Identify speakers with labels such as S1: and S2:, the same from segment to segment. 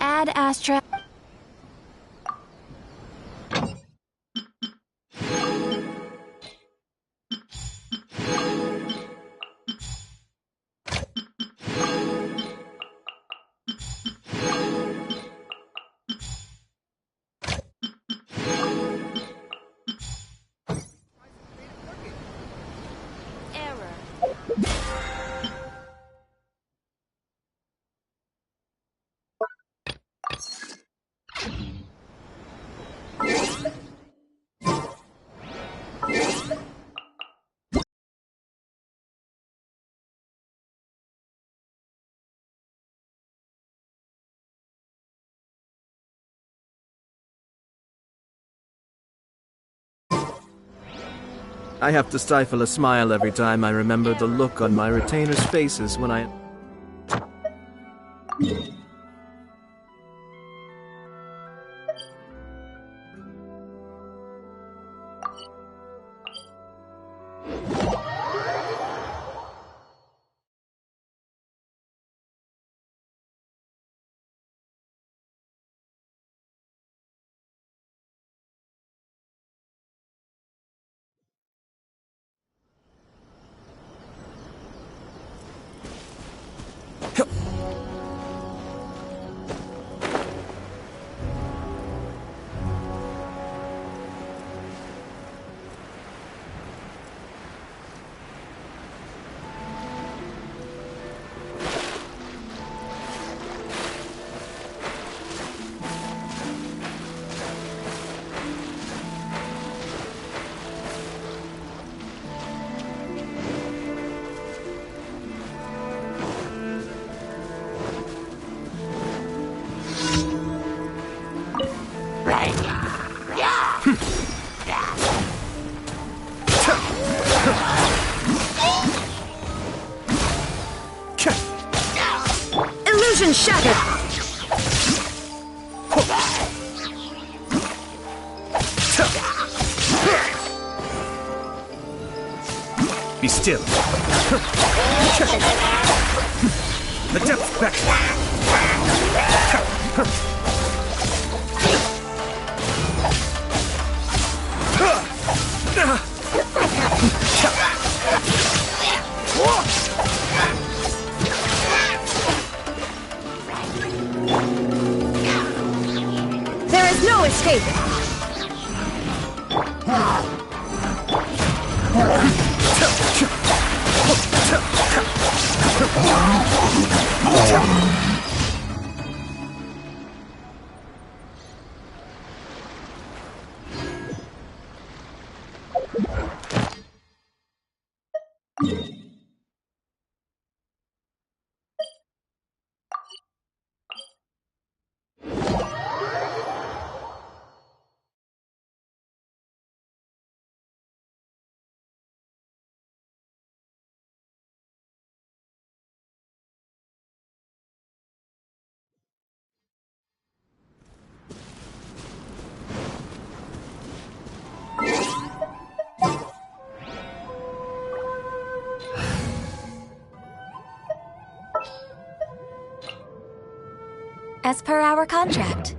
S1: Ad Astra.
S2: I have to stifle a smile every time I remember the look on my retainers' faces when I...
S1: Illusion shattered!
S2: Be still. The depth back.
S1: There is no escape! As per our contract.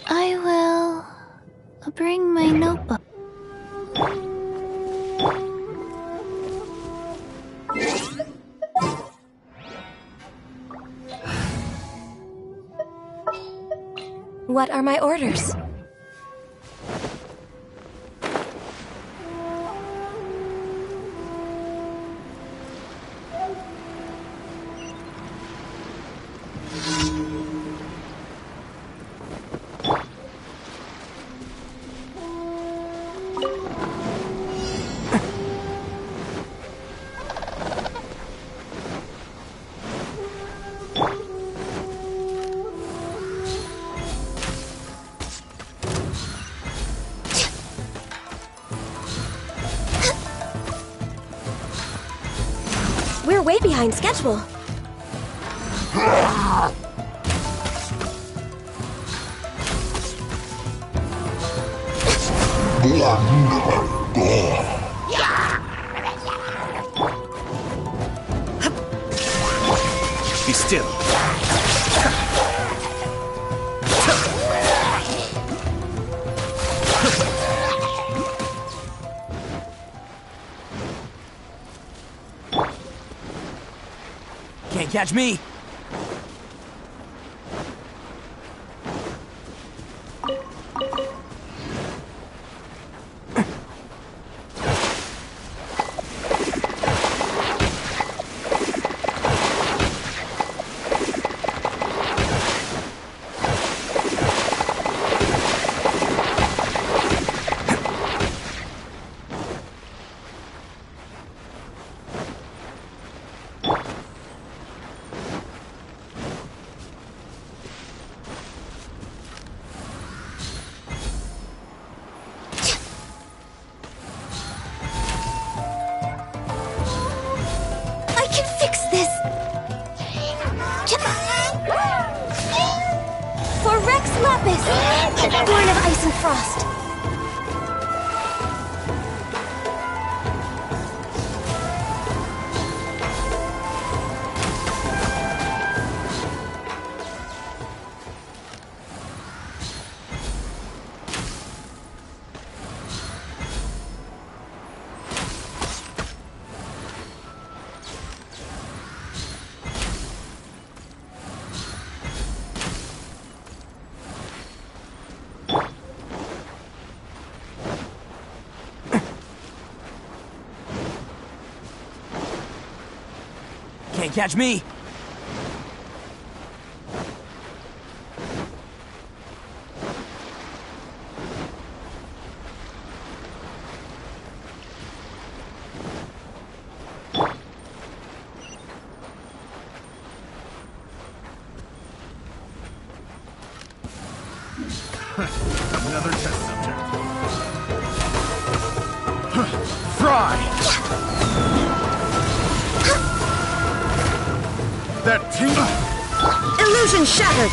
S3: I will bring my notebook.
S1: What are my orders? We're way behind schedule.
S2: Be still.
S4: Can't catch me!
S1: Born of ice and frost.
S4: Can't catch me!
S5: Another test subject. Fry! That team!
S1: Illusion shattered!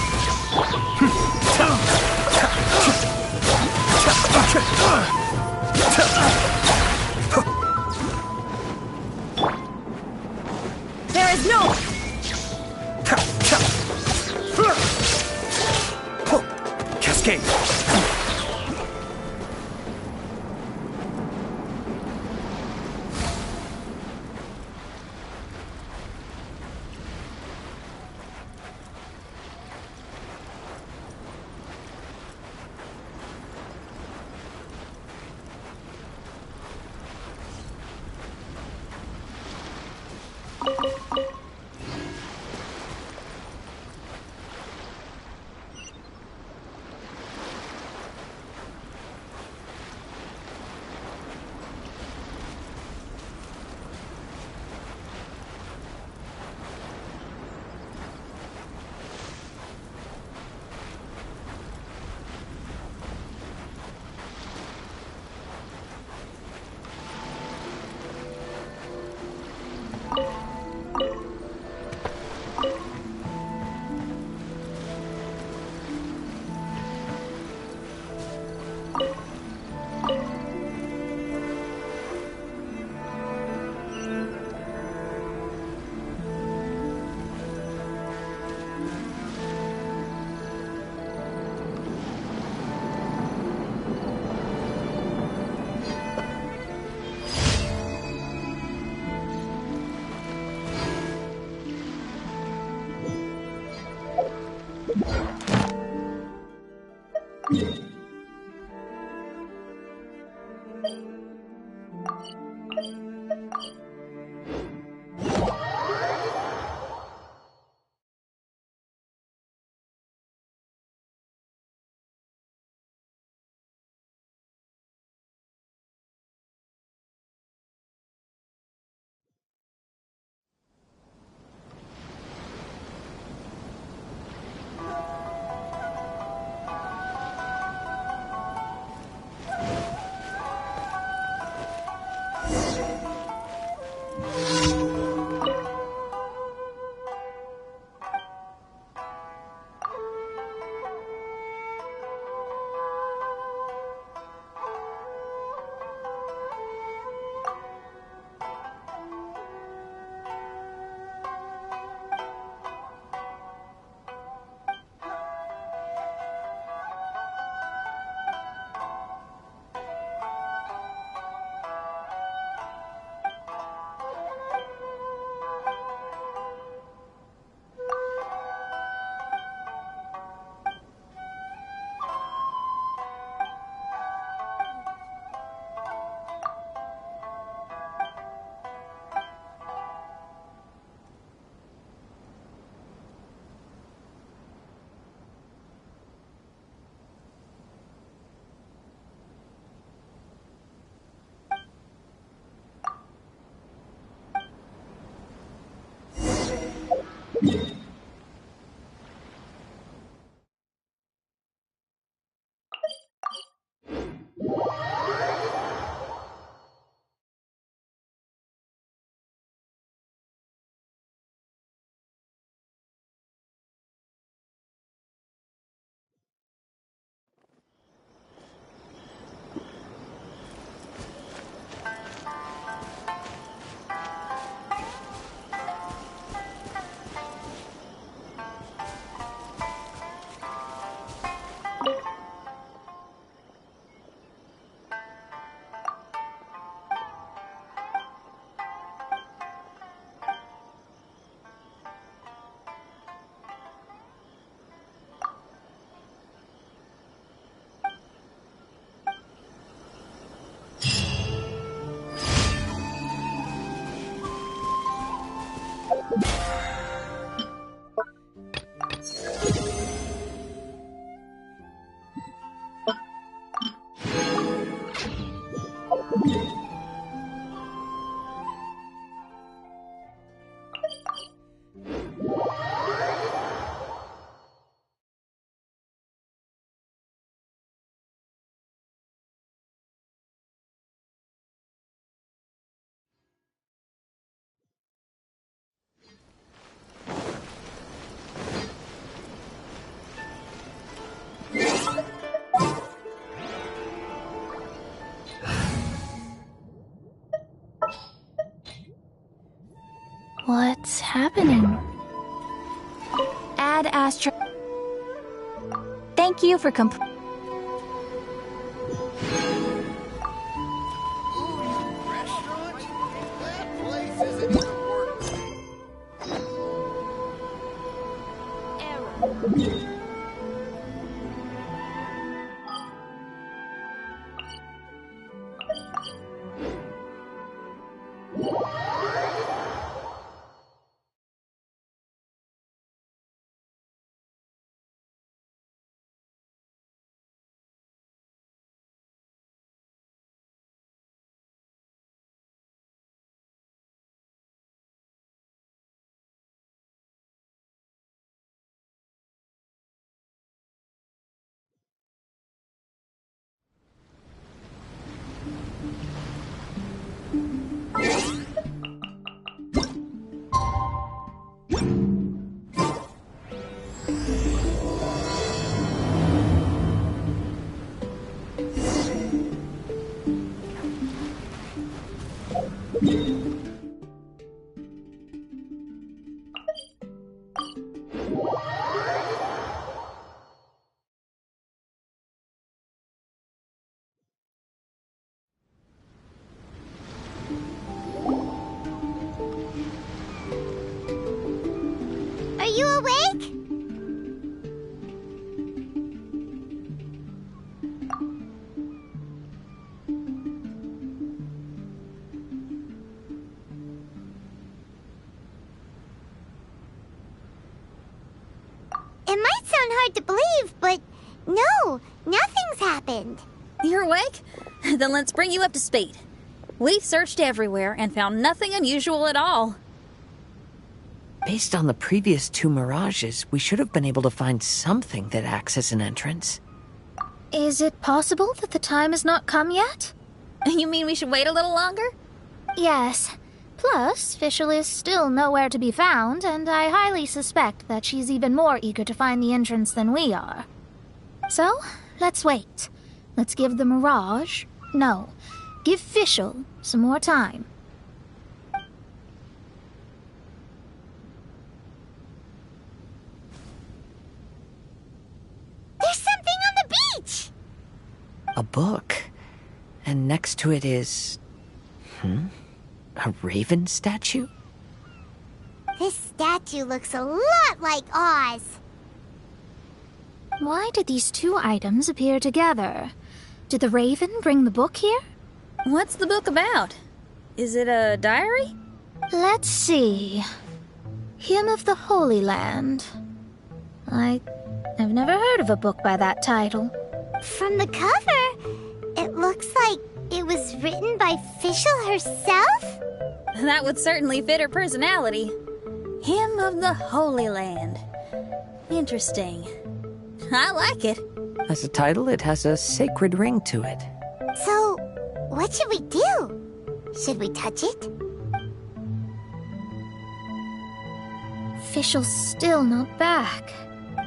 S1: There is no...
S2: Cascade!
S3: What's happening? Add Astro. Thank you for
S6: Are you awake? It might sound hard to believe, but no, nothing's happened.
S7: You're awake? Then let's bring you up to speed. We've searched everywhere and found nothing unusual at all.
S8: Based on the previous 2 mirages, we should have been able to find something that acts as an entrance.
S3: Is it possible that the time has not come yet?
S7: You mean we should wait a little longer?
S3: Yes. Plus, Fischl is still nowhere to be found, and I highly suspect that she's even more eager to find the entrance than we are. So, let's wait. Let's give the Mirage... No, give Fischl some more time.
S6: There's something on the beach!
S8: A book. And next to it is... a raven statue?
S6: This statue looks a lot like Oz.
S3: Why did these 2 items appear together? Did the raven bring the book here?
S7: What's the book about? Is it a diary?
S3: Let's see. Hymn of the Holy Land. I've never heard of a book by that title.
S6: From the cover, it looks like it was written by Fischl herself?
S7: That would certainly fit her personality. Hymn of the Holy Land. Interesting. I like it.
S8: As a title, it has a sacred ring to it.
S6: So, what should we do? Should we touch it?
S3: Fischl's still not back.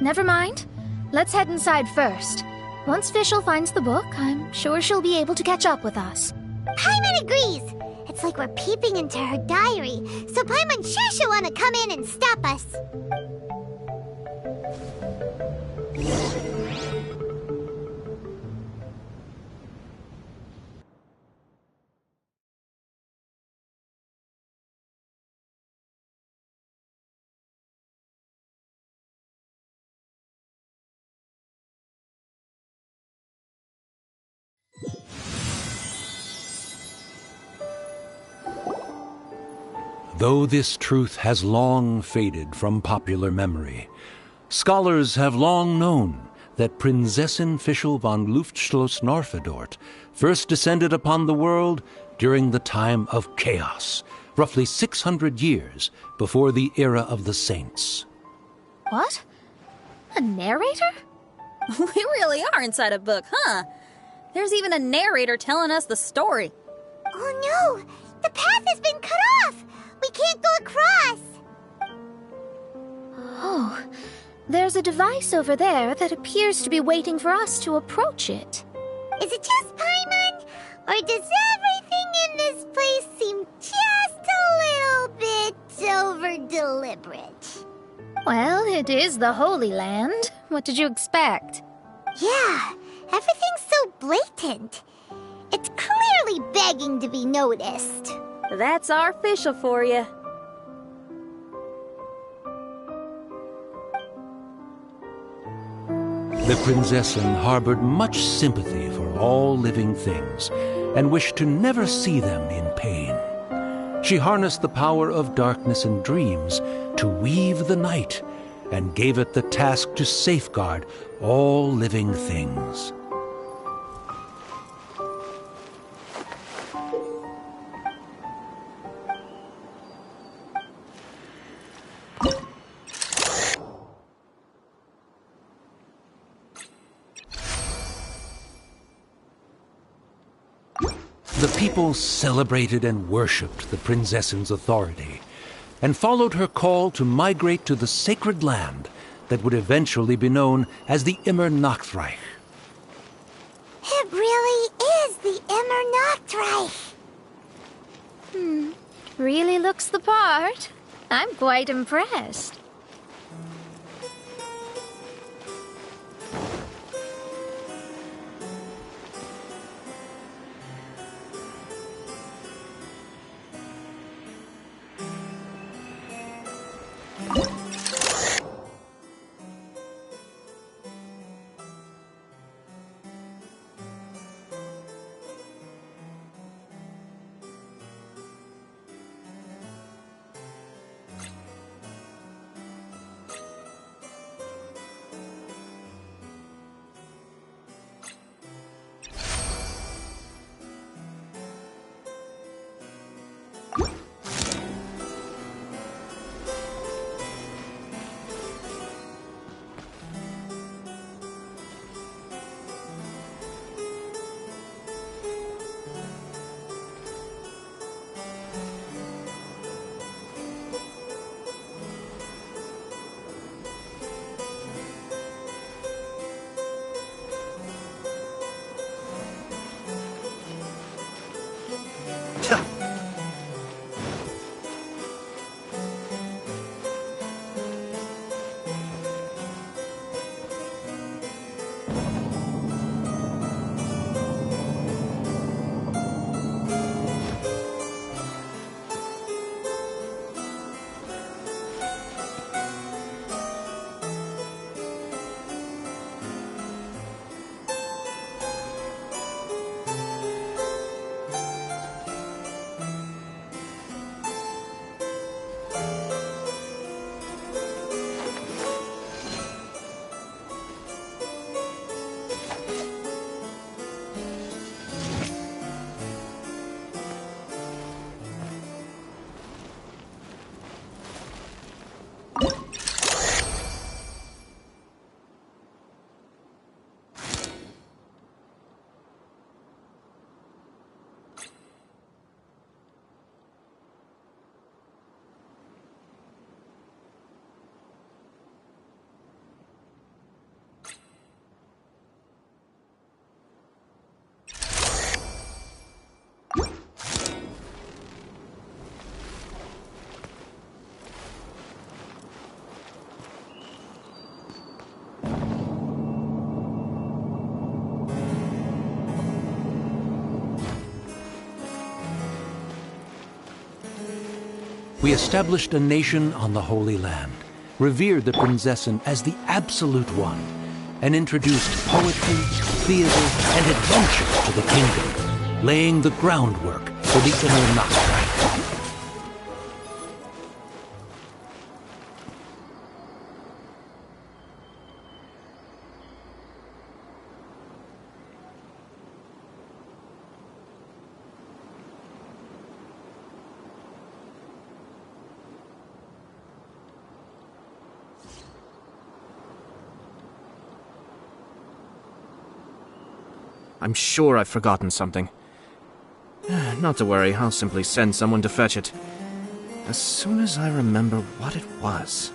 S3: Never mind. Let's head inside first. Once Fischl finds the book, I'm sure she'll be able to catch up with us.
S6: Paimon agrees! It's like we're peeping into her diary, so Paimon's sure she'll want to come in and stop us.
S9: Though this truth has long faded from popular memory, scholars have long known that Prinzessin Fischl von Luftschloss Norfedort first descended upon the world during the time of chaos, roughly 600 years before the era of the saints.
S3: What? A narrator?
S7: We really are inside a book, huh? There's even a narrator telling us the story.
S6: Oh no! The path has been cut off! We can't go across!
S3: Oh, there's a device over there that appears to be waiting for us to approach it.
S6: Is it just Paimon? Or does everything in this place seem just a little bit the bridge.
S3: Well, it is the Holy Land. What did you expect?
S6: Yeah, everything's so blatant. It's clearly begging to be noticed.
S7: That's our Fischl for you.
S9: The Prinzessin harbored much sympathy for all living things, and wished to never see them in pain. She harnessed the power of darkness and dreams to weave the night, and gave it the task to safeguard all living things. The people celebrated and worshipped the Prinzessin's authority, and followed her call to migrate to the sacred land that would eventually be known as the Immer Nachtreich.
S6: It really is the Immer Nachtreich.
S3: Really looks the part. I'm quite impressed.
S9: We established a nation on the Holy Land, revered the Prinzessin as the absolute one, and introduced poetry, theater, and adventure to the kingdom, laying the groundwork for the Immer Nachtreich.
S2: I'm sure I've forgotten something. Not to worry, I'll simply send someone to fetch it. As soon as I remember what it was.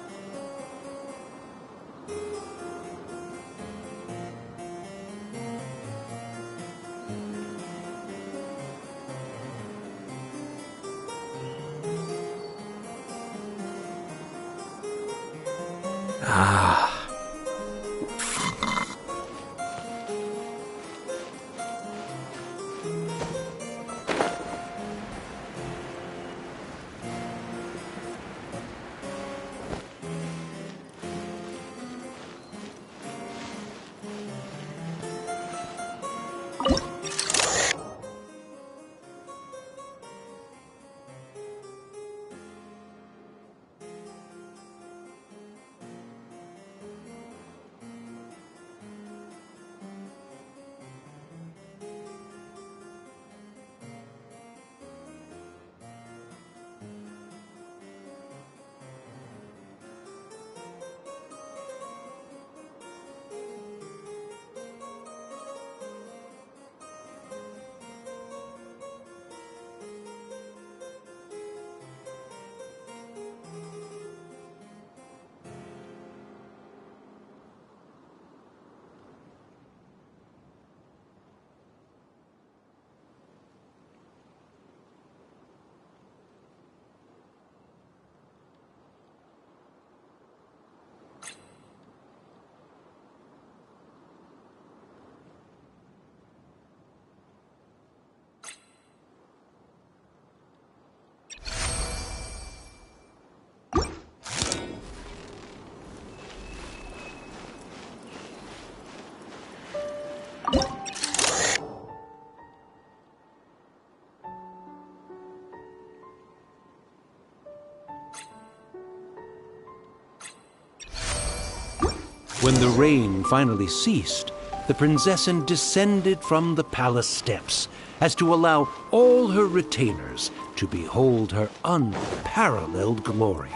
S9: When the rain finally ceased, the Prinzessin descended from the palace steps as to allow all her retainers to behold her unparalleled glory.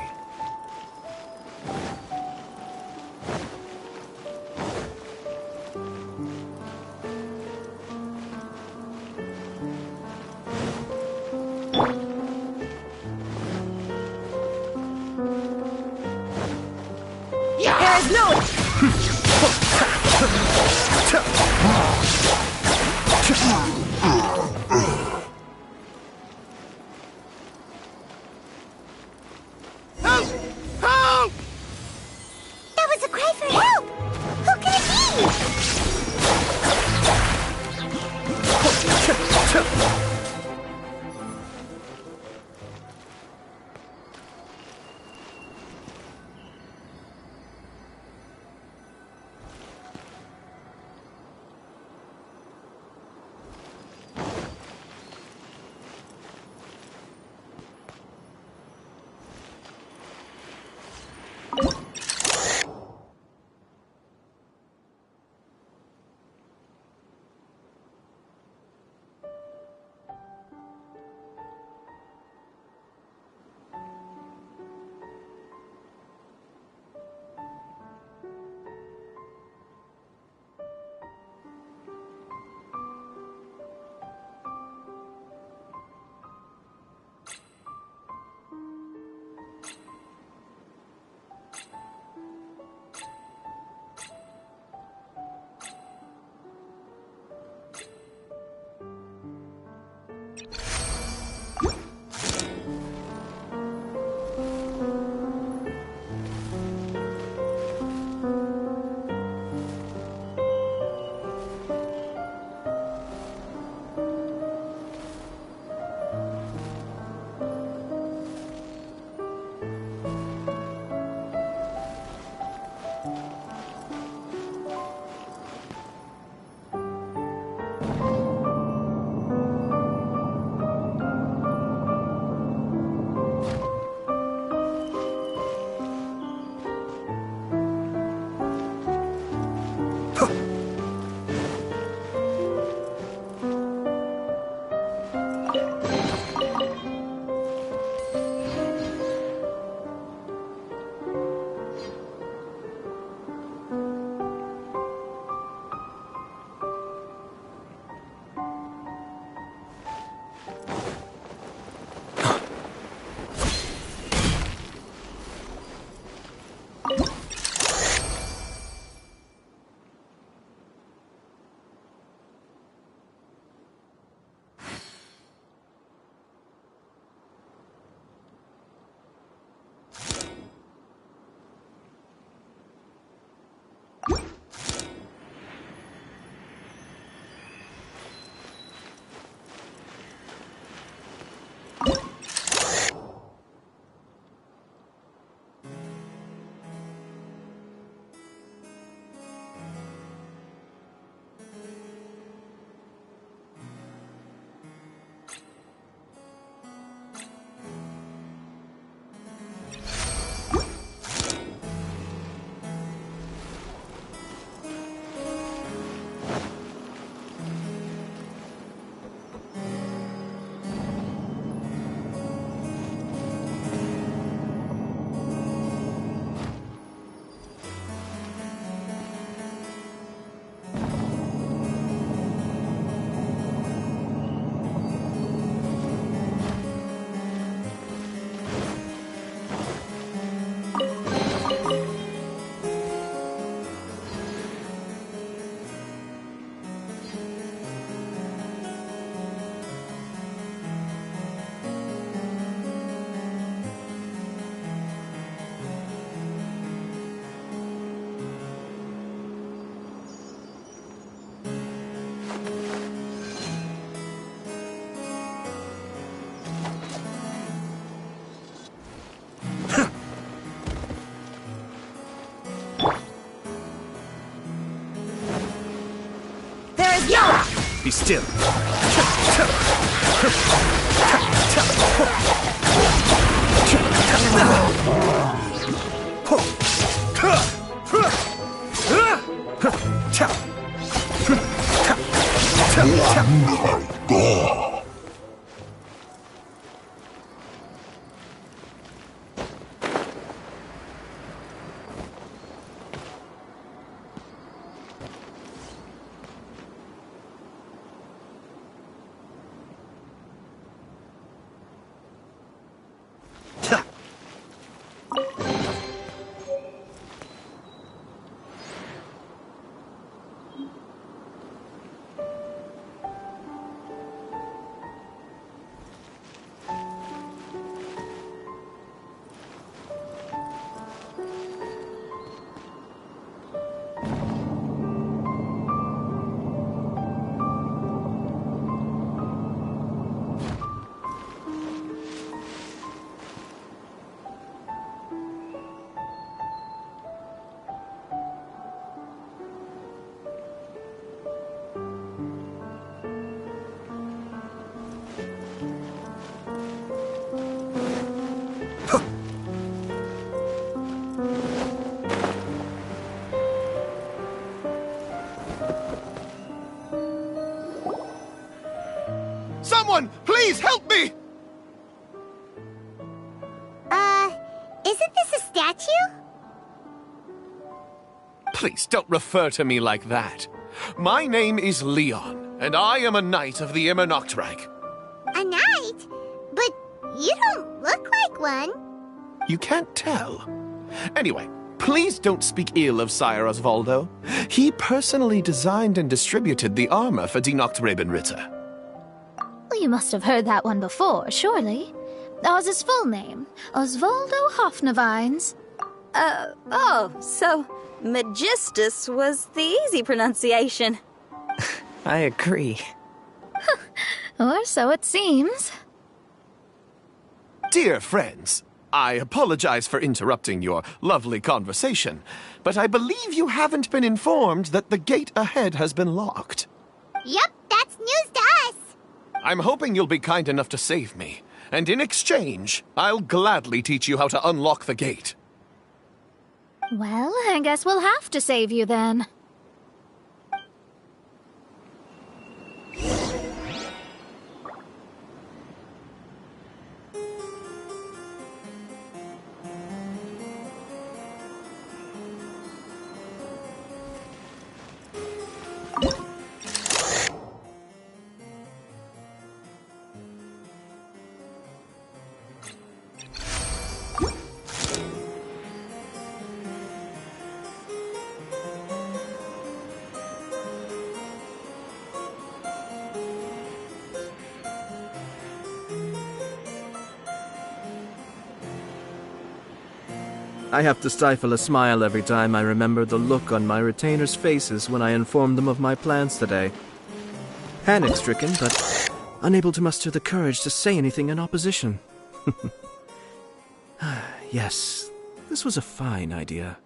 S1: There is no...
S5: Help! Help!
S6: That was a cry for help! Who could it be?
S2: Be still.
S5: Someone, please help me!
S6: Isn't this a statue?
S5: Please don't refer to me like that. My name is Leon, and I am a knight of the Immernachtreich.
S6: A knight? But you don't look like one.
S5: You can't tell. Anyway, please don't speak ill of Sire Osvaldo. He personally designed and distributed the armor for Die Nachtrebenritter.
S3: Well, you must have heard that one before, surely. That was his full name, Osvaldo Hofnevines.
S7: Oh, so Magistus was the easy pronunciation.
S8: I agree.
S3: Or so it seems.
S5: Dear friends, I apologize for interrupting your lovely conversation, but I believe you haven't been informed that the gate ahead has been locked.
S6: Yep, that's news to us.
S5: I'm hoping you'll be kind enough to save me, and in exchange, I'll gladly teach you how to unlock the gate.
S3: Well, I guess we'll have to save you then.
S2: I have to stifle a smile every time I remember the look on my retainers' faces when I informed them of my plans today. Panic-stricken, but unable to muster the courage to say anything in opposition. Yes, this was a fine idea.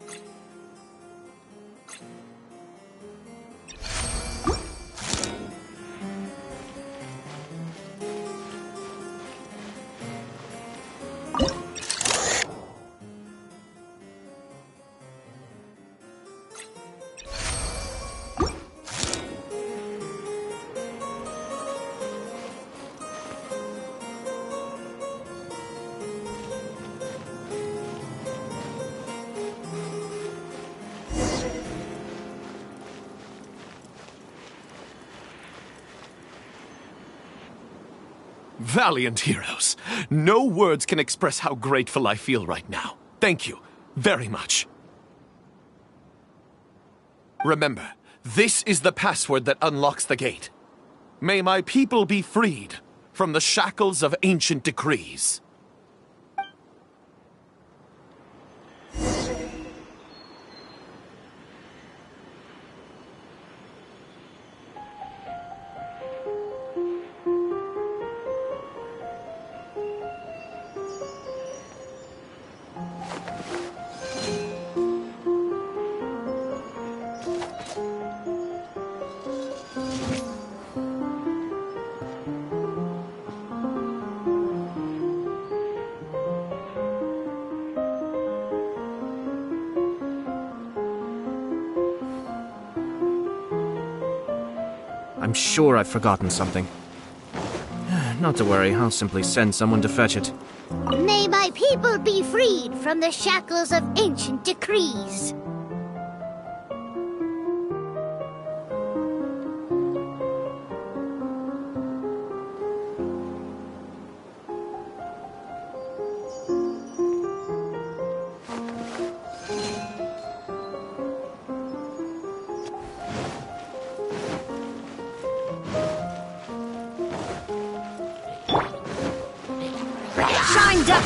S5: Valiant heroes. No words can express how grateful I feel right now. Thank you very much. Remember, this is the password that unlocks the gate. May my people be freed from the shackles of ancient decrees.
S2: I'm sure I've forgotten something. Not to worry, I'll simply send someone to fetch it.
S6: May my people be freed from the shackles of ancient decrees.
S1: Shined up!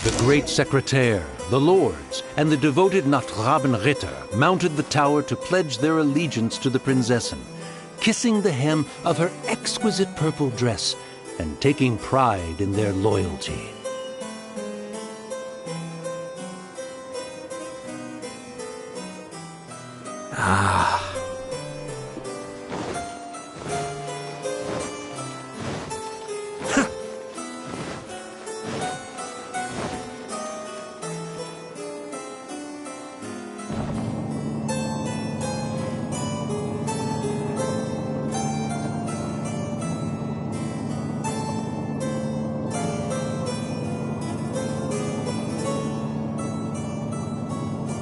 S9: The great secretaire, the lords, and the devoted Nachtrabenritter mounted the tower to pledge their allegiance to the Prinzessin, kissing the hem of her exquisite purple dress and taking pride in their loyalty.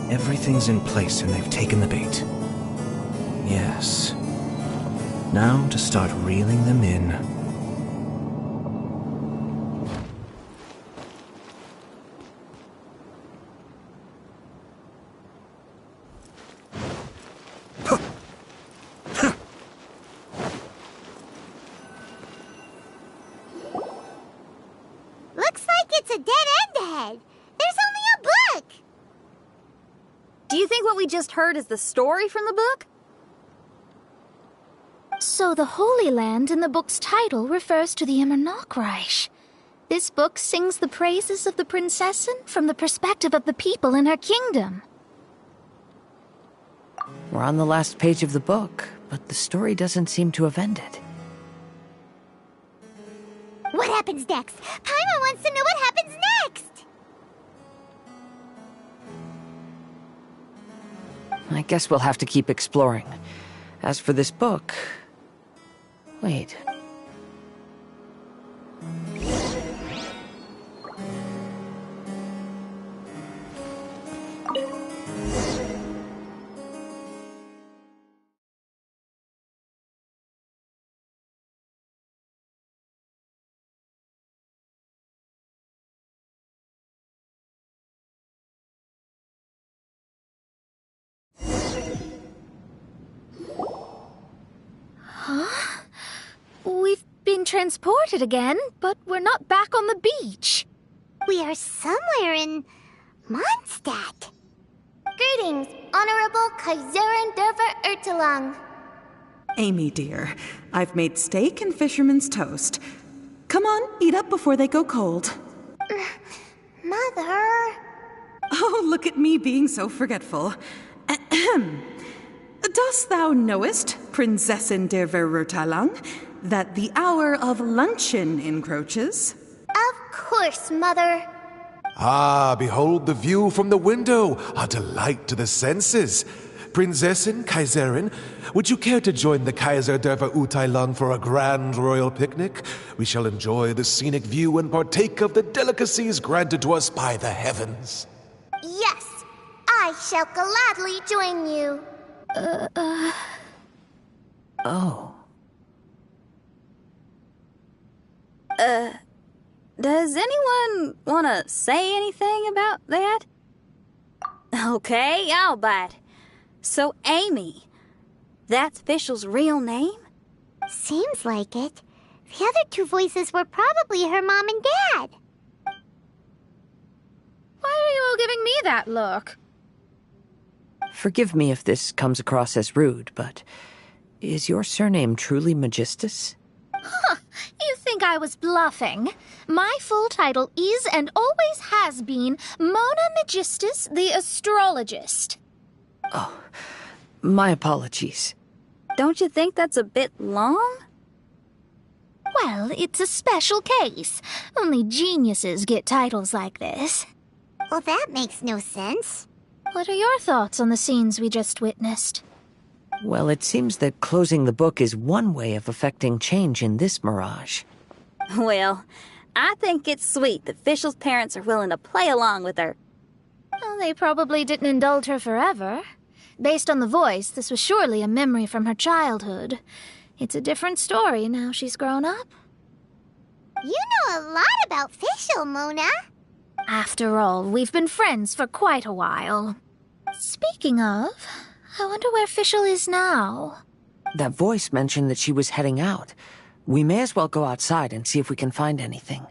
S2: Everything's in place and they've taken the bait. Yes. Now to start reeling them in.
S6: Looks like it's a dead end ahead. There's only a book.
S7: Do you think what we just heard is the story from the book?
S3: So the Holy Land in the book's title refers to the Immernachtreich. This book sings the praises of the Prinzessin from the perspective of the people in her kingdom.
S8: We're on the last page of the book, but the story doesn't seem to have ended.
S6: What happens next? Paimon wants to know what happens next!
S8: I guess we'll have to keep exploring. As for this book... Wait.
S3: We've been transported again, but we're not back on the beach.
S6: We are somewhere in Mondstadt. Greetings, Honorable Kaiserin Derver Ertelang.
S10: Amy, dear, I've made steak and fisherman's toast. Come on, eat up before they go cold.
S6: Mother...
S10: Oh, look at me being so forgetful. Ahem. Dost thou knowest, Prinzessin der Verurteilung, that the hour of luncheon encroaches?
S6: Of course, Mother.
S11: Ah, behold the view from the window, a delight to the senses. Prinzessin, Kaiserin, would you care to join the Kaiser der Verurteilung for a grand royal picnic? We shall enjoy the scenic view and partake of the delicacies granted to us by the heavens.
S6: Yes, I shall gladly join you.
S8: Oh.
S7: Does anyone want to say anything about that? Okay, I'll bite. So, Amy, that's Fischl's real name?
S6: Seems like it. The other two voices were probably her mom and dad.
S3: Why are you all giving me that look?
S8: Forgive me if this comes across as rude, but is your surname truly Magistus?
S3: Huh, you think I was bluffing? My full title is and always has been Mona Magistus the Astrologist.
S8: Oh, my apologies.
S7: Don't you think that's a bit long?
S3: Well, it's a special case. Only geniuses get titles like this.
S6: Well, that makes no sense.
S3: What are your thoughts on the scenes we just witnessed?
S8: Well, it seems that closing the book is one way of affecting change in this mirage.
S7: Well, I think it's sweet that Fischl's parents are willing to play along with her.
S3: Well, they probably didn't indulge her forever. Based on the voice, this was surely a memory from her childhood. It's a different story now she's grown up.
S6: You know a lot about Fischl, Mona.
S3: After all, we've been friends for quite a while. Speaking of, I wonder where Fischl is now.
S8: That voice mentioned that she was heading out. We may as well go outside and see if we can find anything.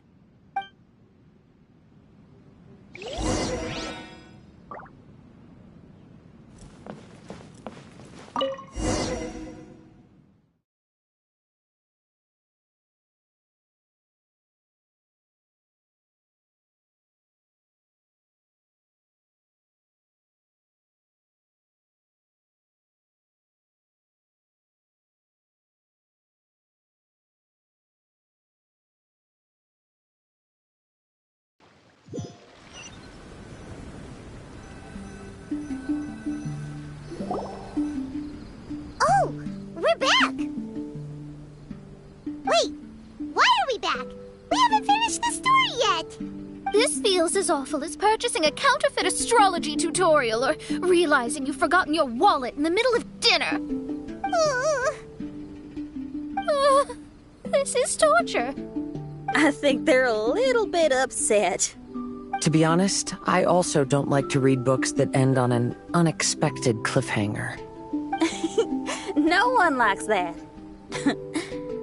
S6: Oh, we're back! Wait, why are we back? We haven't finished the story yet!
S3: This feels as awful as purchasing a counterfeit astrology tutorial or realizing you've forgotten your wallet in the middle of dinner. This is torture.
S7: I think they're a little bit upset.
S8: To be honest, I also don't like to read books that end on an unexpected cliffhanger.
S7: No one likes that.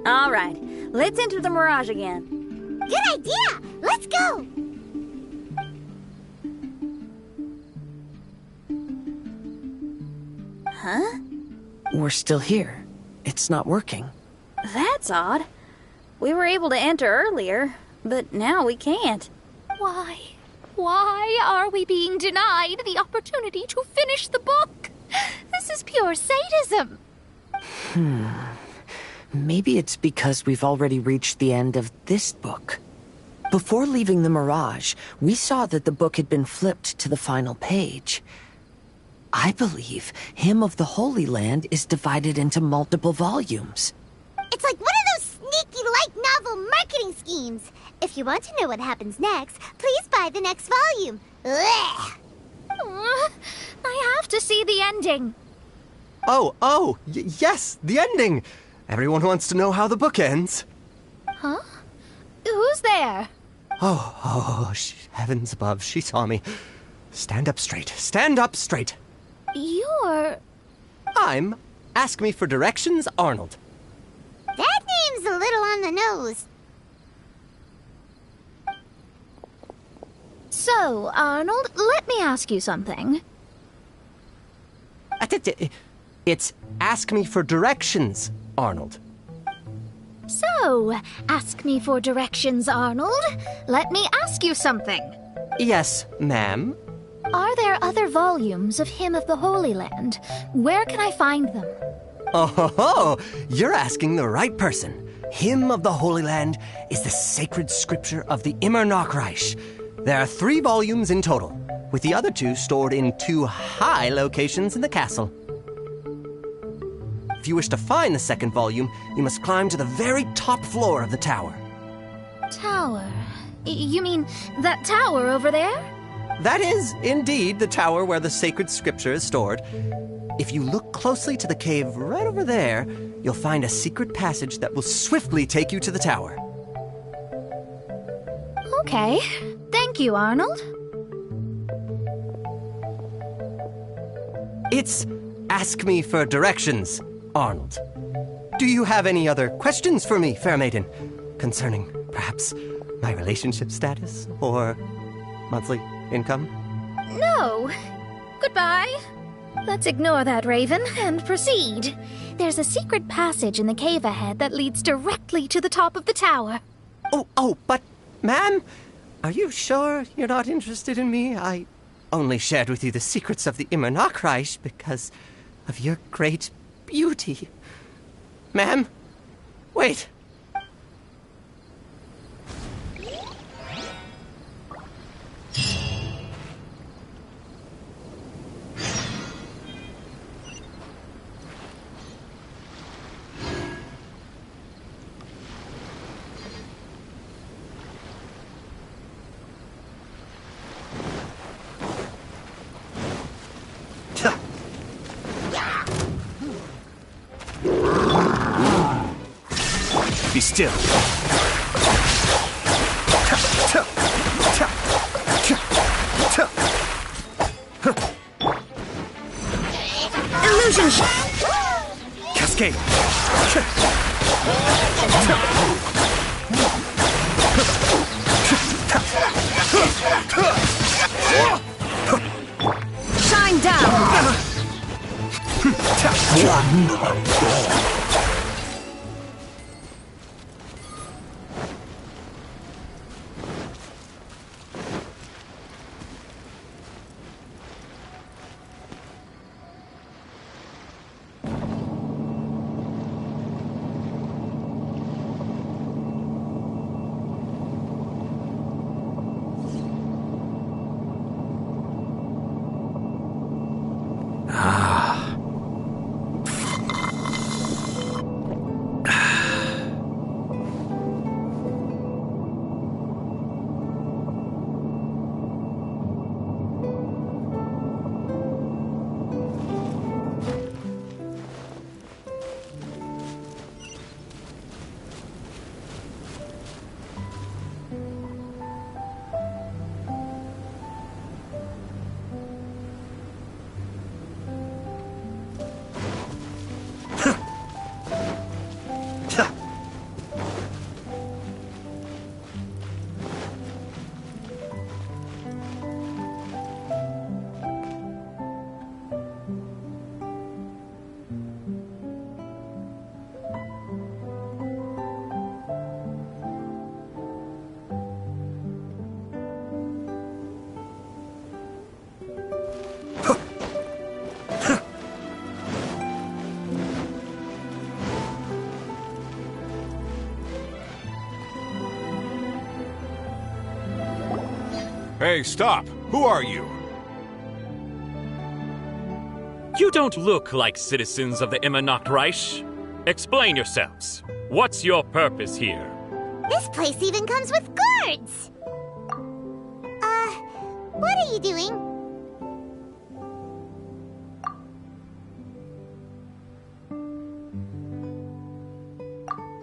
S7: All right, let's enter the mirage again.
S6: Good idea! Let's go!
S7: Huh?
S8: We're still here. It's not working.
S7: That's odd. We were able to enter earlier, but now we can't.
S3: Why? Why are we being denied the opportunity to finish the book? This is pure sadism.
S8: Maybe it's because we've already reached the end of this book. Before leaving the Mirage, we saw that the book had been flipped to the final page. I believe Hymn of the Holy Land is divided into multiple volumes.
S6: It's like one of those sneaky light novel marketing schemes. If you want to know what happens next, please buy the next volume. Ugh.
S3: I have to see the ending.
S2: Yes, the ending! Everyone wants to know how the book ends.
S3: Huh? Who's there?
S2: Heavens above, she saw me. Stand up straight, stand up straight.
S3: You're...
S2: I'm Ask Me for Directions, Arnold.
S6: That name's a little on the nose.
S3: So, Arnold, let me ask you something.
S2: It's Ask Me for Directions, Arnold.
S3: So, ask me for directions, Arnold. Let me ask you something.
S2: Yes, ma'am.
S3: Are there other volumes of Hymn of the Holy Land? Where can I find them?
S12: Oh, ho, ho. You're asking the right person. Hymn of the Holy Land is the sacred scripture of the Immer Nachreich. There are 3 volumes in total, with the other 2 stored in 2 high locations in the castle. If you wish to find the second volume, you must climb to the very top floor of the tower.
S3: Tower? You mean that tower over there?
S12: That is, indeed, the tower where the sacred scripture is stored. If you look closely to the cave right over there, you'll find a secret passage that will swiftly take you to the tower.
S3: Okay. Thank you, Arnold.
S12: It's ask me for directions, Arnold. Do you have any other questions for me, fair maiden? Concerning, perhaps, my relationship status or monthly income?
S3: No. Goodbye. Let's ignore that, Raven, and proceed. There's a secret passage in the cave ahead that leads directly to the top of the tower.
S12: Oh, but, ma'am, are you sure you're not interested in me? I only shared with you the secrets of the Immer Nachreich because of your great beauty. Ma'am, wait.
S2: Be still.
S1: Illusion shot.
S2: Cascade.
S1: Shine down.
S13: Hey, stop! Who are you?
S14: You don't look like citizens of the Immer Nachreich. Explain yourselves. What's your purpose here?
S6: This place even comes with guards! What are you doing?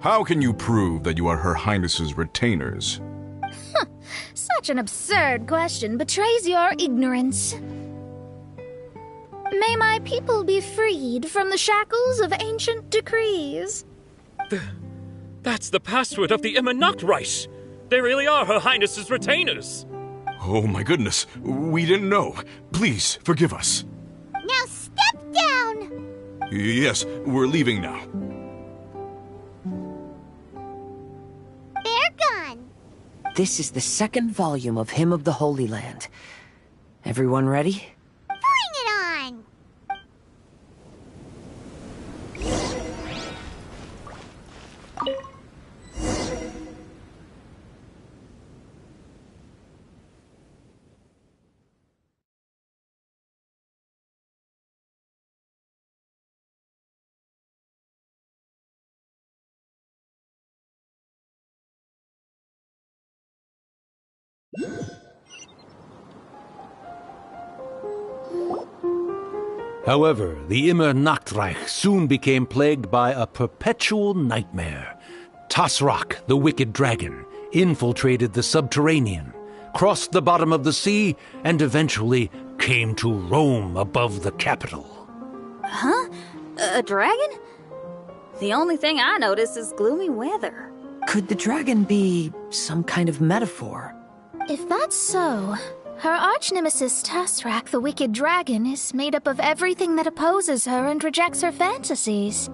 S13: How can you prove that you are Her Highness's retainers?
S3: Such an absurd question betrays your ignorance. May my people be freed from the shackles of ancient decrees.
S14: That's the password of the Immer Nachreich. They really are Her Highness's retainers.
S13: Oh my goodness, we didn't know. Please, forgive us.
S6: Now step down!
S13: Yes, we're leaving now.
S6: They're gone.
S8: This is the second volume of Hymn of the Holy Land. Everyone ready?
S6: Bring it on!
S9: However, the Immer Nachtreich soon became plagued by a perpetual nightmare. Tasrak, the wicked dragon, infiltrated the subterranean, crossed the bottom of the sea, and eventually came to roam above the capital.
S7: Huh? A dragon? The only thing I notice is gloomy weather.
S8: Could the dragon be some kind of metaphor?
S3: If that's so, her arch-nemesis Tasrak, the wicked dragon, is made up of everything that opposes her and rejects her fantasies.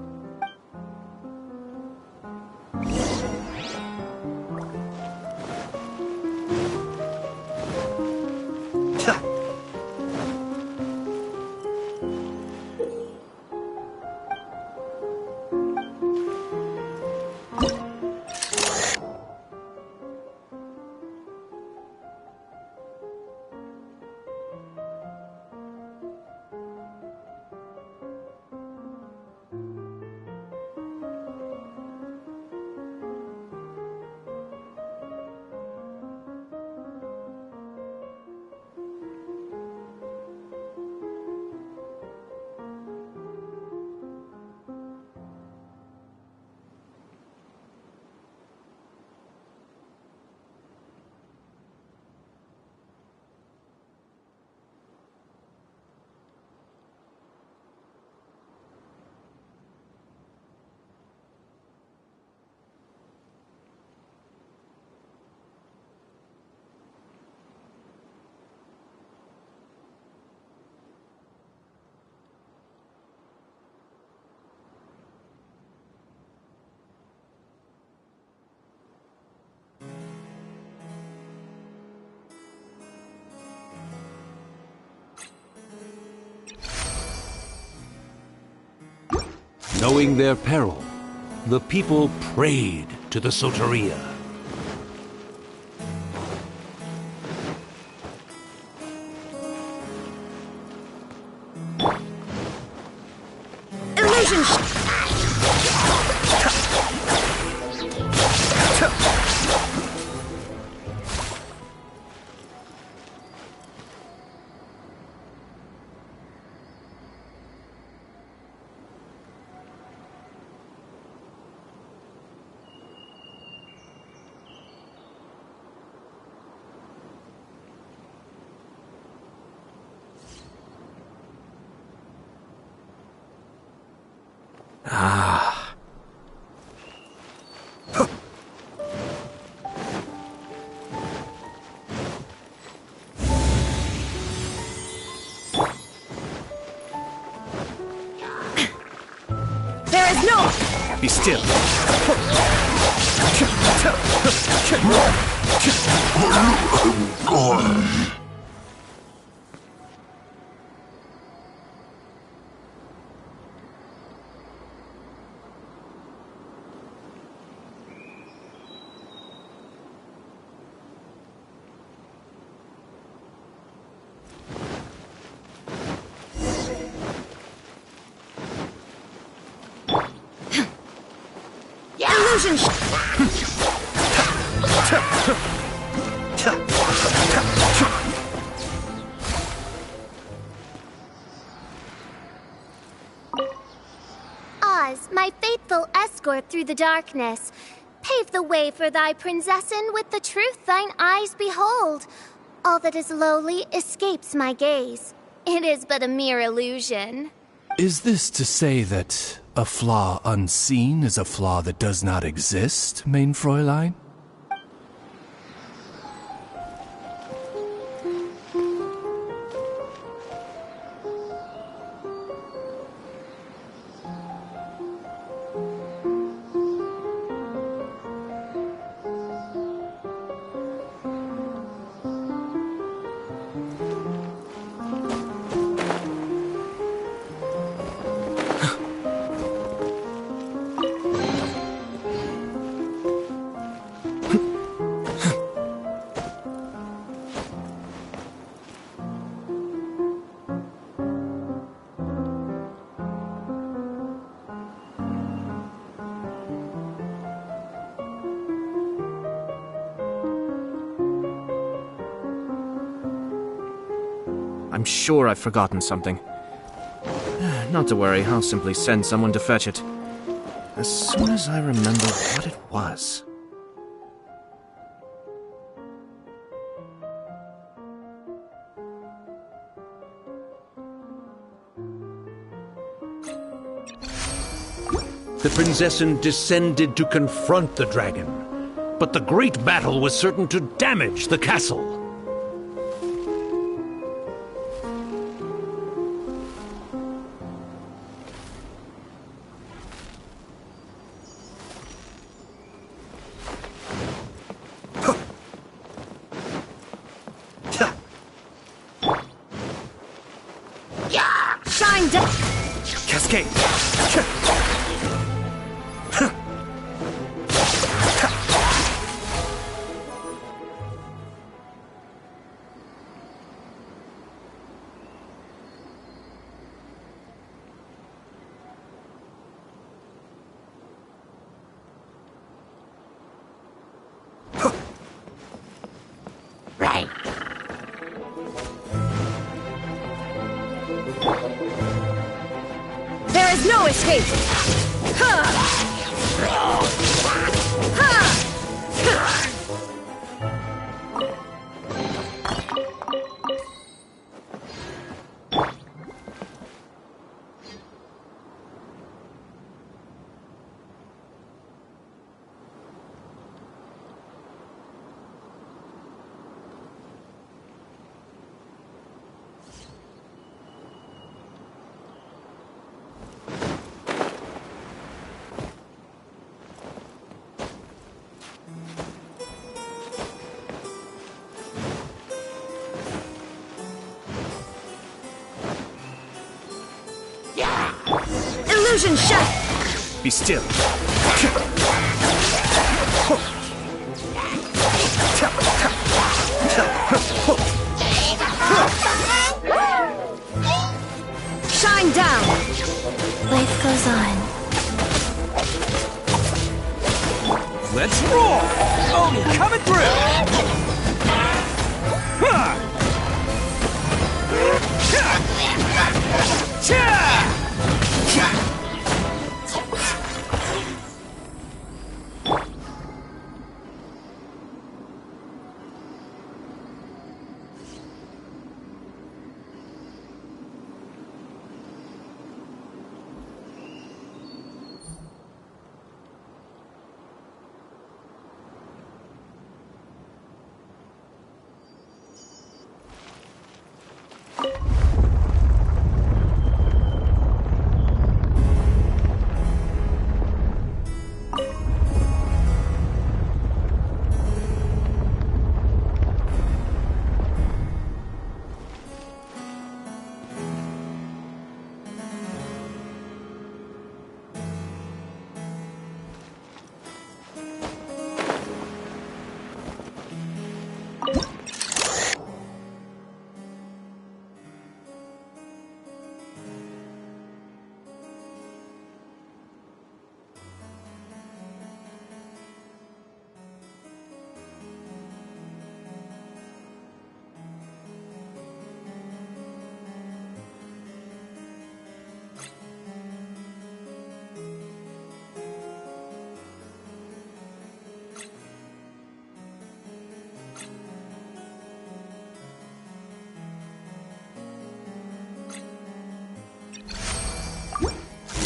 S9: Knowing their peril, the people prayed to the Soteria.
S1: Illusion!
S2: Ah.
S1: There is no...
S2: Be still.
S1: Illusion!
S6: Oz, my faithful escort through the darkness, pave the way for thy princessen with the truth thine eyes behold. All that is lowly escapes my gaze. It is but a mere illusion.
S5: Is this to say that a flaw unseen is a flaw that does not exist, mein Fräulein?
S2: I'm sure I've forgotten something. Not to worry, I'll simply send someone to fetch it. As soon as I remember what it was.
S9: The Prinzessin descended to confront the dragon, but the great battle was certain to damage the castle.
S1: Shine down!
S2: Cascade!
S1: Right. There is no escape! Ha! Ha! Illusion shot!
S2: Be still.
S1: Shine down!
S3: Life goes on.
S4: Let's roll! Oni coming through! Huh!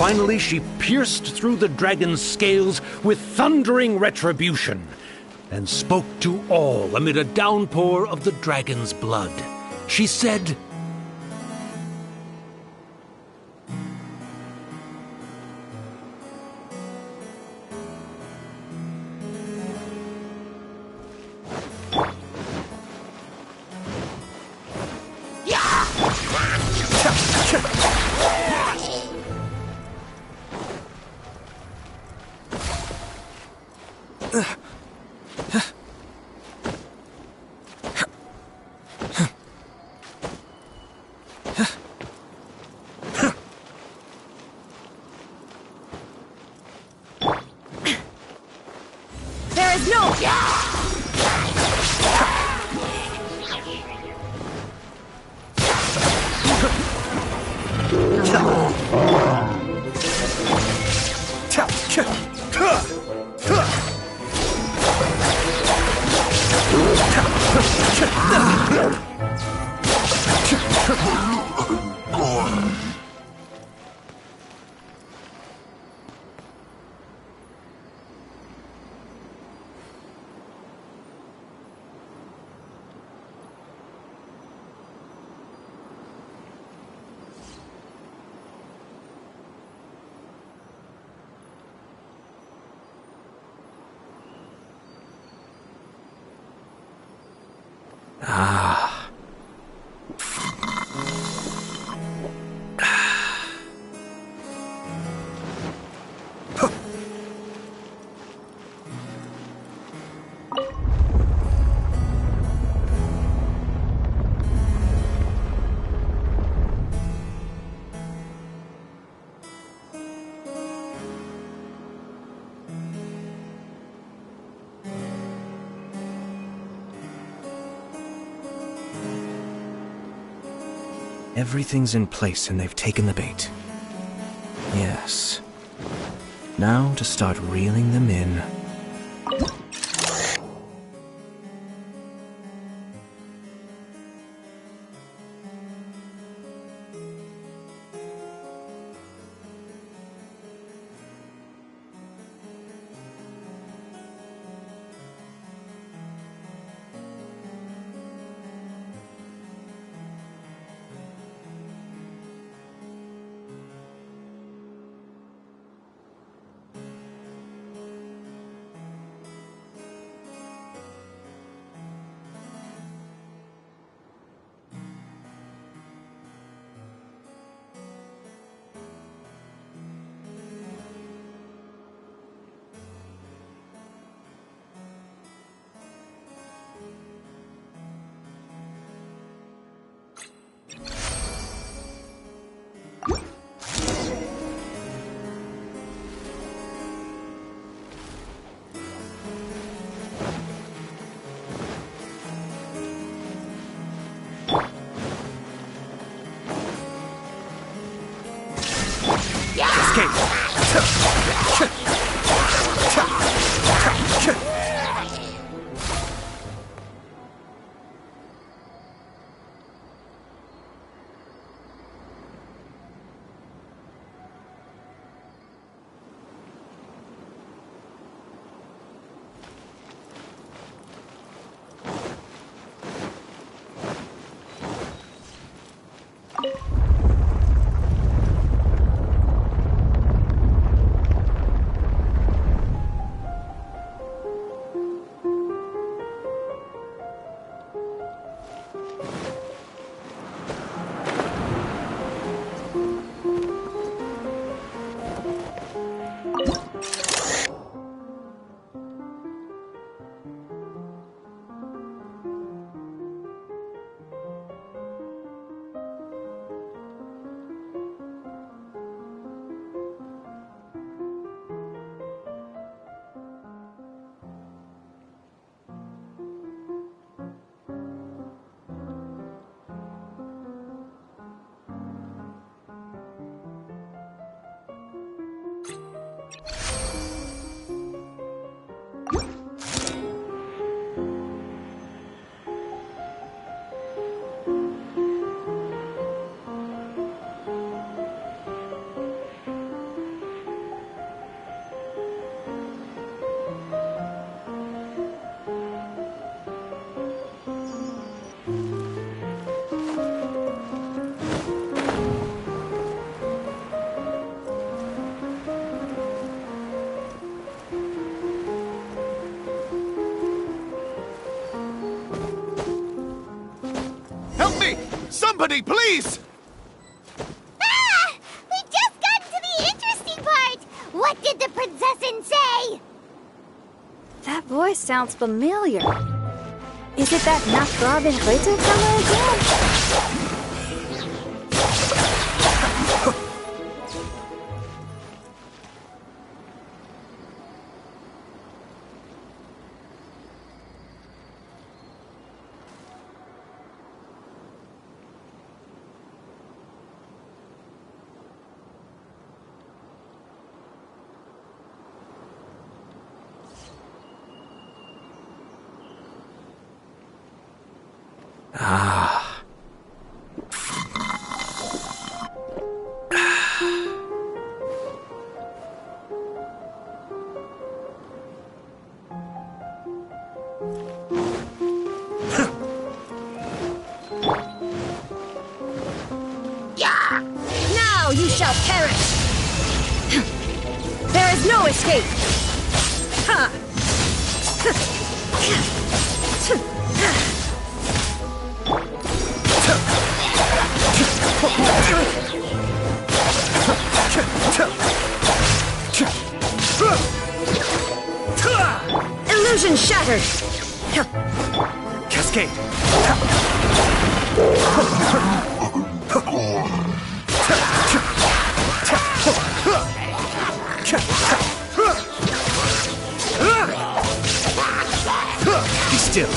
S9: Finally, she pierced through the dragon's scales with thundering retribution and spoke to all amid a downpour of the dragon's blood. She said,
S1: There is no...
S2: Everything's in place and they've taken the bait. Yes. Now to start reeling them in.
S5: Somebody, please!
S6: Ah! We just got to the interesting part! What did the princessin say?
S1: That voice sounds familiar. Is it that Nachtrabin Ritter fellow again?
S2: Ah.
S15: Now you shall perish! There is no escape! Ha! Illusion shattered!
S2: Cascade! Be still!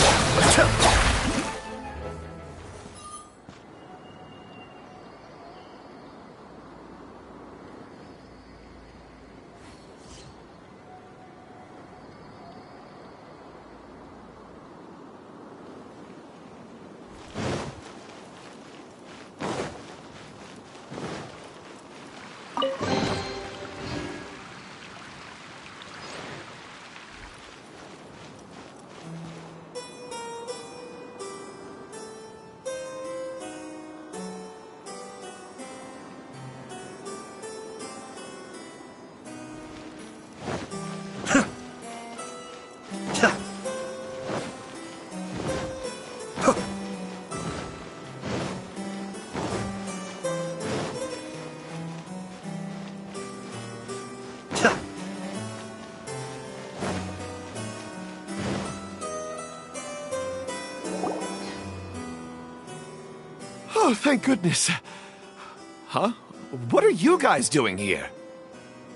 S5: Oh, thank goodness. Huh? What are you guys doing here?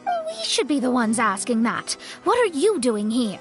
S3: We should be the ones asking that. What are you doing here?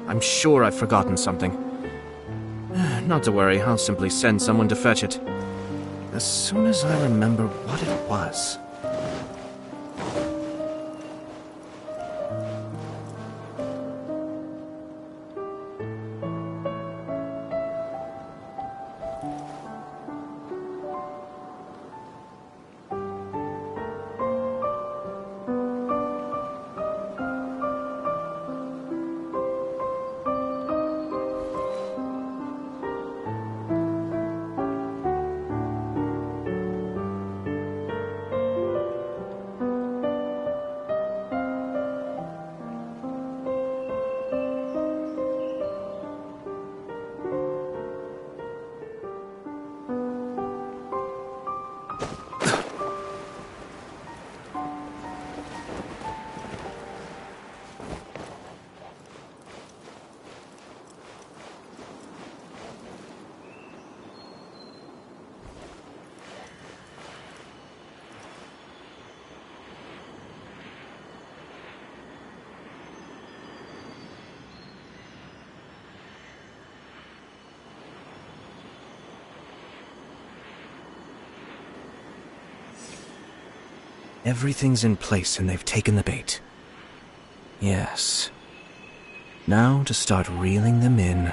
S2: I'm sure I've forgotten something. Not to worry, I'll simply send someone to fetch it. As soon as I remember what it was. Everything's in place and they've taken the bait. Yes. Now to start reeling them in.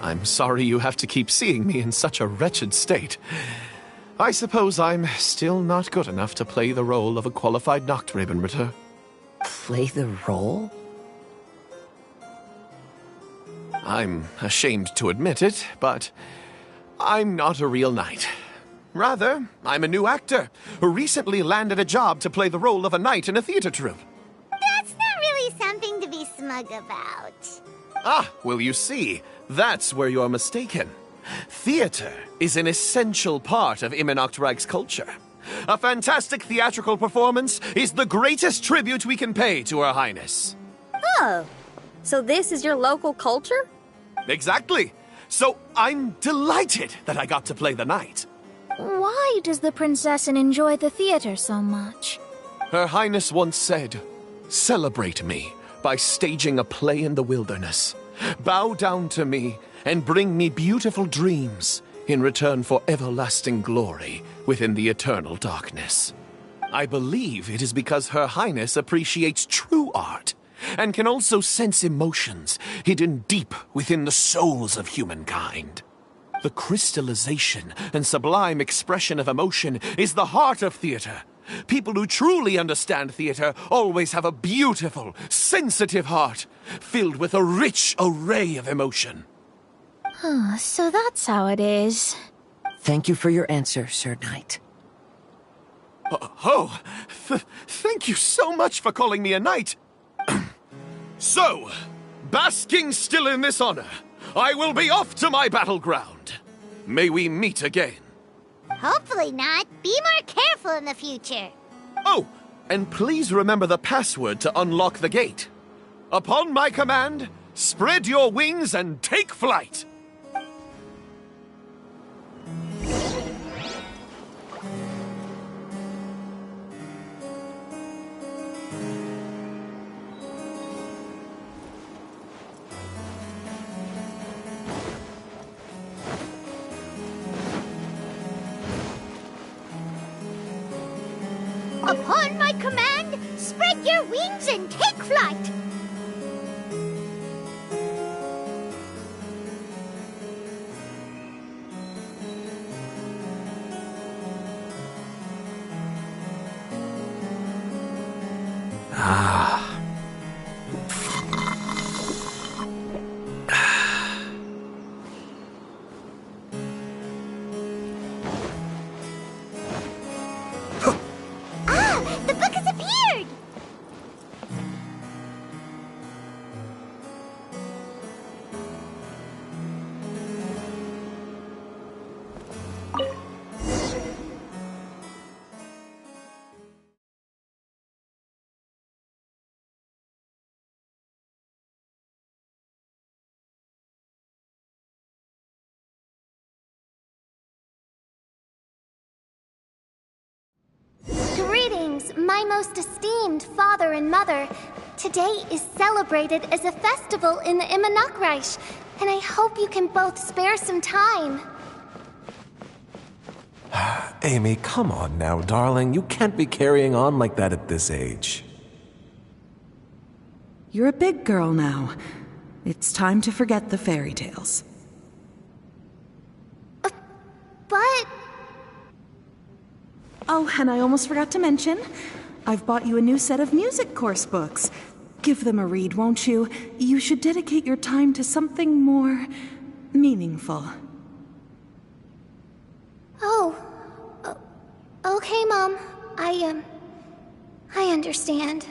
S5: I'm sorry you have to keep seeing me in such a wretched state. I suppose I'm still not good enough to play the role of a qualified Nachtrebenritter.
S8: Play the role?
S5: I'm ashamed to admit it, but I'm not a real knight. Rather, I'm a new actor who recently landed a job to play the role of a knight in a theater troupe.
S6: That's not really something to be smug about.
S5: Ah, well, you see, that's where you're mistaken. Theater is an essential part of Immernachtreich's culture. A fantastic theatrical performance is the greatest tribute we can pay to Her Highness.
S7: Oh, so this is your local culture?
S5: Exactly. So I'm delighted that I got to play the knight.
S3: Why does the Prinzessin enjoy the theater so much?
S5: Her Highness once said, "Celebrate me by staging a play in the wilderness. Bow down to me and bring me beautiful dreams in return for everlasting glory within the eternal darkness." I believe it is because Her Highness appreciates true art and can also sense emotions hidden deep within the souls of humankind. The crystallization and sublime expression of emotion is the heart of theater. People who truly understand theater always have a beautiful, sensitive heart, filled with a rich array of emotion.
S3: So that's how it is.
S8: Thank you for your answer, Sir Knight.
S5: Thank you so much for calling me a knight. So, basking still in this honor, I will be off to my battleground. May we meet again.
S6: Hopefully not. Be more careful in the future.
S5: Oh, and please remember the password to unlock the gate. Upon my command, spread your wings and take flight.
S6: Upon my command, spread your wings and take flight. siblings, my most esteemed father and mother, today is celebrated as a festival in the Immernachtreich, and I hope you can both spare some time.
S11: Amy, come on now, darling. You can't be carrying on like that at this age.
S10: You're a big girl now. It's time to forget the fairy tales.
S6: But...
S10: Oh, and I almost forgot to mention, I've bought you a new set of music course books. Give them a read, won't you? You should dedicate your time to something more meaningful.
S6: Oh. Okay, Mom. I understand.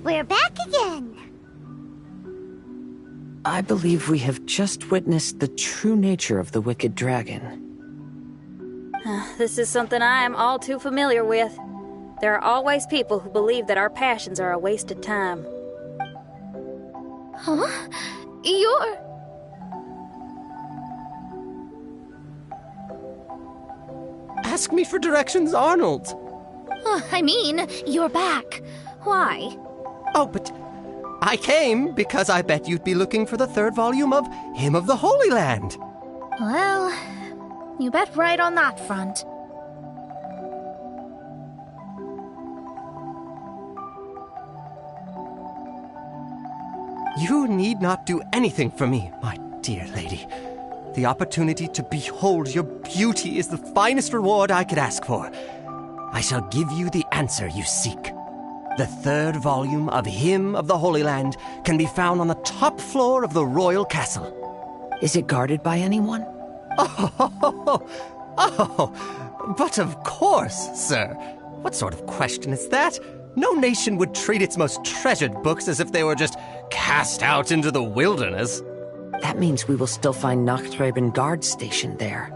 S16: We're back again!
S8: I believe we have just witnessed the true nature of the wicked dragon.
S7: This is something I am all too familiar with. There are always people who believe that our passions are a waste of time.
S3: Huh? You're...
S12: Ask me for directions, Arnold.
S3: I mean, you're back. Why?
S12: Oh, but I came because I bet you'd be looking for the third volume of Hymn of the Holy Land.
S3: Well, you bet right on that front.
S12: You need not do anything for me, my dear lady. The opportunity to behold your beauty is the finest reward I could ask for. I shall give you the answer you seek. The third volume of Hymn of the Holy Land can be found on the top floor of the royal castle.
S8: Is it guarded by anyone?
S12: But of course, sir. What sort of question is that? No nation would treat its most treasured books as if they were just cast out into the wilderness.
S8: That means we will still find Nachtreiben guards stationed there.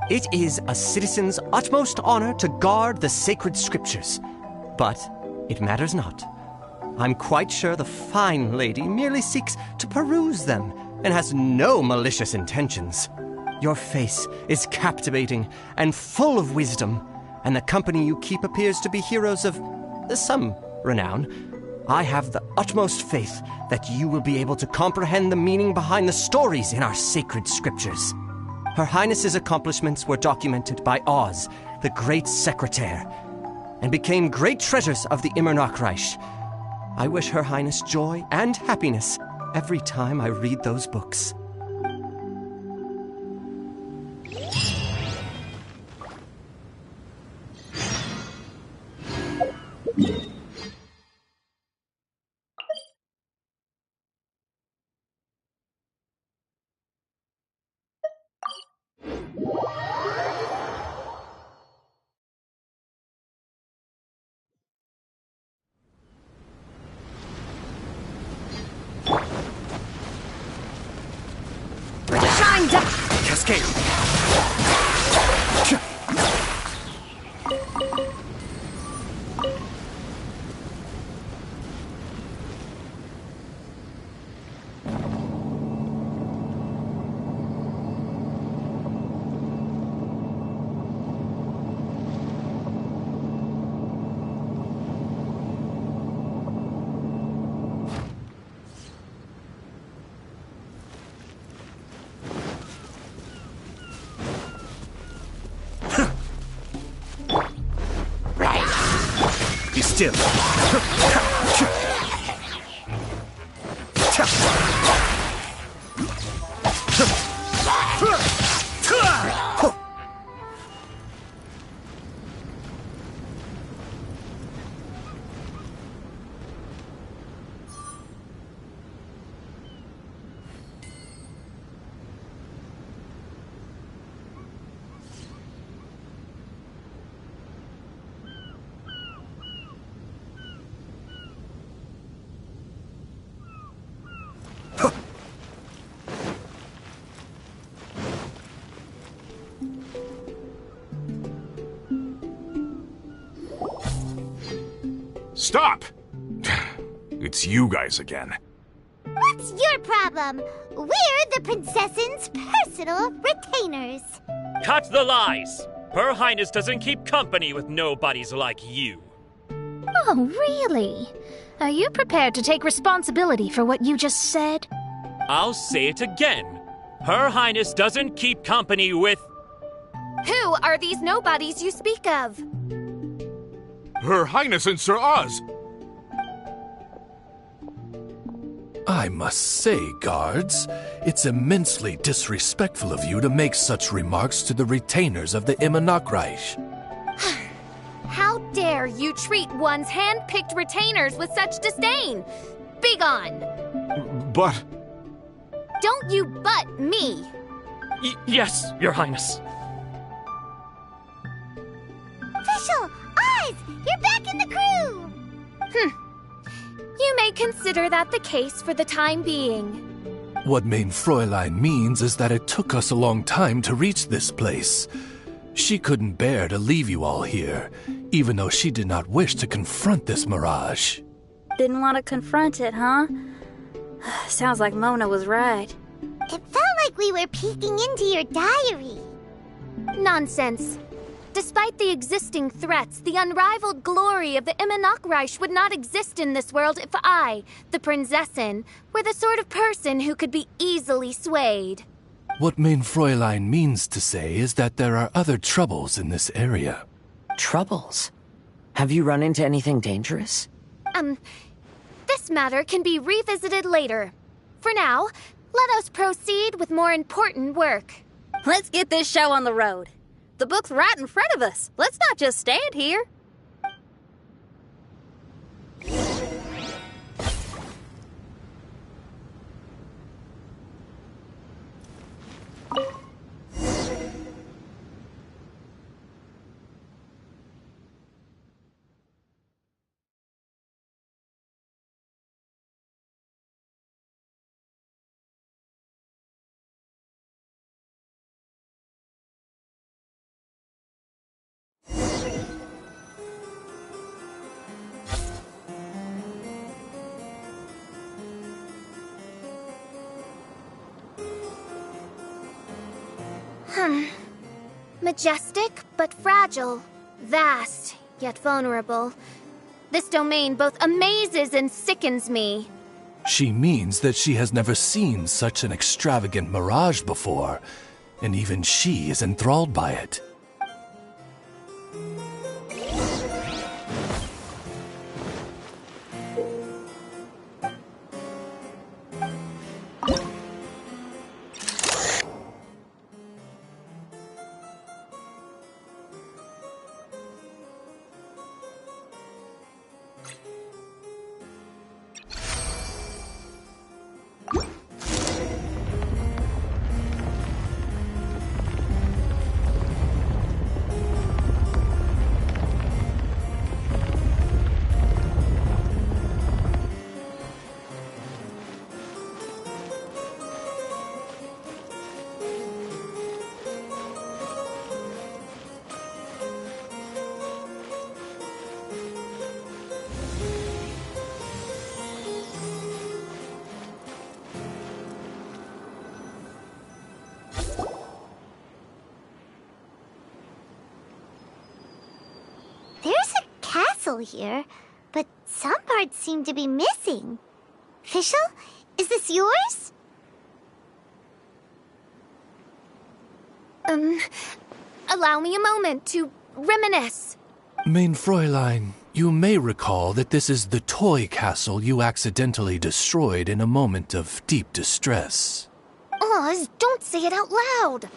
S12: It is a citizen's utmost honor to guard the sacred scriptures. But it matters not. I'm quite sure the fine lady merely seeks to peruse them and has no malicious intentions. Your face is captivating and full of wisdom, and the company you keep appears to be heroes of some renown. I have the utmost faith that you will be able to comprehend the meaning behind the stories in our sacred scriptures. Her Highness's accomplishments were documented by Oz, the great secretaire, and became great treasures of the Immernachtreich. I wish Her Highness joy and happiness every time I read those books.
S4: Cascade! Be still.
S13: Stop! It's you guys again.
S16: What's your problem? We're the princess's personal retainers.
S14: Cut the lies! Her Highness doesn't keep company with nobodies like you.
S3: Oh, really? Are you prepared to take responsibility for what you just said?
S14: I'll say it again. Her Highness doesn't keep company with...
S1: Who are these nobodies you speak of?
S13: Her Highness and Sir Oz.
S11: I must say, guards, it's immensely disrespectful of you to make such remarks to the retainers of the Immernachtreich.
S1: How dare you treat one's hand-picked retainers with such disdain? Begone!
S13: But...
S1: Don't you butt me!
S14: Yes, Your Highness.
S16: Fischl! Oz! You're back in the crew!
S1: You may consider that the case for the time being.
S11: What Mein Fräulein means is that it took us a long time to reach this place. She couldn't bear to leave you all here, even though she did not wish to confront this mirage.
S7: Didn't want to confront it, huh? Sounds like Mona was right.
S16: It felt like we were peeking into your diary.
S1: Nonsense. Despite the existing threats, the unrivaled glory of the Immernachtreich would not exist in this world if I, the Prinzessin, were the sort of person who could be easily swayed.
S11: What Mein Fräulein means to say is that there are other troubles in this area.
S8: Troubles? Have you run into anything dangerous?
S1: This matter can be revisited later. For now, let us proceed with more important work.
S7: Let's get this show on the road. The book's right in front of us. Let's not just stand here.
S1: Majestic, but fragile. Vast, yet vulnerable. This domain both amazes and sickens me.
S11: She means that she has never seen such an extravagant mirage before, and even she is enthralled by it.
S16: Here, but some parts seem to be missing. Fischl, is this yours?
S1: Allow me a moment to reminisce.
S11: Mein Fräulein, you may recall that this is the toy castle you accidentally destroyed in a moment of deep distress.
S1: Oz, don't say it out loud.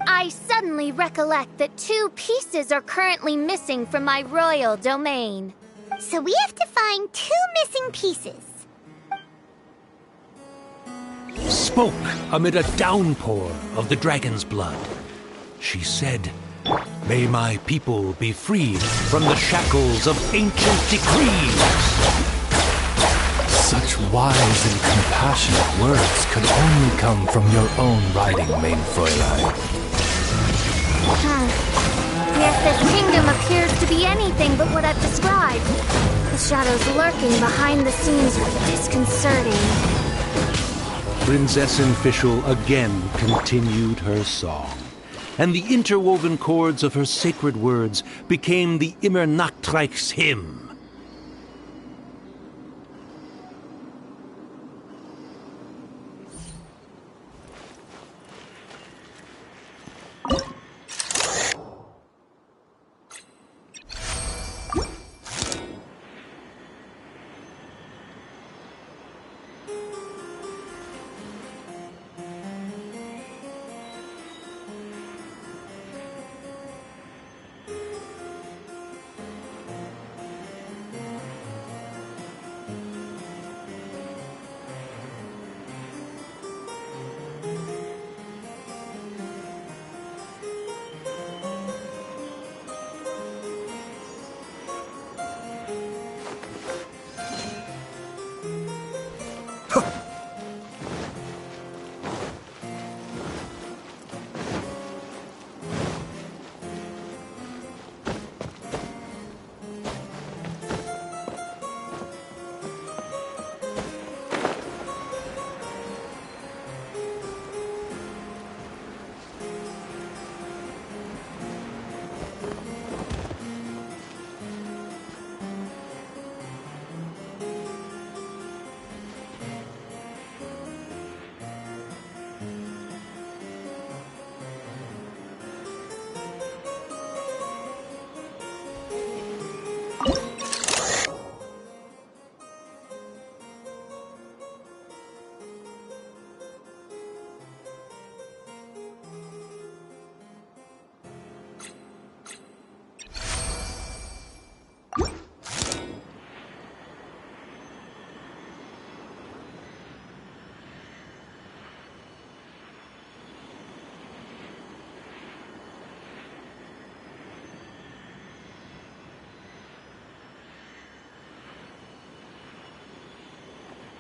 S1: I suddenly recollect that 2 pieces are currently missing from my royal domain.
S16: So we have to find 2 missing pieces.
S9: Spoke amid a downpour of the dragon's blood. She said, "May my people be freed from the shackles of ancient decrees."
S11: Such wise and compassionate words could only come from your own writing, Mein Fräulein.
S6: Yet this kingdom appears to be anything but what I've described. The shadows lurking behind the scenes are disconcerting.
S9: Prinzessin Fischl again continued her song, and the interwoven chords of her sacred words became the Immernachtreich's hymn.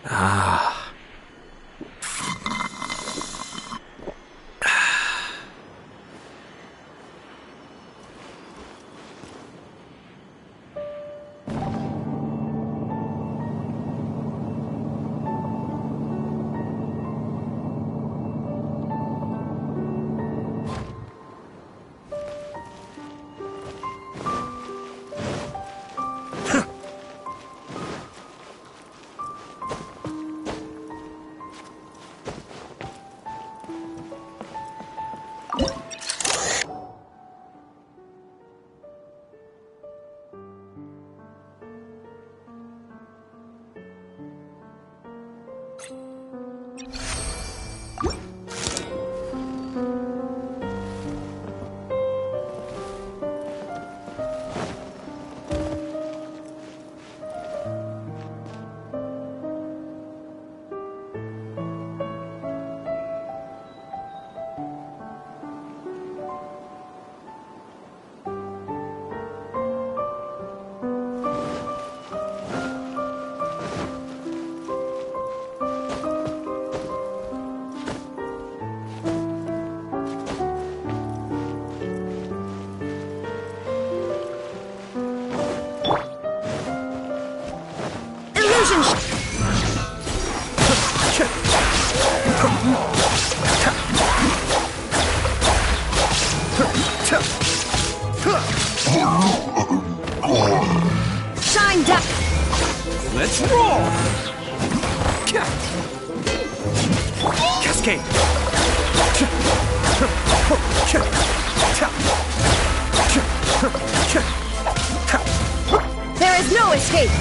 S2: Ah.
S15: Shine down!
S4: Let's roll!
S2: Cascade!
S15: There is no escape!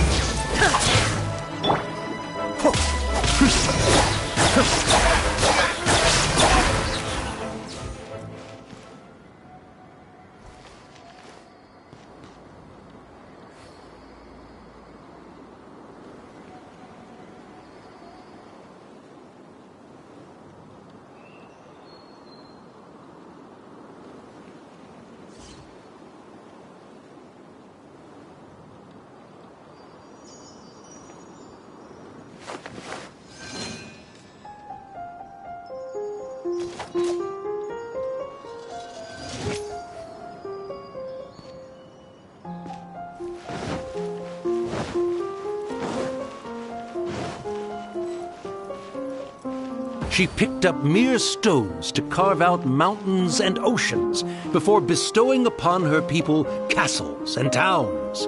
S9: she picked up mere stones to carve out mountains and oceans before bestowing upon her people castles and towns.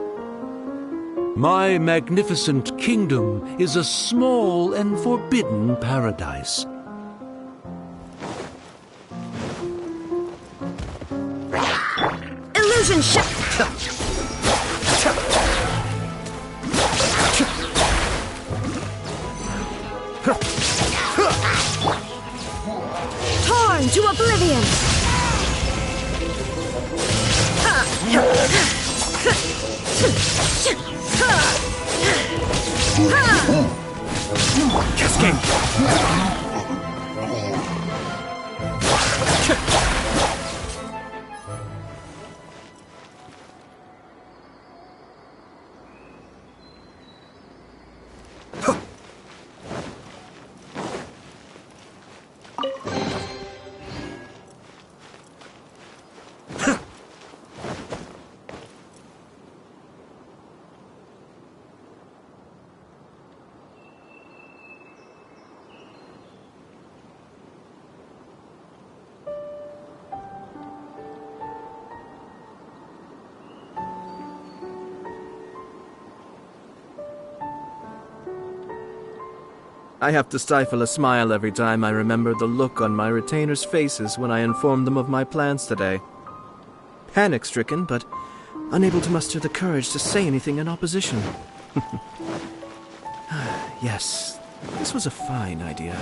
S9: My magnificent kingdom is a small and forbidden paradise.
S15: Illusion shot! Torn to oblivion!
S12: Cascade!
S2: I have to stifle a smile every time I remember the look on my retainers' faces when I informed them of my plans today. Panic-stricken, but unable to muster the courage to say anything in opposition. Yes, this was a fine idea.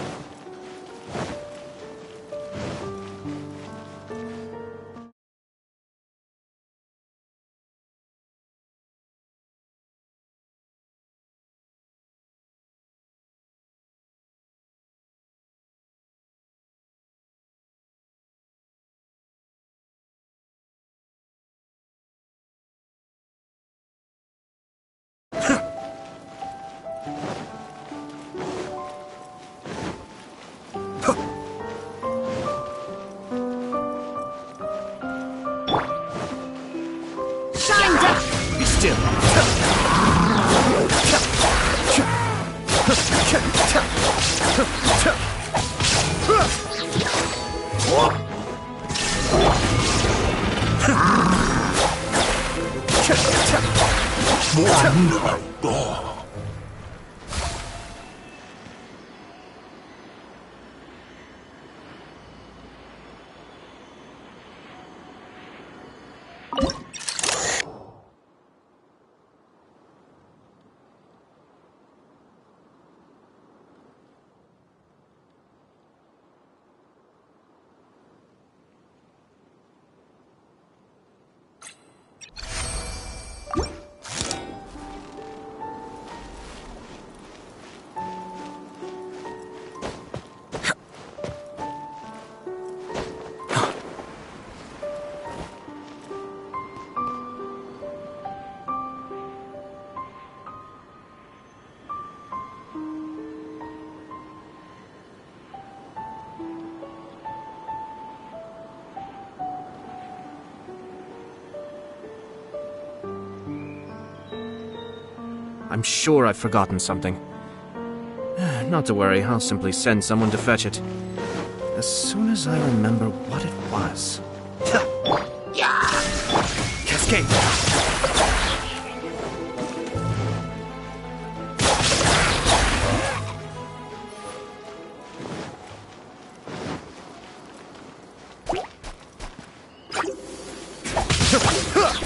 S12: Be still!
S2: I'm sure I've forgotten something. Not to worry, I'll simply send someone to fetch it. As soon as I remember what it was.
S12: Cascade!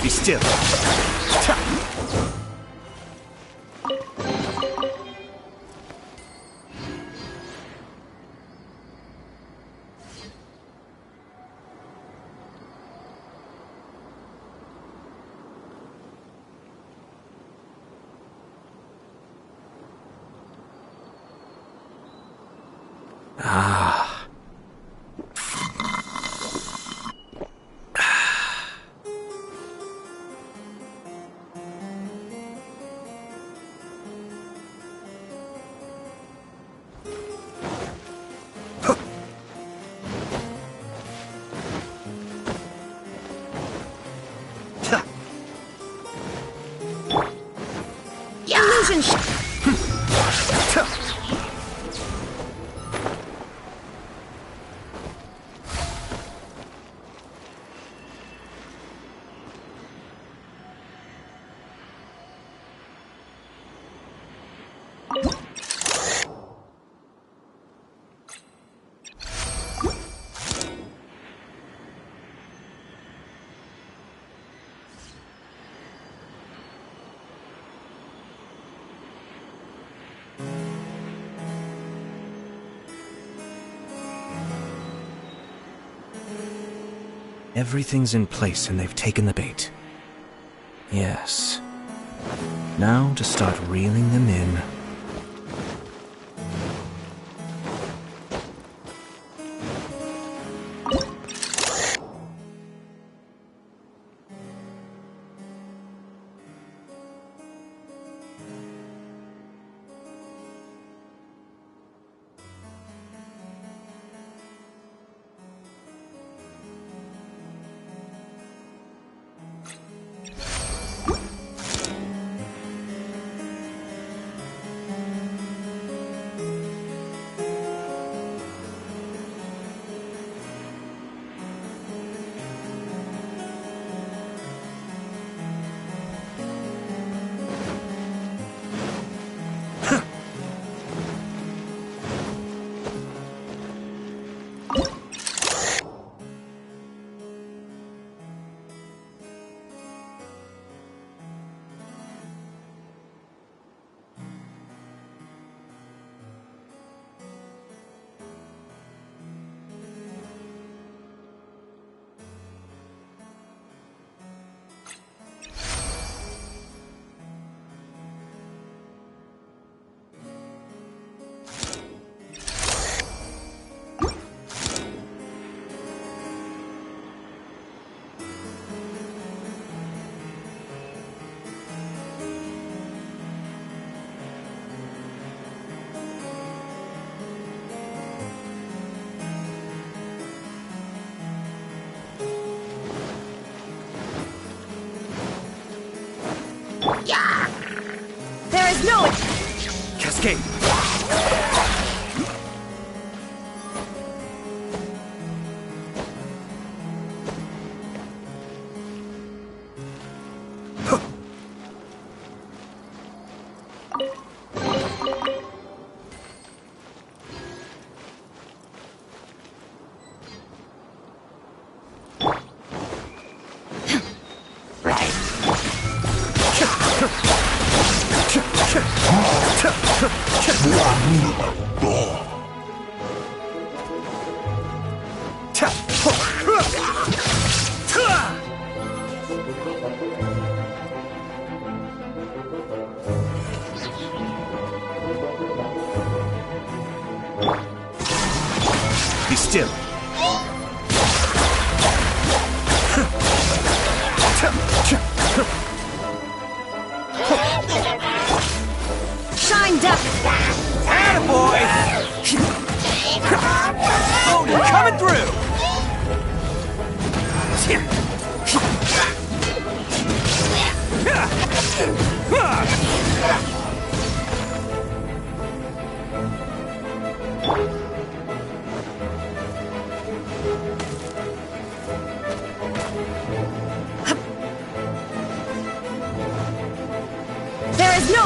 S12: Be still!
S2: Ah.
S15: Illusion
S2: Everything's in place and they've taken the bait. Yes. Now to start reeling them in.
S15: There is no...
S2: Cascade! Be still.
S15: Shine down!
S12: Attaboy! Odin coming through!
S15: There is no...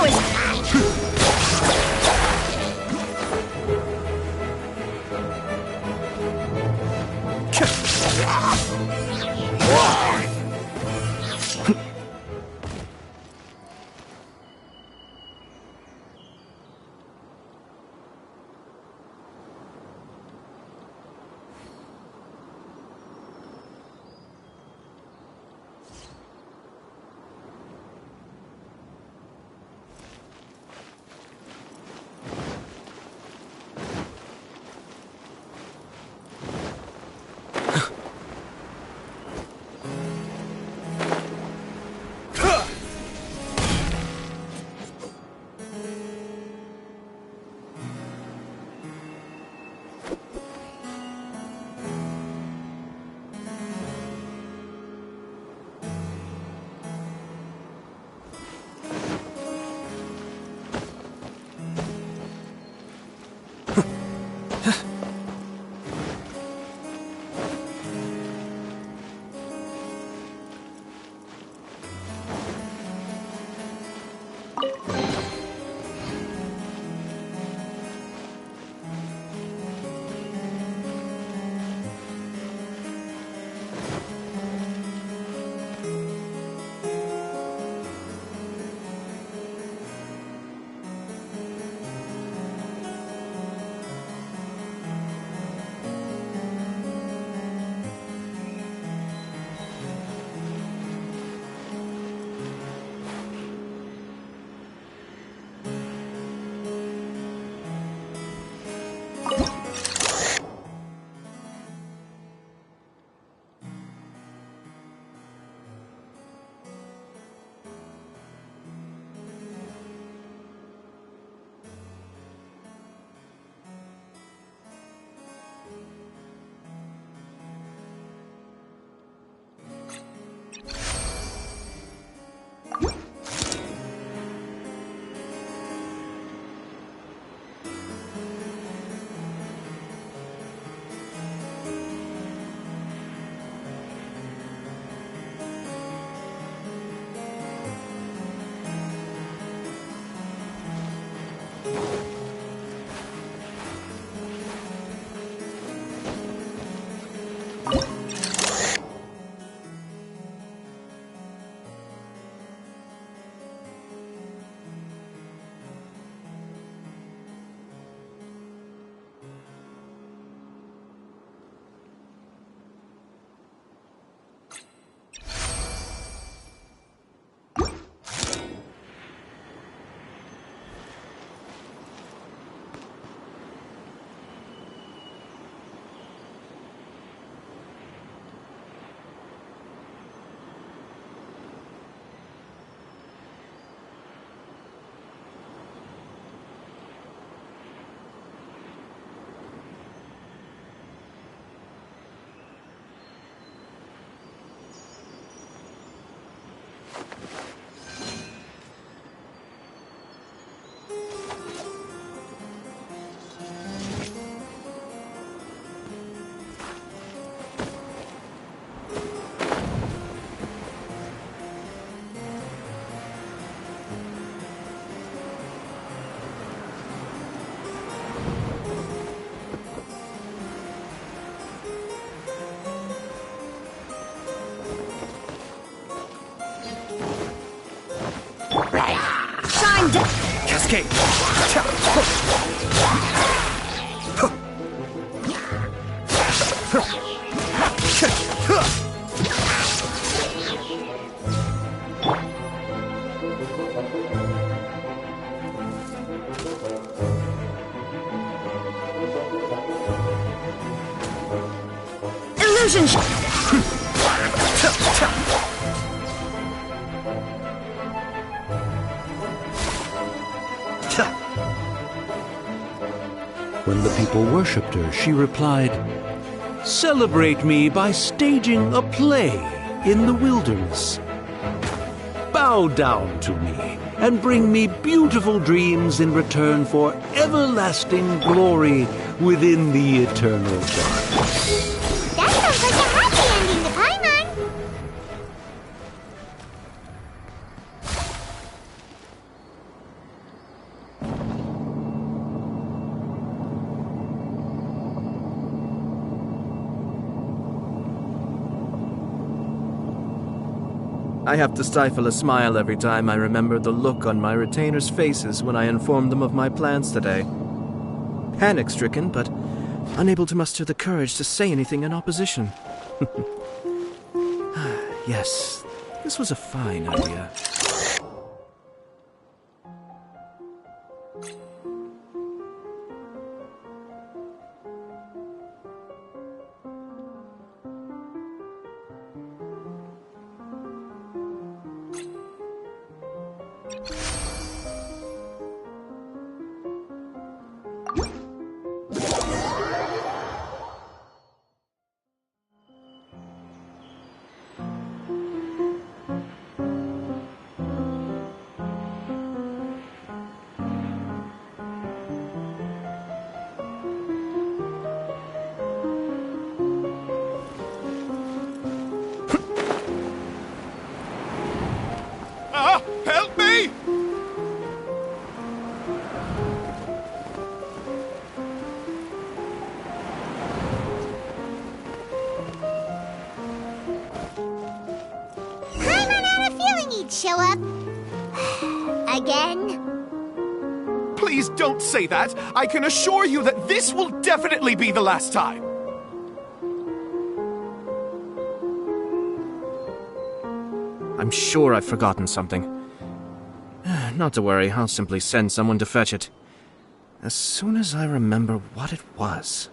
S12: escape!
S15: Illusion
S9: When the people worshipped her, she replied, "Celebrate me by staging a play in the wilderness. Bow down to me and bring me beautiful dreams in return for everlasting glory within the eternal darkness."
S16: That sounds like a happy ending to Paimon.
S2: I have to stifle a smile every time I remember the look on my retainers' faces when I informed them of my plans today. Panic-stricken, but unable to muster the courage to say anything in opposition. Yes, this was a fine idea.
S13: Help me!
S16: Paimon had a feeling he'd show up. Again?
S5: Please don't say that. I can assure you that this will definitely be the last time.
S2: I'm sure I've forgotten something. Not to worry, I'll simply send someone to fetch it. As soon as I remember what it was.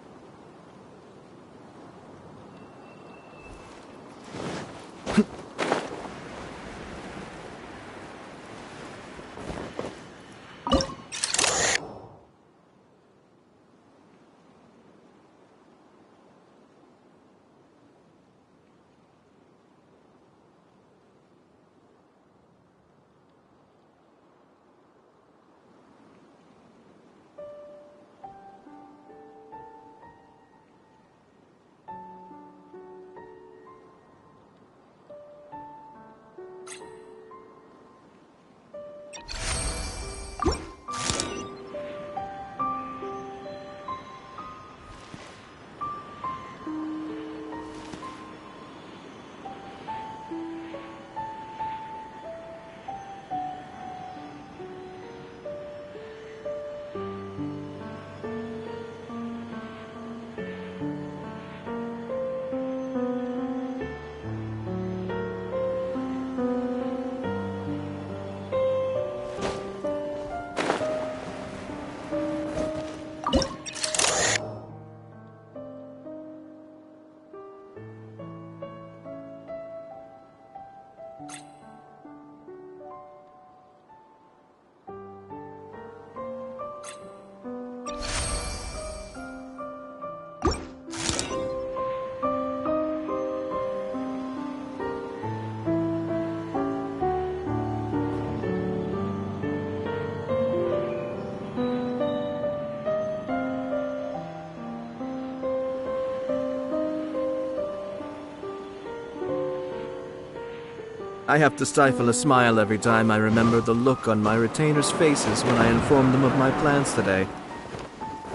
S2: I have to stifle a smile every time I remember the look on my retainers' faces when I informed them of my plans today.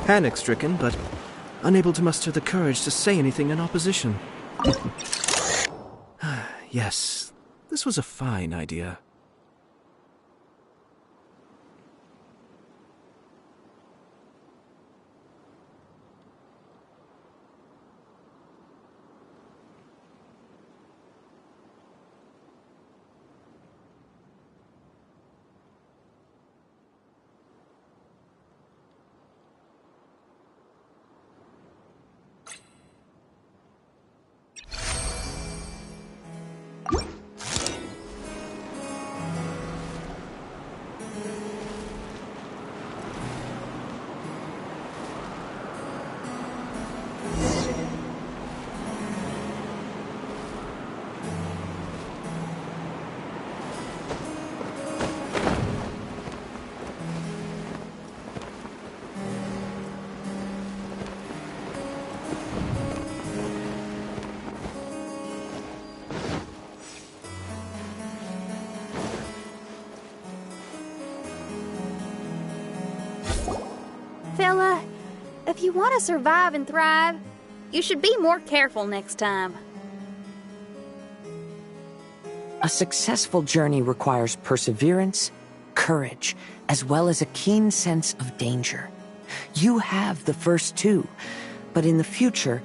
S2: Panic-stricken, but unable to muster the courage to say anything in opposition. Yes, this was a fine idea.
S7: Fella, if you want to survive and thrive, you should be more careful next time.
S8: A successful journey requires perseverance, courage, as well as a keen sense of danger. You have the first two, but in the future,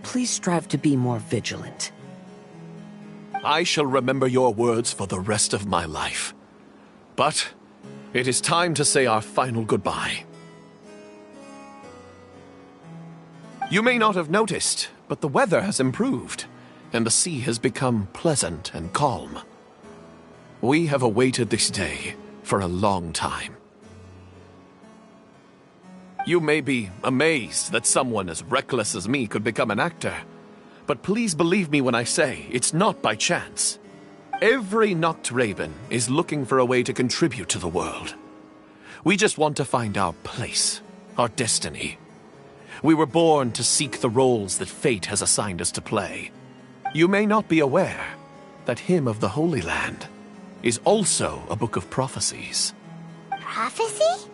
S8: please strive to be more vigilant.
S5: I shall remember your words for the rest of my life. But it is time to say our final goodbye. You may not have noticed, but the weather has improved, and the sea has become pleasant and calm. We have awaited this day for a long time. You may be amazed that someone as reckless as me could become an actor, but please believe me when I say it's not by chance. Every Noctraben is looking for a way to contribute to the world. We just want to find our place, our destiny. We were born to seek the roles that fate has assigned us to play. You may not be aware that Hymn of the Holy Land is also a book of prophecies.
S16: Prophecy?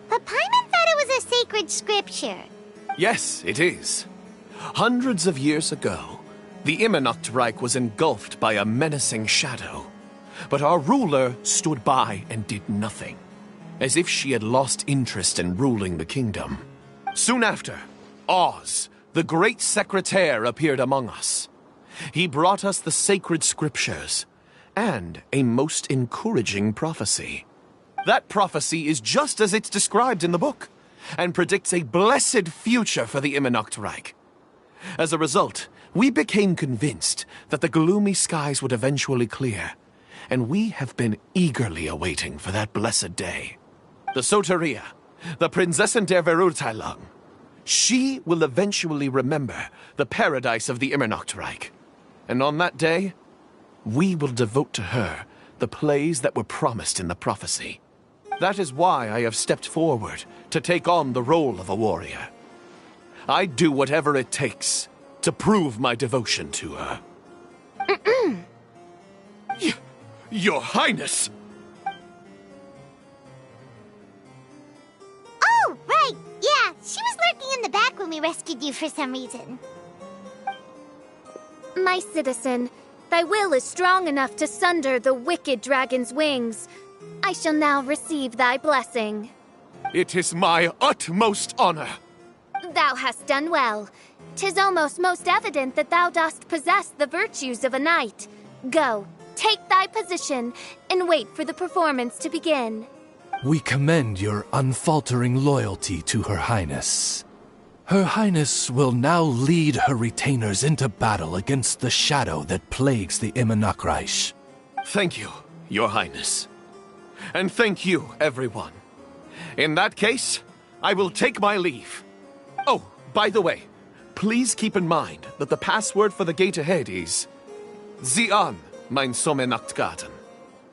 S16: But Paimon thought it was a sacred scripture.
S5: Yes, it is. Hundreds of years ago, the Immernachtreich was engulfed by a menacing shadow. But our ruler stood by and did nothing, as if she had lost interest in ruling the kingdom. Soon after, Oz, the great secretaire, appeared among us. He brought us the sacred scriptures and a most encouraging prophecy. That prophecy is just as it's described in the book, and predicts a blessed future for the Immernachtreich. As a result, we became convinced that the gloomy skies would eventually clear, and we have been eagerly awaiting for that blessed day. The Soteria, the Prinzessin der Verurteilung, she will eventually remember the paradise of the Immernachtreich, and on that day, we will devote to her the plays that were promised in the prophecy. That is why I have stepped forward to take on the role of a warrior. I'd do whatever it takes to prove my devotion to her. Your Highness!
S16: Oh, right! Yeah, she was lurking in the back when we rescued you for some reason.
S1: My citizen, thy will is strong enough to sunder the wicked dragon's wings. I shall now receive thy blessing.
S5: It is my utmost honor.
S1: Thou hast done well. 'Tis almost most evident that thou dost possess the virtues of a knight. Go, take thy position, and wait for the performance to begin.
S4: We commend your unfaltering loyalty to Her Highness. Her Highness will now lead her retainers into battle against the shadow that plagues the Immernachtreich.
S5: Thank you, Your Highness. And thank you, everyone. In that case, I will take my leave. Oh, by the way, please keep in mind that the password for the gate ahead is Zian, mein Sommernachtgarten.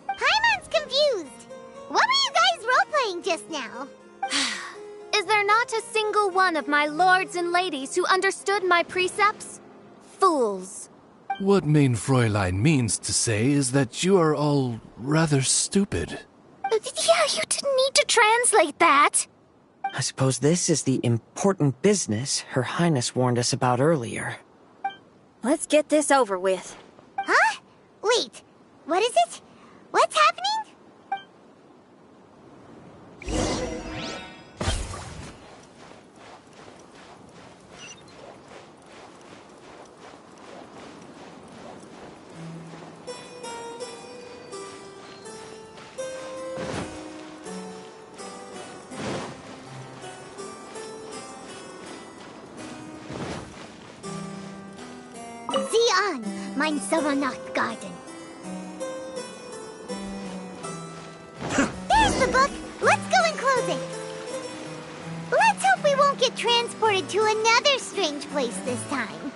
S16: Paimon's confused. What were you guys role-playing just now?
S1: Is there not a single one of my lords and ladies who understood my precepts? Fools.
S4: What mein Fräulein means to say is that you are all rather stupid.
S3: Yeah, you didn't need to translate that.
S8: I suppose this is the important business Her Highness warned us about earlier.
S7: Let's get this over with.
S16: Huh? Wait, what is it? What's happening? Zian, mein Sommernachtgarten. There's the book. Let's go and close it. Let's hope we won't get transported to another strange place this time.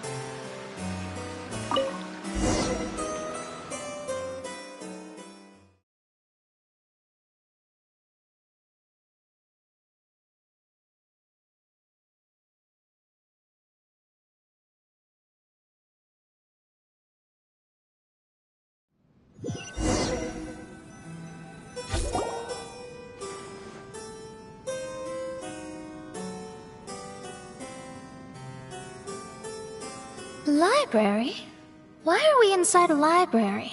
S3: Library? Why are we inside a library?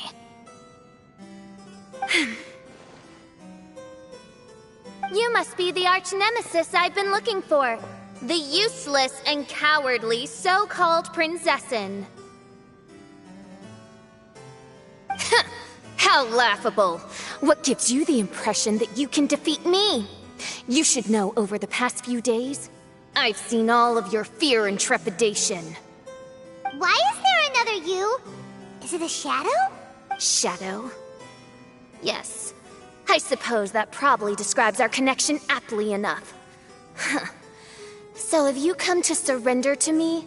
S1: You must be the arch-nemesis I've been looking for. The useless and cowardly so-called Prinzessin. How laughable! What gives you the impression that you can defeat me? You should know over the past few days, I've seen all of your fear and trepidation.
S16: Why is there another you? Is it a shadow?
S1: Shadow? Yes. I suppose that probably describes our connection aptly enough. So have you come to surrender to me,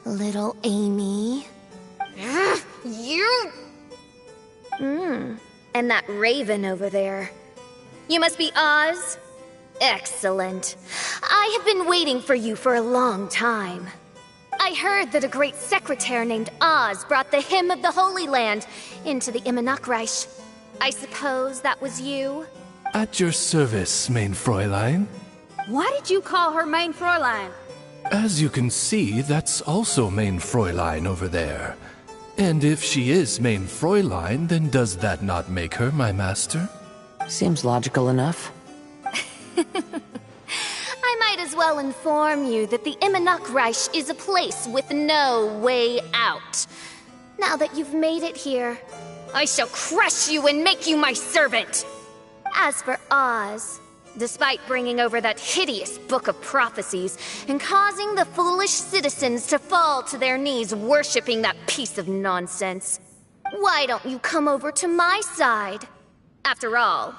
S1: little Amy? You... And that raven over there. You must be Oz? Excellent. I have been waiting for you for a long time. I heard that a great secretary named Oz brought the Hymn of the Holy Land into the Immernachtreich. I suppose that was you?
S4: At your service, mein Fräulein.
S7: Why did you call her main Fräulein?
S4: As you can see, that's also mein Fräulein over there. And if she is mein Fräulein, then does that not make her my master?
S8: Seems logical enough.
S1: I might as well inform you that the Immernachtreich is a place with no way out. Now that you've made it here, I shall crush you and make you my servant! As for Oz, despite bringing over that hideous book of prophecies and causing the foolish citizens to fall to their knees worshipping that piece of nonsense, why don't you come over to my side? After all,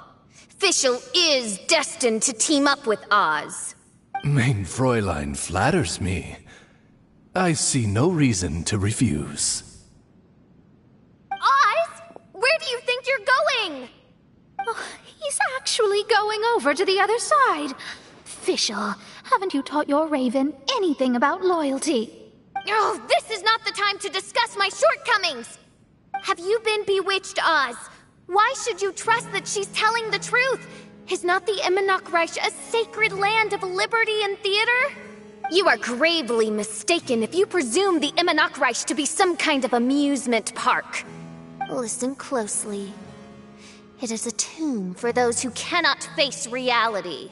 S1: Fischl is destined to team up with Oz.
S4: Mein Fräulein flatters me. I see no reason to refuse.
S1: Oz? Where do you think you're going?
S3: Oh, he's actually going over to the other side. Fischl, haven't you taught your raven anything about loyalty?
S1: Oh, this is not the time to discuss my shortcomings! Have you been bewitched, Oz? Why should you trust that she's telling the truth? Is not the Immernachtreich a sacred land of liberty and theater? You are gravely mistaken if you presume the Immernachtreich to be some kind of amusement park. Listen closely. It is a tomb for those who cannot face reality.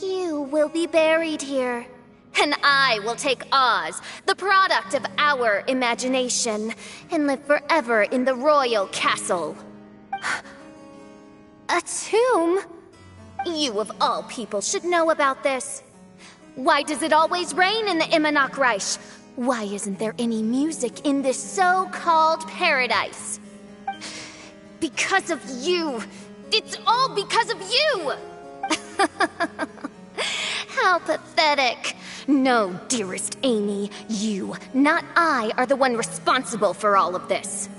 S1: You will be buried here, and I will take Oz, the product of our imagination, and live forever in the royal castle. A tomb? You of all people should know about this. Why does it always rain in the Immernachtreich? Why isn't there any music in this so-called paradise? Because of you! It's all because of you! How pathetic. No, dearest Amy, you, not I, are the one responsible for all of this.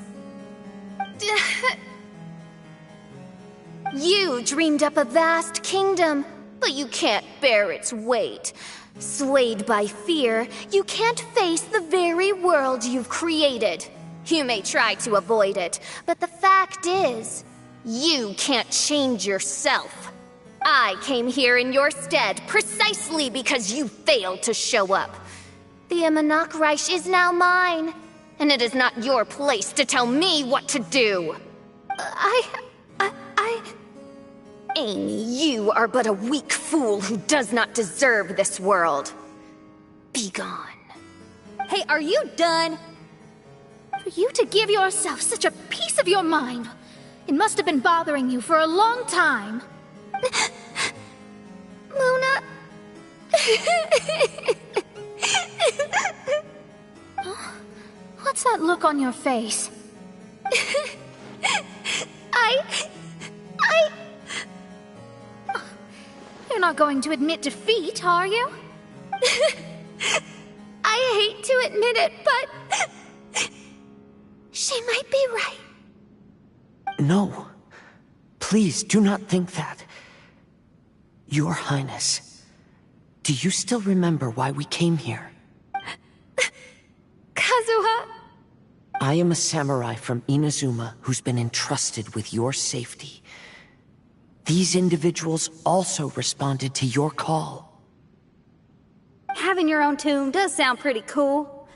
S1: You dreamed up a vast kingdom, but you can't bear its weight. Swayed by fear, you can't face the very world you've created. You may try to avoid it, but the fact is, you can't change yourself. I came here in your stead precisely because you failed to show up. The Immernachtreich is now mine, and it is not your place to tell me what to do. Amy, you are but a weak fool who does not deserve this world. Be gone.
S7: Hey, are you done?
S3: For you to give yourself such a piece of your mind, it must have been bothering you for a long time.
S1: Luna...
S3: What's that look on your face? You're not going to admit defeat, are you?
S1: I hate to admit it, but... she might be right.
S8: No. Please, do not think that. Your Highness, do you still remember why we came here?
S1: Kazuha?
S8: I am a samurai from Inazuma who's been entrusted with your safety. These individuals also responded to your call.
S7: Having your own tomb does sound pretty cool.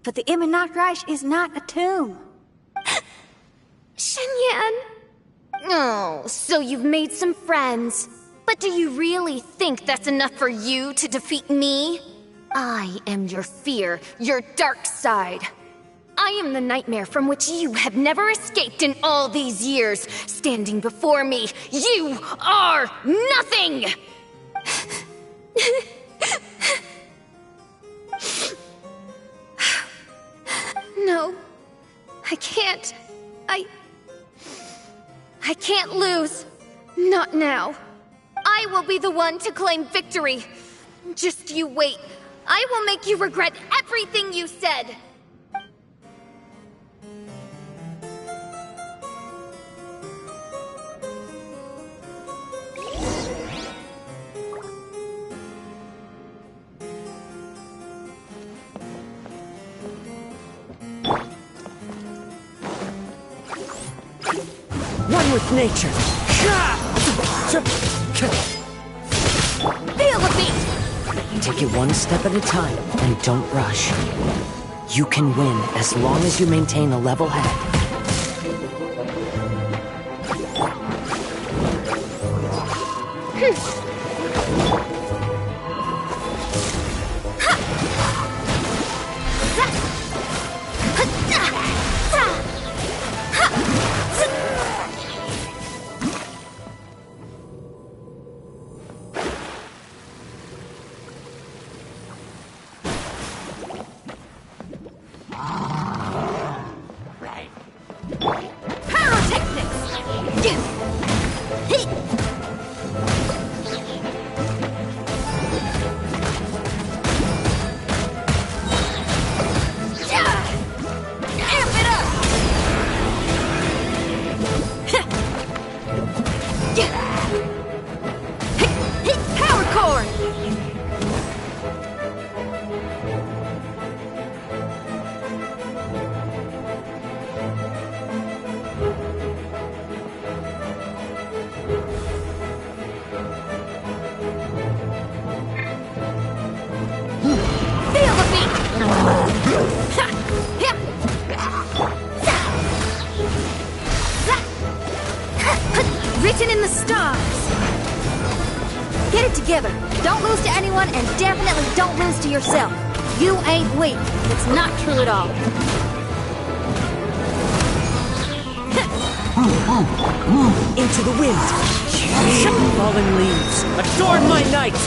S15: But the Immernachtreich is not a tomb.
S1: Shenyan! Oh, so you've made some friends. But do you really think that's enough for you to defeat me? I am your fear, your dark side. I am the nightmare from which you have never escaped in all these years. Standing before me, you are nothing! No, I can't. I can't lose. Not now. I will be the one to claim victory. Just you wait. I will make you regret everything you said.
S8: One with nature.
S1: Feel the beat!
S8: Take it one step at a time and don't rush. You can win as long as you maintain a level head.
S15: Written in the stars. Get it together. Don't lose to anyone, and definitely don't lose to yourself. You ain't weak. It's not true at all.
S8: Into the wind. Fallen leaves. Adorn my night.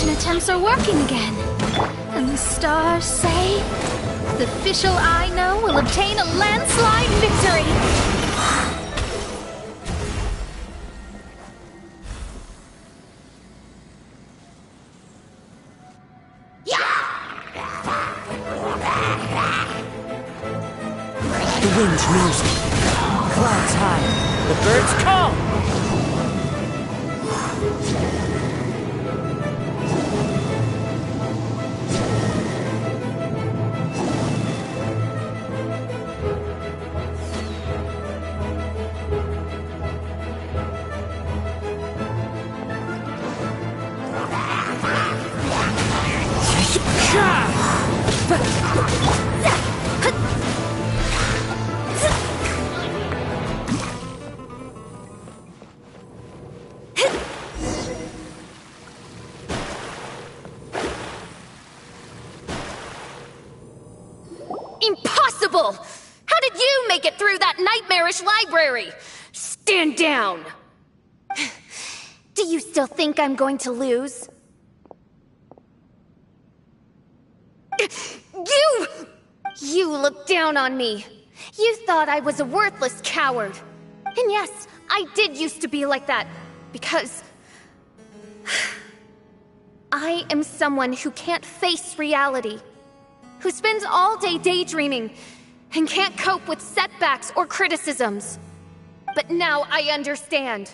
S3: Attempts are working again. And the stars say the Fischl I know will obtain a landslide victory.
S8: Clouds high, the birds call!
S1: Impossible! How did you make it through that nightmarish library? Stand down! Do you still think I'm going to lose? You looked down on me. You thought I was a worthless coward. And yes, I did used to be like that, because I am someone who can't face reality, who spends all day daydreaming and can't cope with setbacks or criticisms. But now I understand.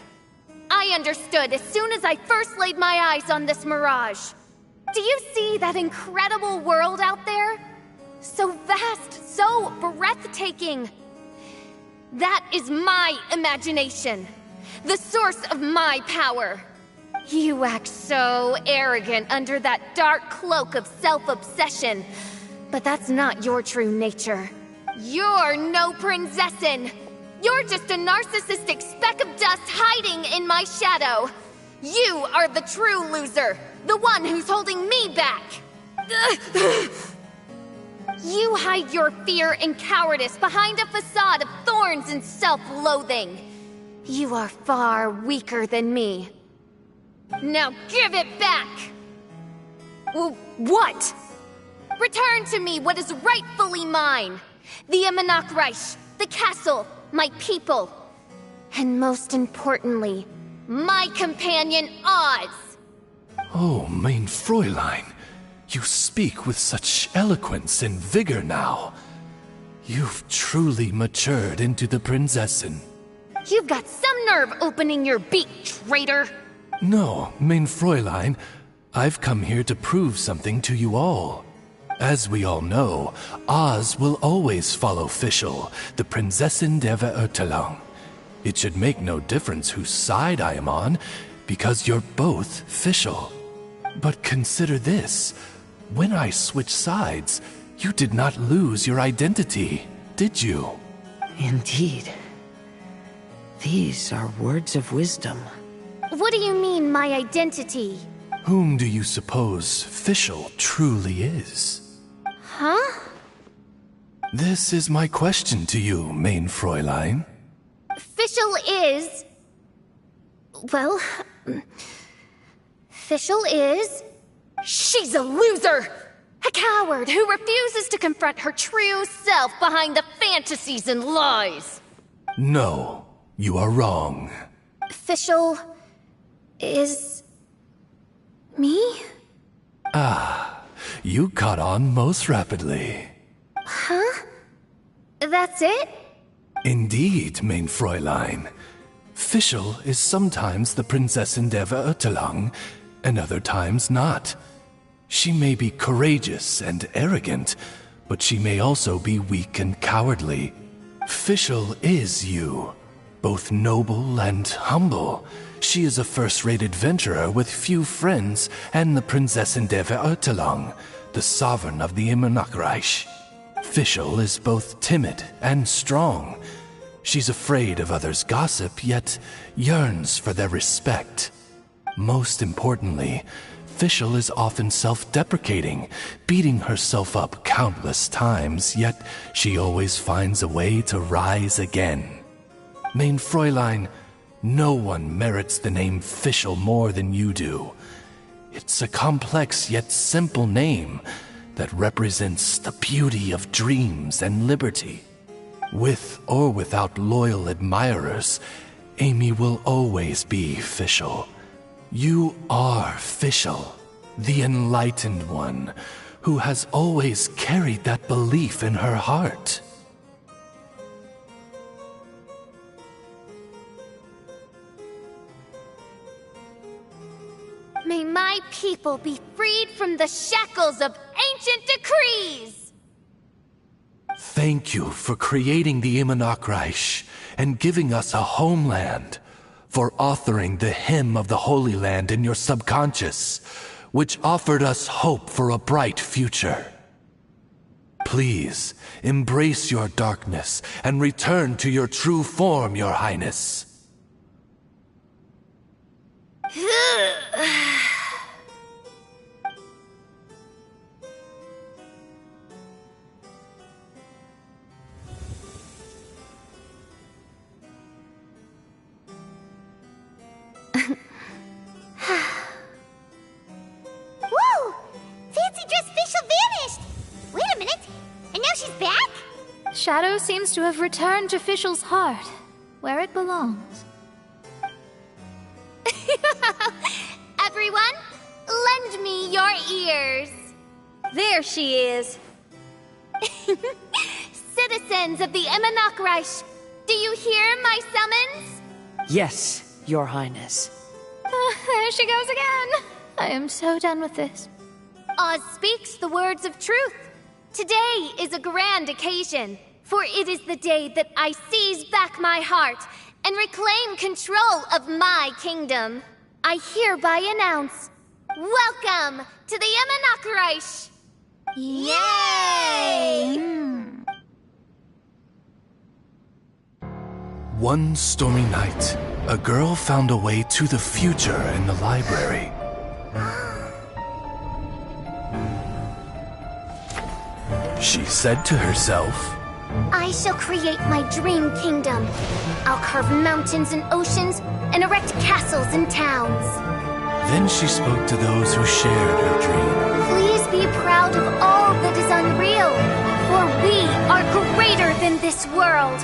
S1: I understood as soon as I first laid my eyes on this mirage. Do you see that incredible world out there? So vast, so breathtaking. That is my imagination, the source of my power. You act so arrogant under that dark cloak of self-obsession, but that's not your true nature. You're no princessin. You're just a narcissistic speck of dust hiding in my shadow. You are the true loser, the one who's holding me back. You hide your fear and cowardice behind a facade of thorns and self-loathing. You are far weaker than me. Now give it back! What? Return to me what is rightfully mine. The Immonok, the castle, my people, and most importantly, my companion Oz!
S4: Oh, mein Fräulein, you speak with such eloquence and vigor now. You've truly matured into the Prinzessin.
S1: You've got some nerve opening your beak, traitor!
S4: No, mein Fräulein, I've come here to prove something to you all. As we all know, Oz will always follow Fischl, the Prinzessin der Verurteilung. It should make no difference whose side I am on, because you're both Fischl. But consider this. When I switched sides, you did not lose your identity, did you?
S8: Indeed. These are words of wisdom.
S1: What do you mean, my identity?
S4: Whom do you suppose Fischl truly is?
S1: Huh?
S4: This is my question to you, mein Fräulein.
S1: Fischl is... Well... Fischl is... She's a loser! A coward who refuses to confront her true self behind the fantasies and lies!
S4: No, you are wrong.
S1: Fischl... is... me?
S4: Ah, you caught on most rapidly.
S1: Huh? That's it?
S4: Indeed, mein Fräulein. Fischl is sometimes the Prinzessin der Verurteilung, and other times not. She may be courageous and arrogant, but she may also be weak and cowardly. Fischl is you, both noble and humble. She is a first-rate adventurer with few friends and the Prinzessin der Verurteilung, the sovereign of the Immonok. Fischl is both timid and strong. She's afraid of others' gossip, yet yearns for their respect. Most importantly, Fischl is often self-deprecating, beating herself up countless times, yet she always finds a way to rise again. Mein Fräulein, no one merits the name Fischl more than you do. It's a complex yet simple name that represents the beauty of dreams and liberty. With or without loyal admirers, Amy will always be Fischl. You are Fischl, the enlightened one, who has always carried that belief in her heart.
S1: May my people be freed from the shackles of ancient decrees!
S4: Thank you for creating the Imanakreich and giving us a homeland, for authoring the hymn of the Holy Land in your subconscious, which offered us hope for a bright future. Please, embrace your darkness and return to your true form, Your Highness.
S16: Whoa! Fancy dress Fischl vanished! Wait a minute, and now she's back?
S3: Shadow seems to have returned to Fischl's heart, where it belongs.
S1: Everyone, lend me your ears.
S7: There she is.
S1: Citizens of the Imanakreich, do you hear my summons?
S8: Yes, Your Highness.
S3: There she goes again. I am so done with this.
S1: Oz speaks the words of truth. Today is a grand occasion, for it is the day that I seize back my heart and reclaim control of my kingdom. I hereby announce, welcome to the Imanakreich! Yay!
S4: One stormy night, a girl found a way to the future in the library. She said to herself,
S1: I shall create my dream kingdom. I'll carve mountains and oceans and erect castles and towns.
S4: Then she spoke to those who shared her dream.
S1: Please be proud of all that is unreal, for we are greater than this world.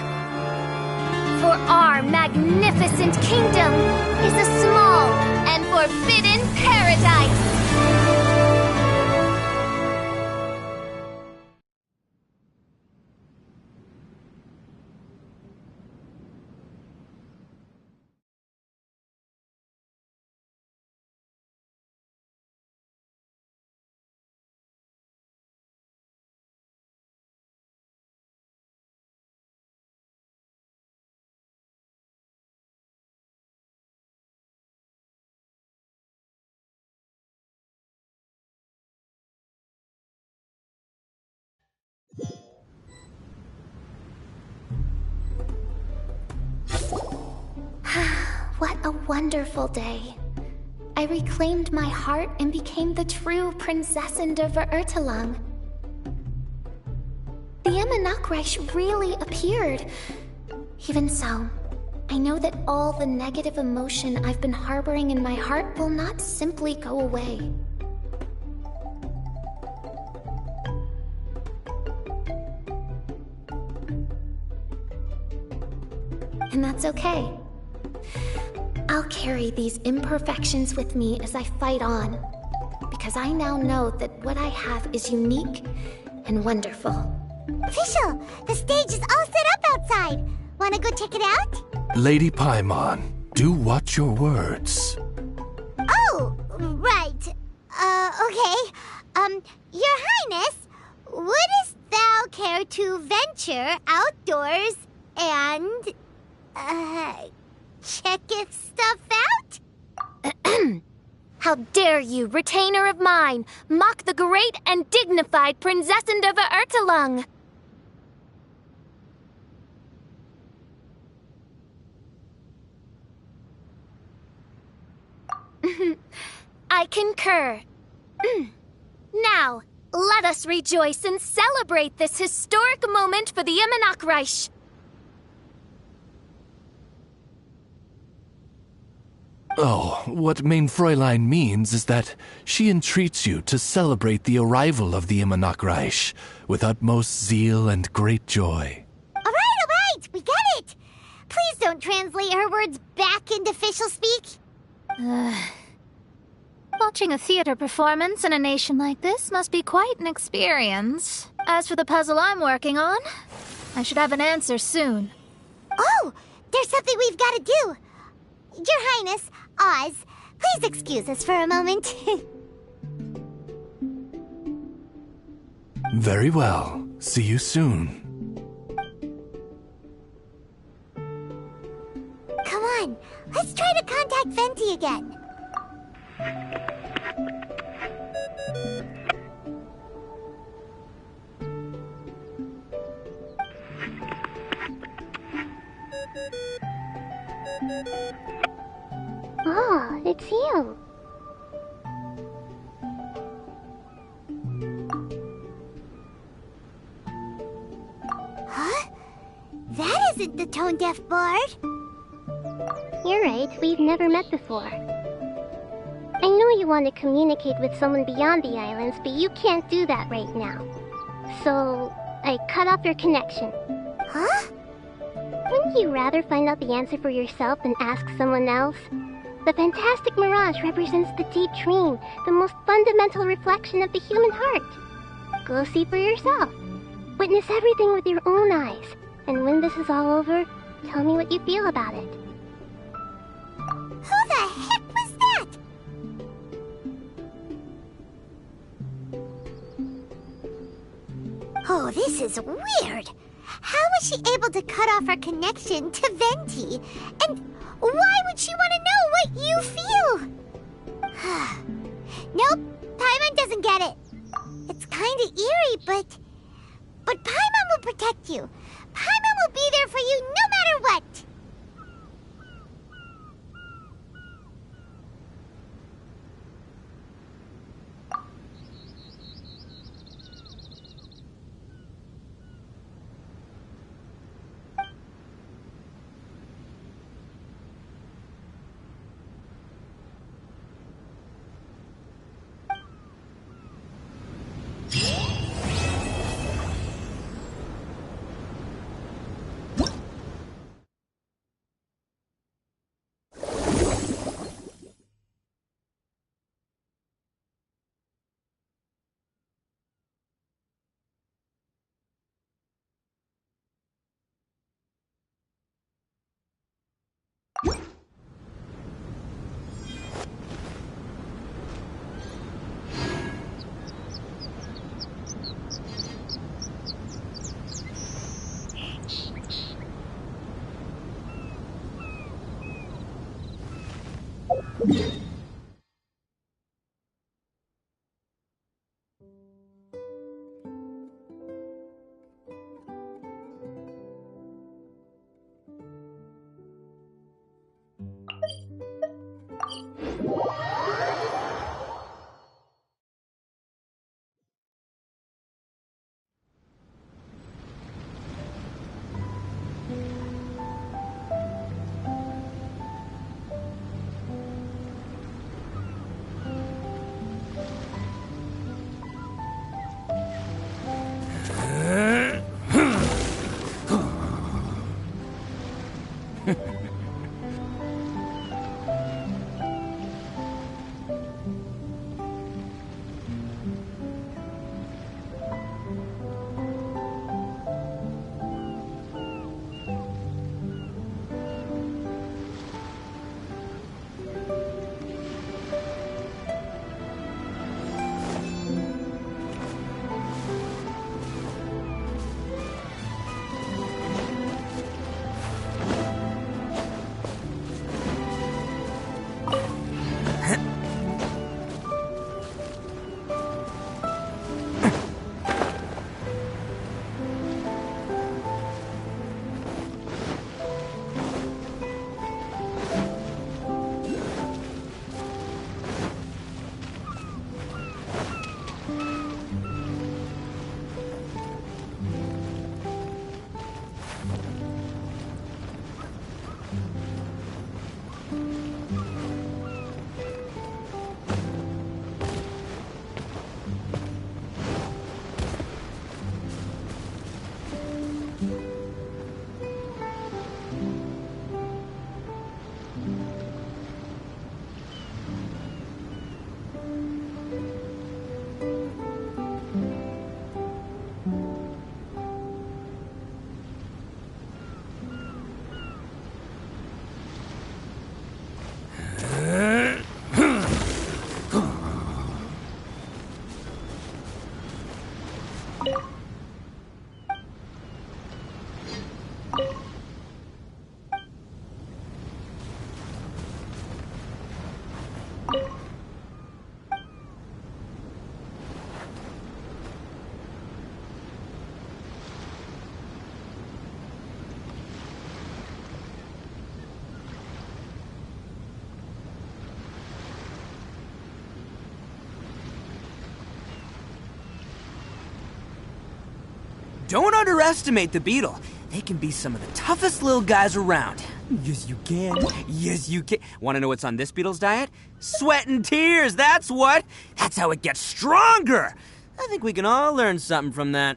S1: For our magnificent kingdom is a small and forbidden paradise. What a wonderful day. I reclaimed my heart and became the true Prinzessin of Verurtelang. The Imanakreich really appeared. Even so, I know that all the negative emotion I've been harboring in my heart will not simply go away. And that's okay. I'll carry these imperfections with me as I fight on, because I now know that what I have is unique and wonderful.
S16: Fischl, the stage is all set up outside. Wanna go check it out?
S4: Lady Paimon, do watch your words.
S16: Oh, right. Okay. Your Highness, wouldst thou care to venture outdoors and, check if stuff out?
S1: How dare you, retainer of mine, mock the great and dignified Prinzessin of Verurtelang! I concur. Now, let us rejoice and celebrate this historic moment for the Imanakreich.
S4: Oh, what Mein Fräulein means is that she entreats you to celebrate the arrival of the Imanakreich with utmost zeal and great joy.
S16: All right, we get it! Please don't translate her words back into Fischl speak.
S3: Watching a theater performance in a nation like this must be quite an experience. As for the puzzle I'm working on, I should have an answer soon.
S16: Oh, there's something we've got to do. Your Highness, Oz, Please excuse us for a moment.
S4: Very well. See you soon.
S16: Come on, let's try to contact Venti again.
S6: Oh, it's you.
S16: Huh? That isn't the tone-deaf bard.
S6: You're right, we've never met before. I know you want to communicate with someone beyond the islands, but you can't do that right now. So, I cut off your connection.
S16: Huh?
S6: Wouldn't you rather find out the answer for yourself than ask someone else? The fantastic mirage represents the deep dream, the most fundamental reflection of the human heart. Go see for yourself. Witness everything with your own eyes. And when this is all over, tell me what you feel about it.
S16: Who the heck was that? Oh, this is weird. How was she able to cut off her connection to Venti? And why would she want to know what you feel? Nope, Paimon doesn't get it. It's kinda eerie, but Paimon will protect you. Paimon will be there for you no matter what.
S17: Don't underestimate the beetle. They can be some of the toughest little guys around. Yes, you can. Yes, you can. Want to know what's on this beetle's diet? Sweat and tears, that's what. That's how it gets stronger. I think we can all learn something from that.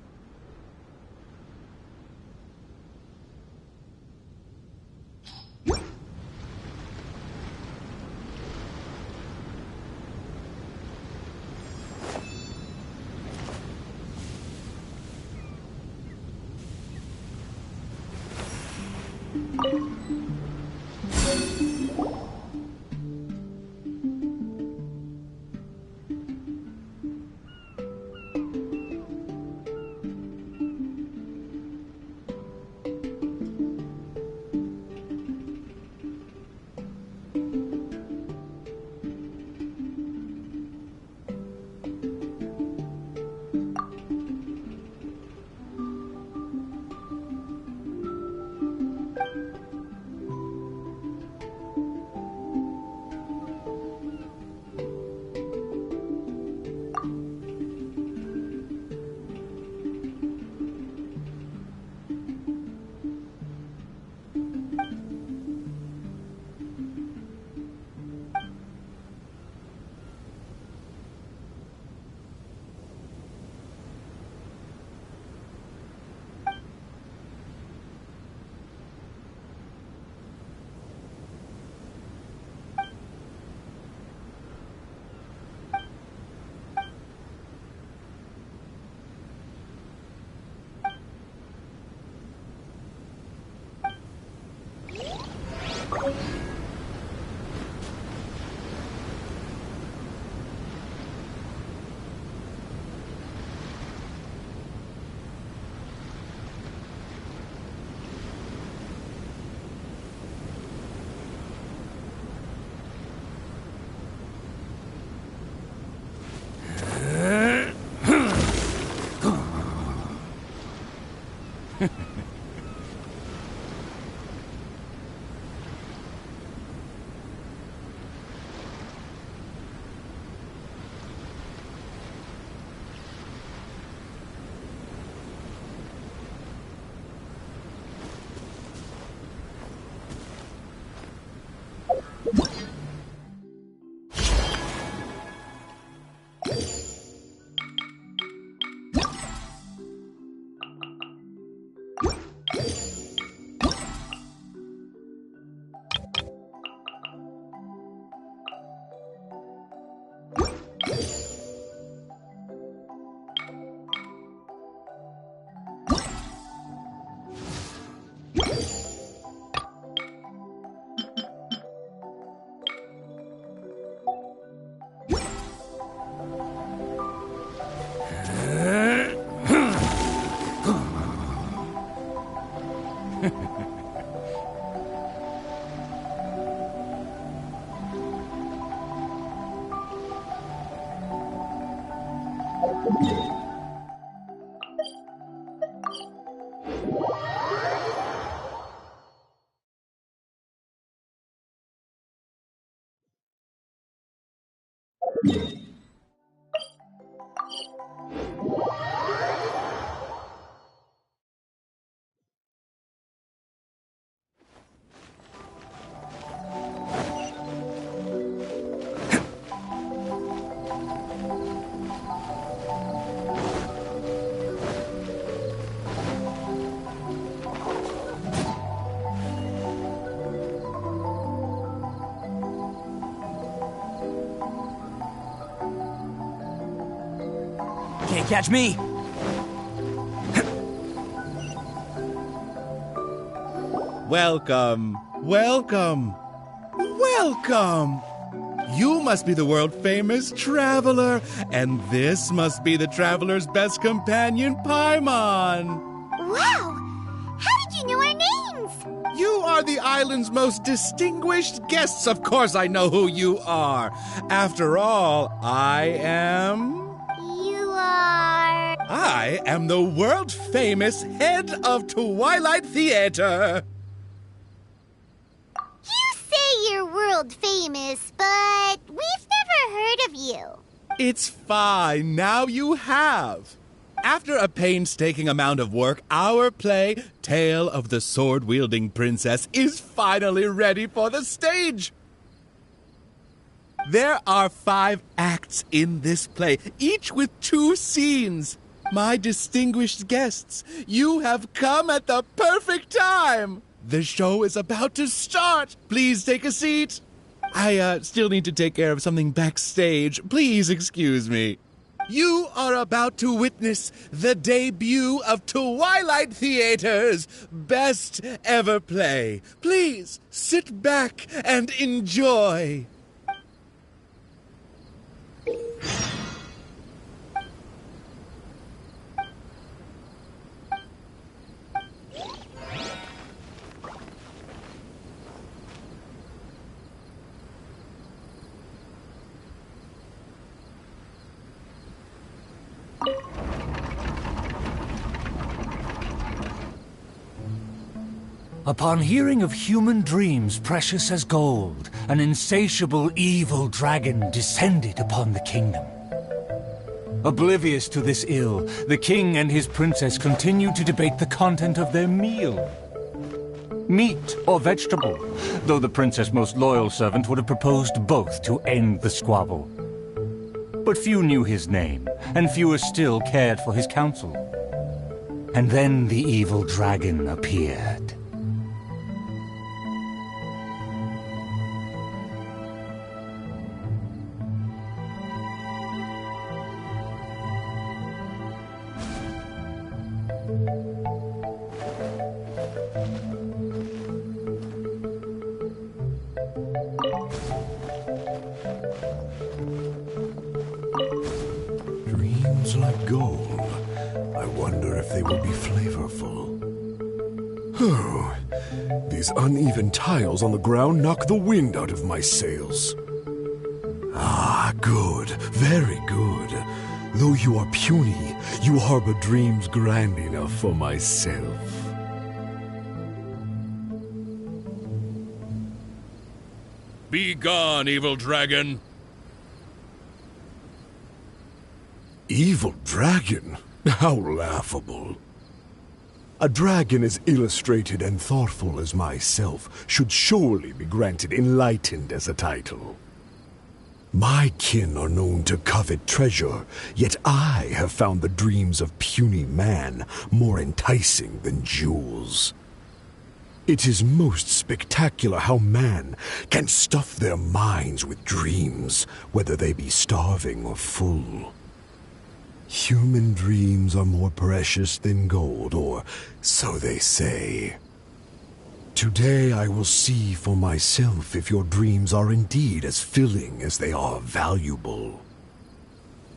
S17: Can't catch me.
S18: Welcome, welcome, welcome. You must be the world-famous traveler, and this must be the traveler's best companion, Paimon.
S16: Wow! How did you know our names?
S18: You are the island's most distinguished guests. Of course I know who you are. After all, I am the world-famous head of Twilight Theater.
S16: You say you're world famous, but we've never heard of you.
S18: It's fine. Now you have. After a painstaking amount of work, our play, Tale of the Sword-Wielding Princess, is finally ready for the stage. There are 5 acts in this play, each with 2 scenes. My distinguished guests, you have come at the perfect time. The show is about to start. Please take a seat. I still need to take care of something backstage. Please excuse me. You are about to witness the debut of Twilight Theater's best ever play. Please sit back and enjoy.
S19: Upon hearing of human dreams precious as gold, an insatiable evil dragon descended upon the kingdom. Oblivious to this ill, the king and his princess continue to debate the content of their meal. Meat or vegetable, though the princess' most loyal servant would have proposed both to end the squabble. But few knew his name, and fewer still cared for his counsel. And then the evil dragon appeared.
S20: Dreams like gold. I wonder if they will be flavorful. Oh, these uneven tiles on the ground knock the wind out of my sails. Ah, good, very good. Though you are puny, you harbor dreams grand enough for myself.
S18: Be gone, evil dragon.
S20: Evil dragon? How laughable. A dragon as illustrated and thoughtful as myself should surely be granted enlightened as a title. My kin are known to covet treasure, yet I have found the dreams of puny man more enticing than jewels. It is most spectacular how man can stuff their minds with dreams, whether they be starving or full. Human dreams are more precious than gold, or so they say. Today I will see for myself if your dreams are indeed as filling as they are valuable.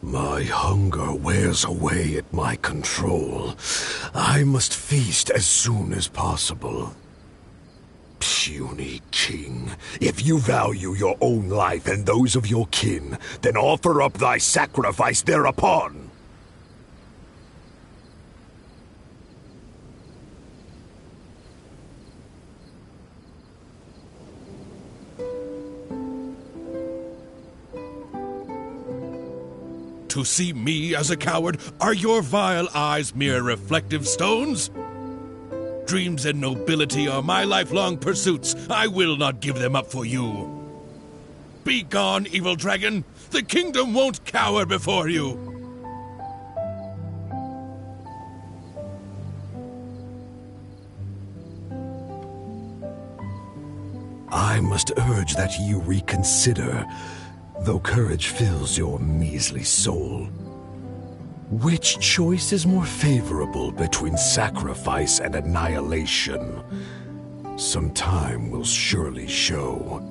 S20: My hunger wears away at my control. I must feast as soon as possible. Puny king, if you value your own life and those of your kin, then offer up thy sacrifice thereupon.
S18: To see me as a coward, are your vile eyes mere reflective stones? Dreams and nobility are my lifelong pursuits. I will not give them up for you. Be gone, evil dragon. The kingdom won't cower before you.
S20: I must urge that you reconsider, though courage fills your measly soul. Which choice is more favorable between sacrifice and annihilation? Some time will surely show.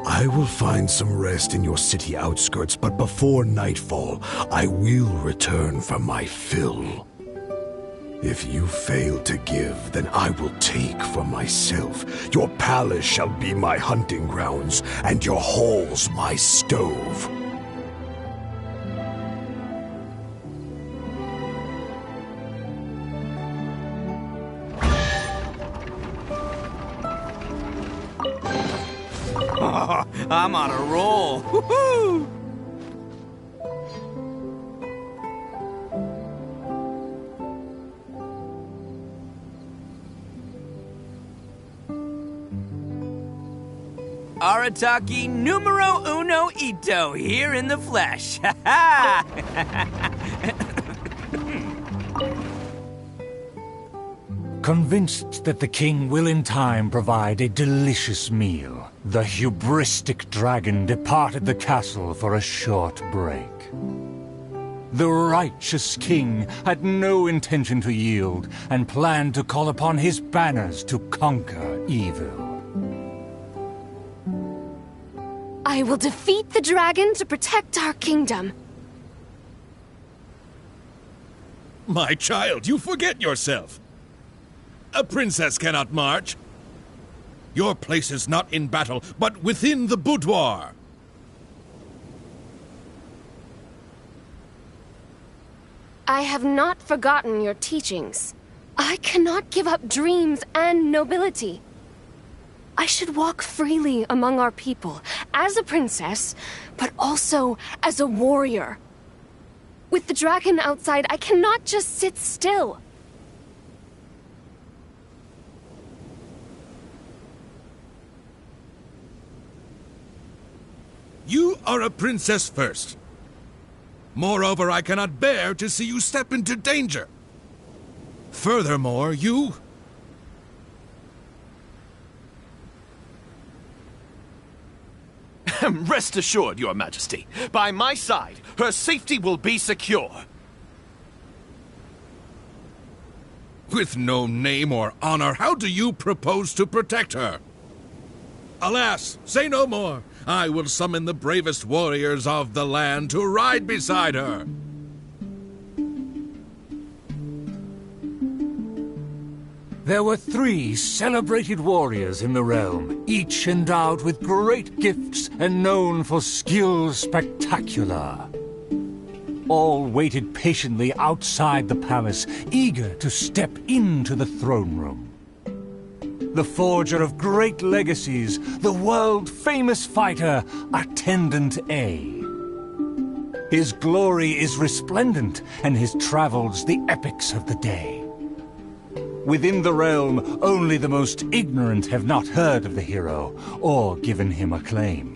S20: I will find some rest in your city outskirts, but before nightfall, I will return for my fill. If you fail to give, then I will take for myself. Your palace shall be my hunting grounds, and your halls my stove.
S17: I'm on a roll. Woohoo! Arataki numero uno ito here in the flesh. Ha ha!
S19: Convinced that the king will in time provide a delicious meal, the hubristic dragon departed the castle for a short break. The righteous king had no intention to yield and planned to call upon his banners to conquer evil.
S21: I will defeat the dragon to protect our kingdom.
S18: My child, you forget yourself. A princess cannot march. Your place is not in battle, but within the boudoir.
S21: I have not forgotten your teachings. I cannot give up dreams and nobility. I should walk freely among our people, as a princess, but also as a warrior. With the dragon outside, I cannot just sit still.
S18: You are a princess first. Moreover, I cannot bear to see you step into danger. Furthermore, you...
S5: Rest assured, Your Majesty, by my side, her safety will be secure.
S18: With no name or honor, how do you propose to protect her? Alas, say no more. I will summon the bravest warriors of the land to ride beside her.
S19: There were 3 celebrated warriors in the realm, each endowed with great gifts and known for skill spectacular. All waited patiently outside the palace, eager to step into the throne room. The forger of great legacies, the world-famous fighter, Attendant A. His glory is resplendent, and his travels the epics of the day. Within the realm, only the most ignorant have not heard of the hero, or given him acclaim.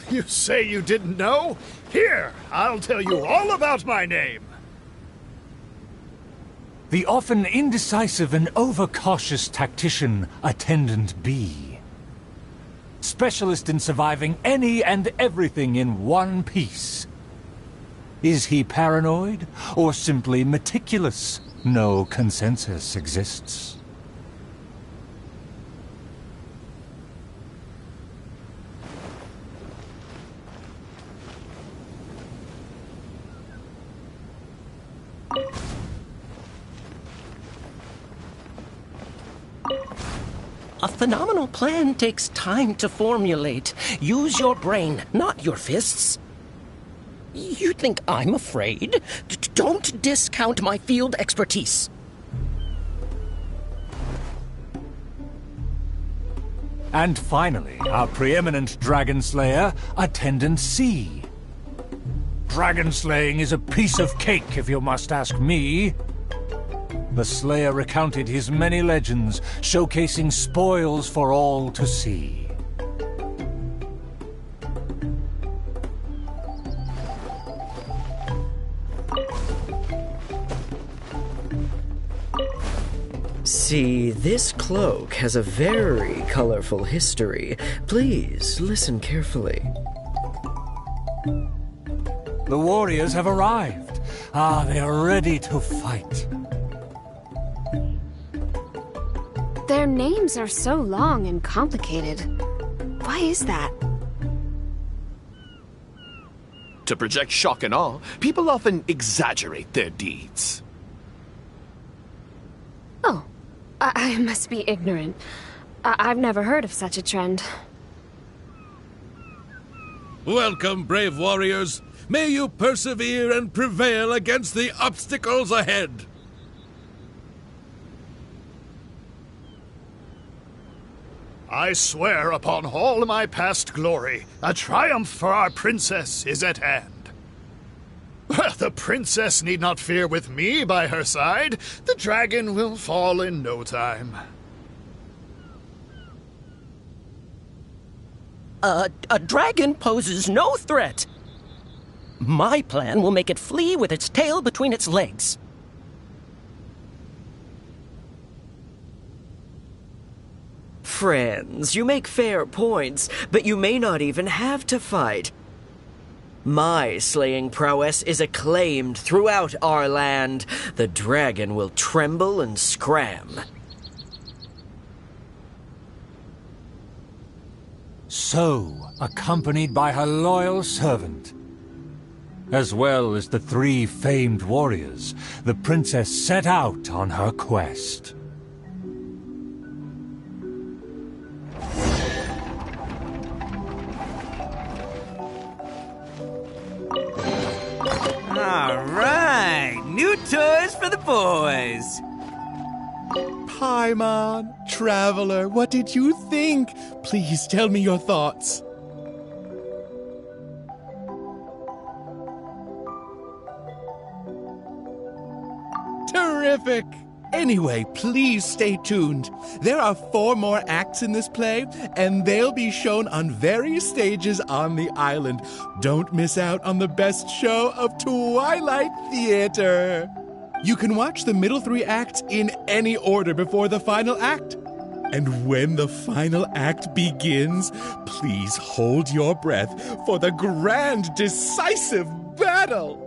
S22: You say you didn't know? Here, I'll tell you all about my name.
S19: The often indecisive and overcautious tactician, Attendant B. Specialist in surviving any and everything in one piece. Is he paranoid, or simply meticulous? No consensus exists.
S12: A phenomenal plan takes time to formulate. Use your brain, not your fists. You think I'm afraid? Don't discount my field expertise.
S19: And finally, our preeminent dragon slayer, Attendant C. Dragon slaying is a piece of cake, if you must ask me. The slayer recounted his many legends, showcasing spoils for all to see.
S2: See, this cloak has a very colorful history. Please, listen carefully.
S19: The warriors have arrived. They are ready to fight.
S21: Their names are so long and complicated. Why is that?
S5: To project shock and awe, people often exaggerate their deeds.
S21: Oh, I must be ignorant. I've never heard of such a trend.
S18: Welcome, brave warriors. May you persevere and prevail against the obstacles ahead.
S22: I swear upon all my past glory, a triumph for our princess is at hand. Well, the princess need not fear with me by her side. The dragon will fall in no time.
S12: A dragon poses no threat. My plan will make it flee with its tail between its legs.
S8: Friends, you make fair points, but you may not even have to fight. My slaying prowess is acclaimed throughout our land. The dragon will tremble and scram.
S19: So, accompanied by her loyal servant, as well as the 3 famed warriors, the princess set out on her quest.
S17: All right, new toys for the boys.
S18: Paimon, Traveler, what did you think? Please tell me your thoughts. Terrific! Anyway, please stay tuned. There are 4 more acts in this play, and they'll be shown on various stages on the island. Don't miss out on the best show of Twilight Theater. You can watch the middle 3 acts in any order before the final act. And when the final act begins, please hold your breath for the grand, decisive battle.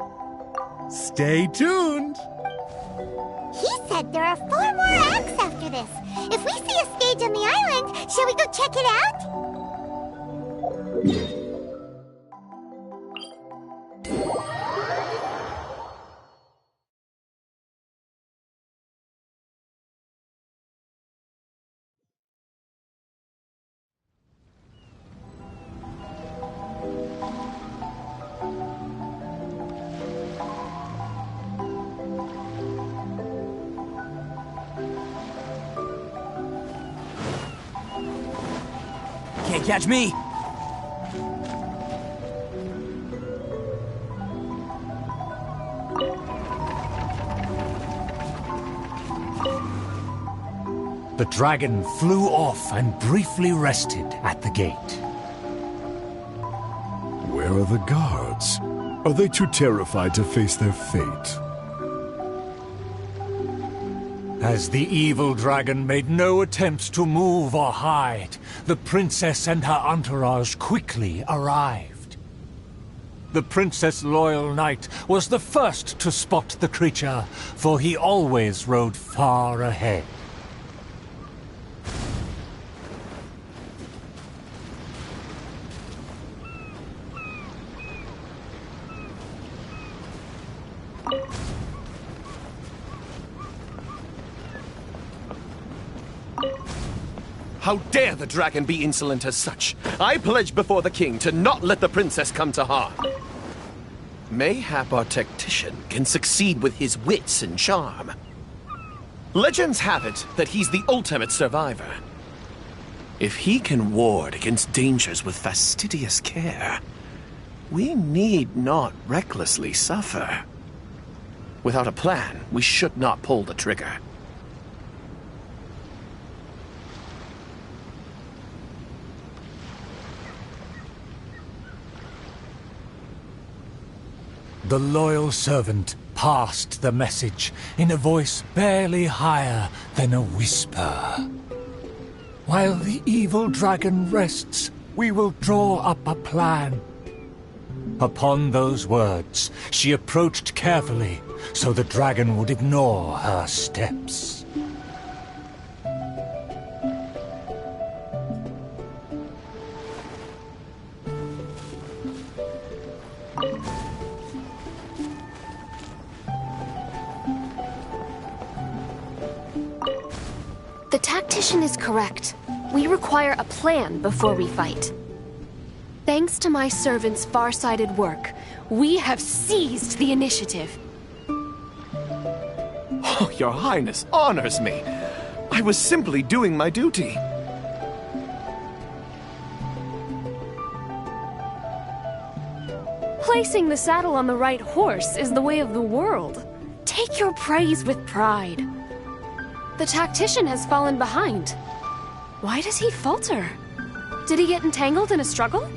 S18: Stay tuned.
S16: He said there are 4 more acts after this. If we see a stage on the island, shall we go check it out?
S17: Can't catch me.
S19: The dragon flew off and briefly rested at the gate.
S20: Where are the guards? Are they too terrified to face their fate?
S19: As the evil dragon made no attempts to move or hide, the princess and her entourage quickly arrived. The princess' loyal knight was the first to spot the creature, for he always rode far ahead.
S5: How dare the dragon be insolent as such? I pledge before the king to not let the princess come to harm. Mayhap our tactician can succeed with his wits and charm. Legends have it that he's the ultimate survivor. If he can ward against dangers with fastidious care, we need not recklessly suffer. Without a plan, we should not pull the trigger.
S19: The loyal servant passed the message in a voice barely higher than a whisper. While the evil dragon rests, we will draw up a plan. Upon those words, she approached carefully, so the dragon would ignore her steps.
S21: The tactician is correct. We require a plan before we fight. Thanks to my servant's far-sighted work, we have seized the initiative.
S5: Oh, Your Highness honors me. I was simply doing my duty.
S21: Placing the saddle on the right horse is the way of the world. Take your praise with pride. The tactician has fallen behind. Why does he falter? Did he get entangled in a struggle?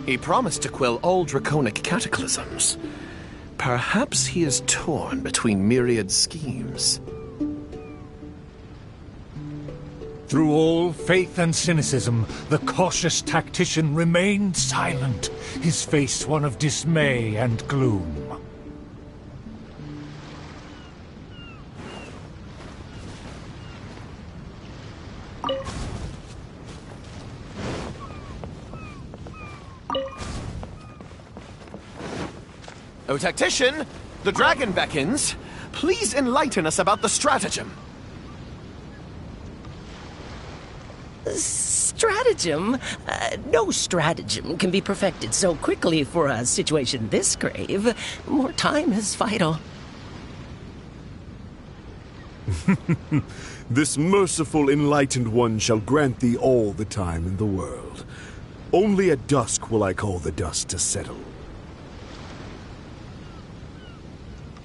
S5: He promised to quell all draconic cataclysms. Perhaps he is torn between myriad schemes.
S19: Through all faith and cynicism, the cautious tactician remained silent, his face one of dismay and gloom.
S5: O tactician, the dragon beckons. Please enlighten us about the stratagem.
S10: Stratagem? No stratagem can be perfected so quickly for a situation this grave. More time is vital.
S20: This merciful, enlightened one shall grant thee all the time in the world. Only at dusk will I call the dust to settle.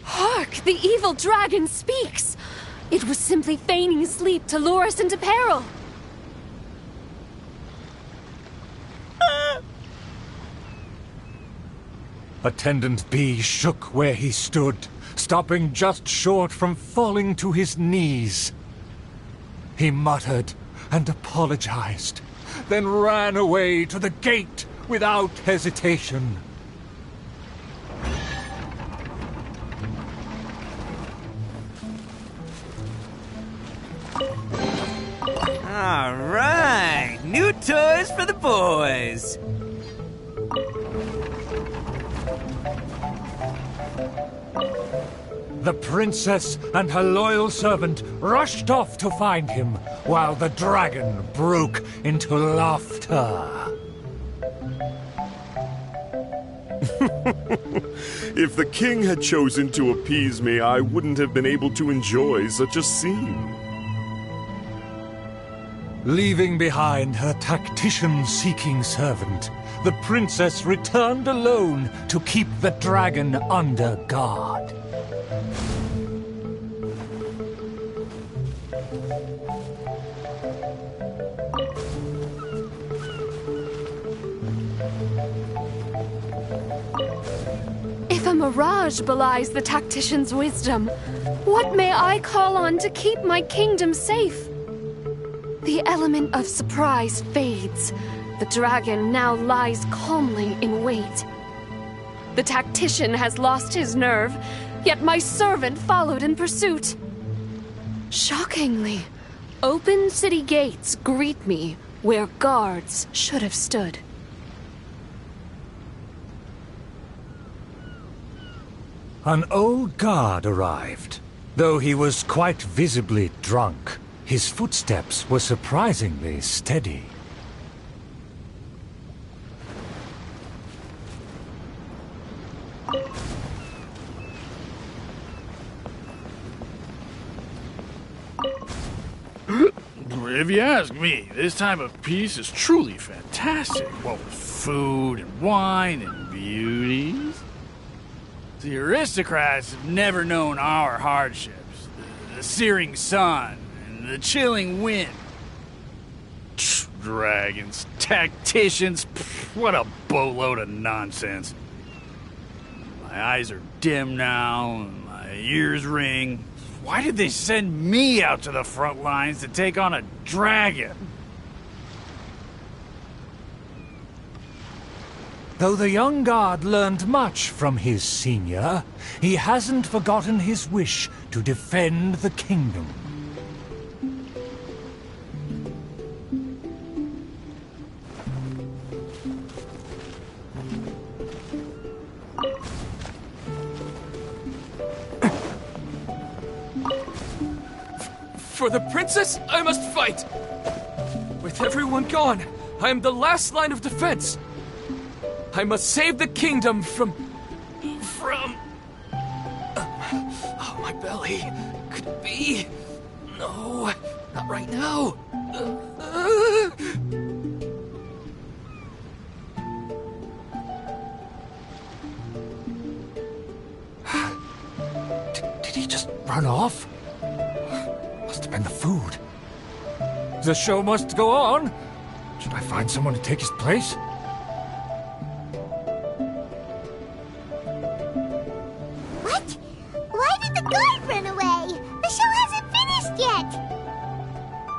S21: Hark! The evil dragon speaks! It was simply feigning sleep to lure us into peril.
S19: Attendant B shook where he stood, stopping just short from falling to his knees. He muttered and apologized, then ran away to the gate without hesitation.
S17: All right, new toys for the boys.
S19: The princess and her loyal servant rushed off to find him, while the dragon broke into laughter.
S20: If the king had chosen to appease me, I wouldn't have been able to enjoy such a scene.
S19: Leaving behind her tactician-seeking servant, the princess returned alone to keep the dragon under guard.
S21: If a mirage belies the tactician's wisdom, what may I call on to keep my kingdom safe? The element of surprise fades. The dragon now lies calmly in wait. The tactician has lost his nerve, yet my servant followed in pursuit. Shockingly, open city gates greet me where guards should have stood.
S19: An old guard arrived. Though he was quite visibly drunk, his footsteps were surprisingly steady.
S22: If you ask me, this time of peace is truly fantastic. What with food and wine and beauties. The aristocrats have never known our hardships. The searing sun and the chilling wind. Dragons, tacticians, what a boatload of nonsense. My eyes are dim now, and my ears ring. Why did they send me out to the front lines to take on a dragon?
S19: Though the young guard learned much from his senior, he hasn't forgotten his wish to defend the kingdom.
S11: For the princess, I must fight! With everyone gone, I am the last line of defense. I must save the kingdom from... Oh, my belly. Could it be? No, not right now.
S19: Did he just run off? Must have been the food. The show must go on. Should I find someone to take his place?
S16: What? Why did the guard run away? The show hasn't finished yet.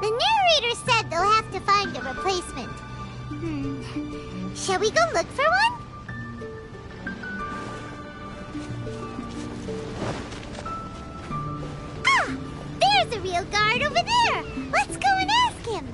S16: The narrator said they'll have to find a replacement. Shall we go look for one? Ah! There's a real guard over there! Let's go and ask him!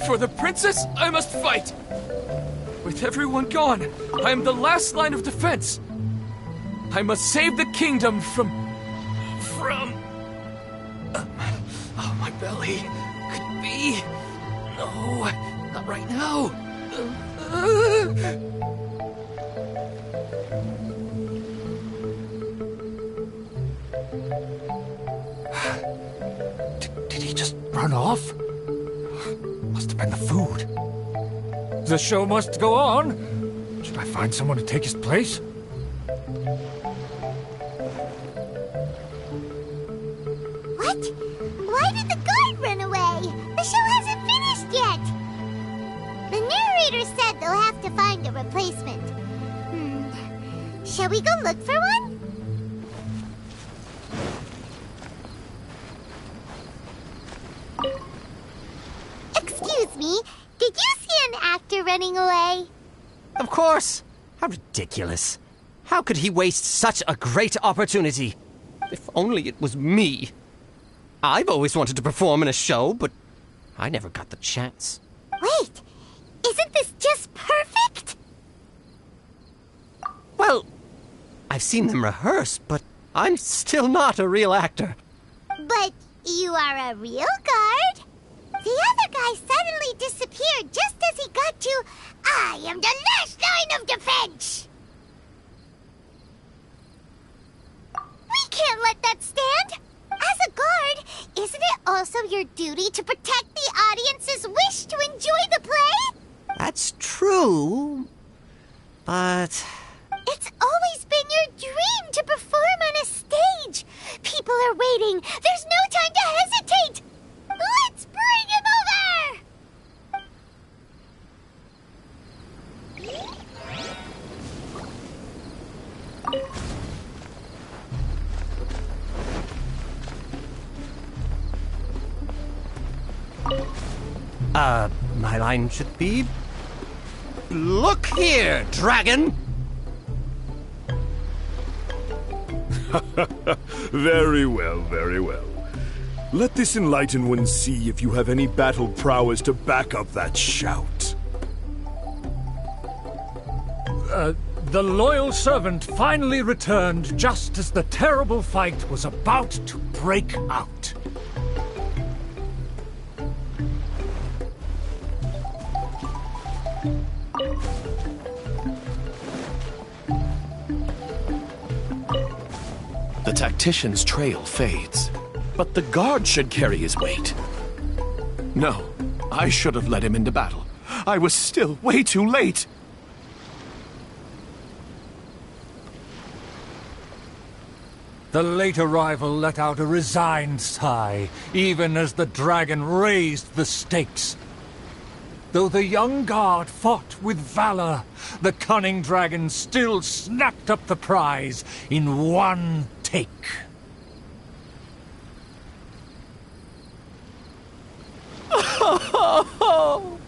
S11: For the princess, I must fight! With everyone gone, I am the last line of defense. I must save the kingdom from... Oh, my belly. Could it be? No, not right now.
S19: Did he just run off? Must have been the food. The show must go on. Should I find someone to take his place?
S16: What? Why did the guard run away? The show hasn't finished yet. The narrator said they'll have to find a replacement. Shall we go look for one? Excuse me, did you see an actor running away?
S12: Of course! How ridiculous. How could he waste such a great opportunity? If only it was me. I've always wanted to perform in a show, but I never got the chance.
S16: Wait, isn't this just perfect?
S12: Well, I've seen them rehearse, but I'm still not a real actor.
S16: But you are a real guard? The other guy suddenly disappeared just as he got to, I am the last line of defense! We can't let that stand! As a guard, isn't it also your duty to protect the audience's wish to enjoy the play?
S12: That's true, but...
S16: It's always been your dream to perform on a stage! People are waiting! There's no time to hesitate!
S12: My line should be... Look here, dragon!
S20: Very well, very well. Let this enlightened one see if you have any battle prowess to back up that shout.
S19: The loyal servant finally returned just as the terrible fight was about to break out.
S5: The tactician's trail fades, but the guard should carry his weight. No, I should have led him into battle. I was still way too late.
S19: The late arrival let out a resigned sigh, even as the dragon raised the stakes. Though the young guard fought with valor, the cunning dragon still snapped up the prize in one take.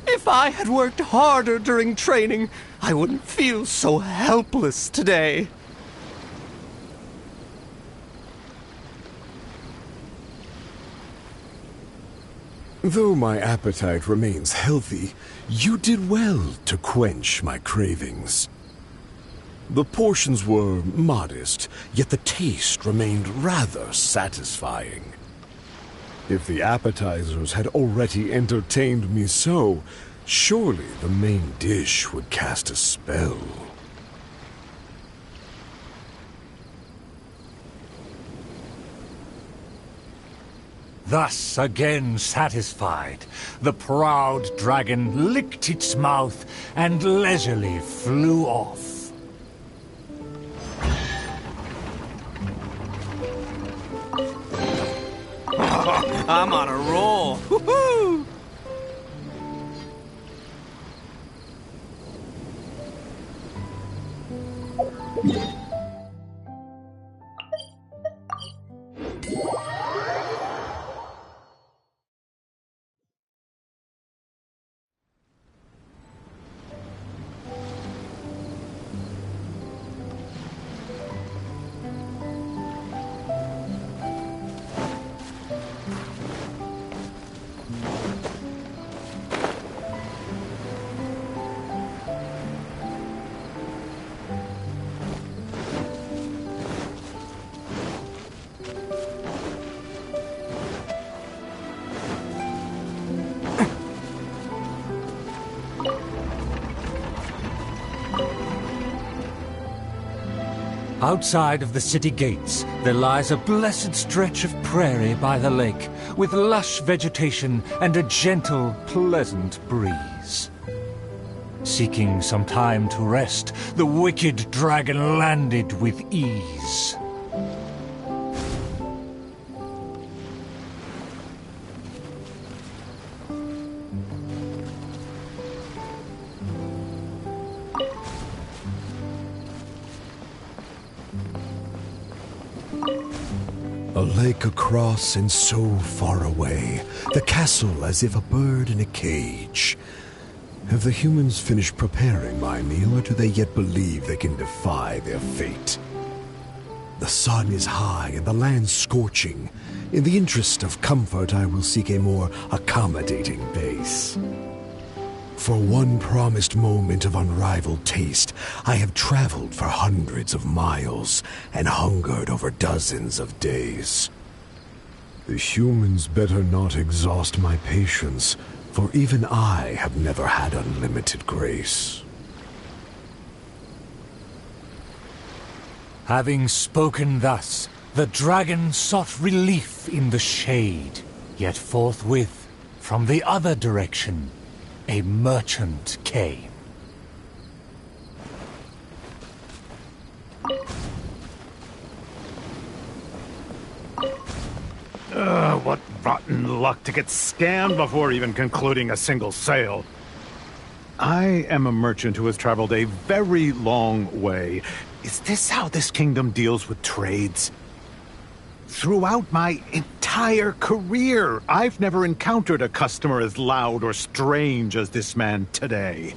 S12: If I had worked harder during training, I wouldn't feel so helpless today.
S20: Though my appetite remains healthy, you did well to quench my cravings. The portions were modest, yet the taste remained rather satisfying. If the appetizers had already entertained me so, surely the main dish would cast a spell.
S19: Thus, again satisfied, the proud dragon licked its mouth and leisurely flew off.
S17: I'm on a roll. Woohoo!
S19: Outside of the city gates, there lies a blessed stretch of prairie by the lake, with lush vegetation and a gentle, pleasant breeze. Seeking some time to rest, the wicked dragon landed with ease.
S20: A lake across and so far away, the castle as if a bird in a cage. Have the humans finished preparing my meal, or do they yet believe they can defy their fate? The sun is high and the land scorching. In the interest of comfort, I will seek a more accommodating base. For one promised moment of unrivaled taste, I have traveled for hundreds of miles and hungered over dozens of days. The humans better not exhaust my patience, for even I have never had unlimited grace.
S19: Having spoken thus, the dragon sought relief in the shade, yet forthwith, from the other direction, a merchant came.
S9: What rotten luck to get scammed before even concluding a single sale. I am a merchant who has traveled a very long way. Is this how this kingdom deals with trades? Throughout my entire entire career, I've never encountered a customer as loud or strange as this man today.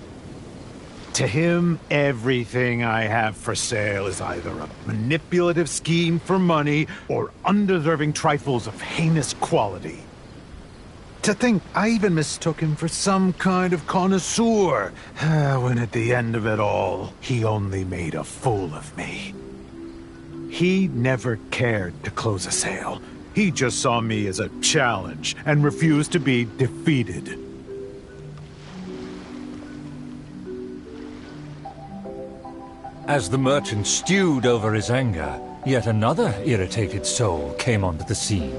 S9: To him, everything I have for sale is either a manipulative scheme for money or undeserving trifles of heinous quality. To think I even mistook him for some kind of connoisseur, when at the end of it all, he only made a fool of me. He never cared to close a sale. He just saw me as a challenge and refused to be defeated.
S19: As the merchant stewed over his anger, yet another irritated soul came onto the scene.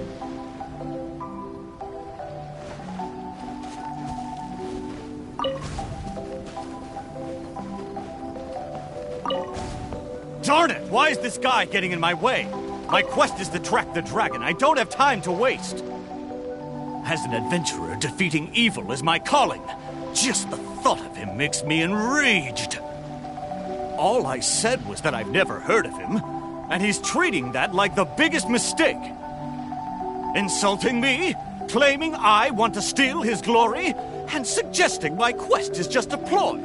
S13: Darn it! Why is this guy getting in my way? My quest is to track the dragon. I don't have time to waste. As an adventurer, defeating evil is my calling. Just the thought of him makes me enraged. All I said was that I've never heard of him, and he's treating that like the biggest mistake. Insulting me, claiming I want to steal his glory, and suggesting my quest is just a ploy.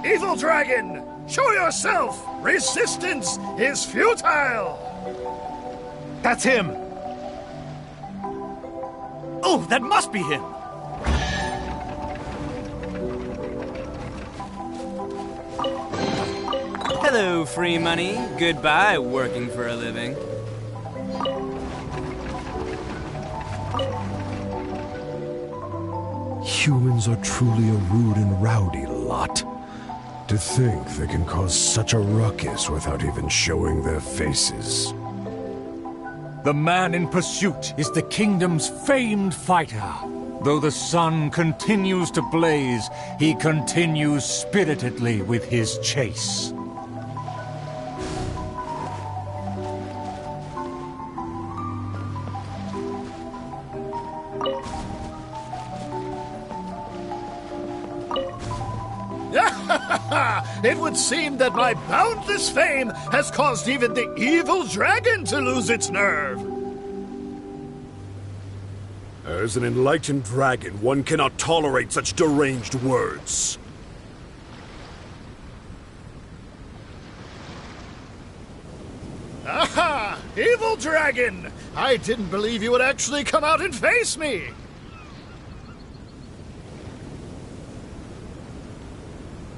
S22: Evil dragon, show yourself! Resistance is futile!
S9: That's him!
S13: Oh, that must be him!
S17: Hello, free money. Goodbye, working for a living.
S20: Humans are truly a rude and rowdy lot. To think they can cause such a ruckus without even showing their faces.
S19: The man in pursuit is the kingdom's famed fighter. Though the sun continues to blaze, he continues spiritedly with his chase.
S22: It would seem that my boundless fame has caused even the evil dragon to lose its nerve.
S20: As an enlightened dragon, one cannot tolerate such deranged words.
S22: Aha! Evil dragon! I didn't believe you would actually come out and face me!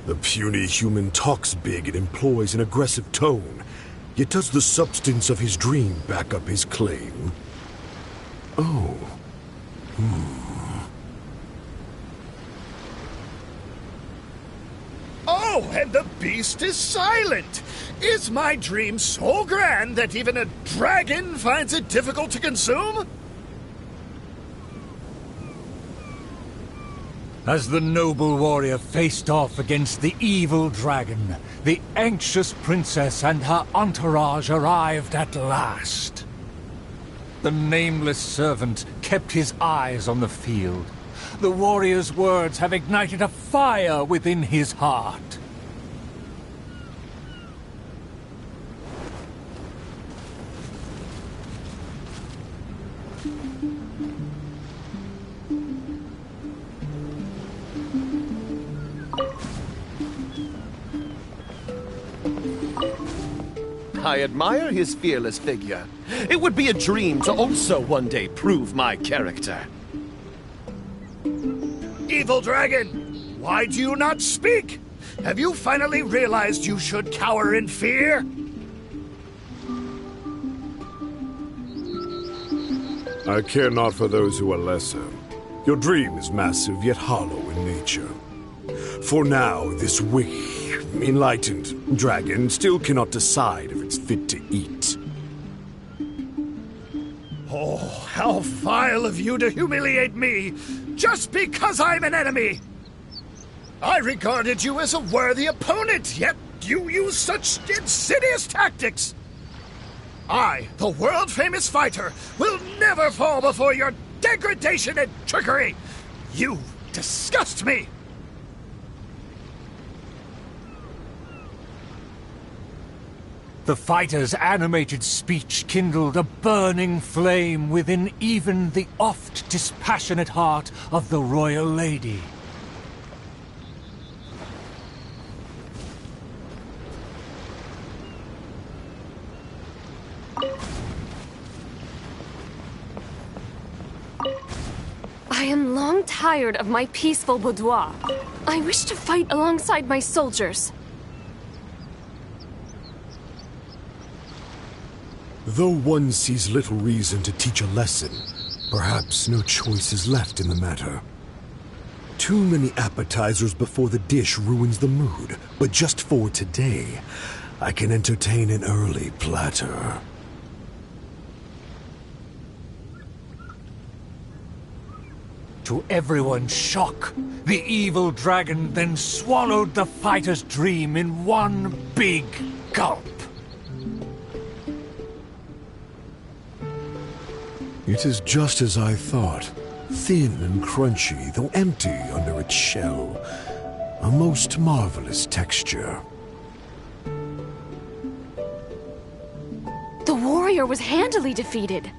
S20: The puny human talks big and employs an aggressive tone, yet does the substance of his dream back up his claim? Oh.
S22: Oh, and the beast is silent! Is my dream so grand that even a dragon finds it difficult to consume?
S19: As the noble warrior faced off against the evil dragon, the anxious princess and her entourage arrived at last. The nameless servant kept his eyes on the field. The warrior's words have ignited a fire within his heart.
S5: I admire his fearless figure. It would be a dream to also one day prove my character.
S22: Evil dragon, why do you not speak? Have you finally realized you should cower in fear?
S20: I care not for those who are lesser. Your dream is massive yet hollow in nature. For now, this enlightened dragon still cannot decide if it's fit to eat.
S22: Oh, how vile of you to humiliate me, just because I'm an enemy! I regarded you as a worthy opponent, yet you use such insidious tactics! I, the world-famous fighter, will never fall before your degradation and trickery! You disgust me!
S19: The fighter's animated speech kindled a burning flame within even the oft dispassionate heart of the royal lady.
S21: I am long tired of my peaceful boudoir. I wish to fight alongside my soldiers.
S20: Though one sees little reason to teach a lesson, perhaps no choice is left in the matter. Too many appetizers before the dish ruins the mood, but just for today, I can entertain an early platter.
S19: To everyone's shock, the evil dragon then swallowed the fighter's dream in one big gulp.
S20: It is just as I thought. Thin and crunchy, though empty under its shell. A most marvelous texture.
S21: The warrior was handily defeated.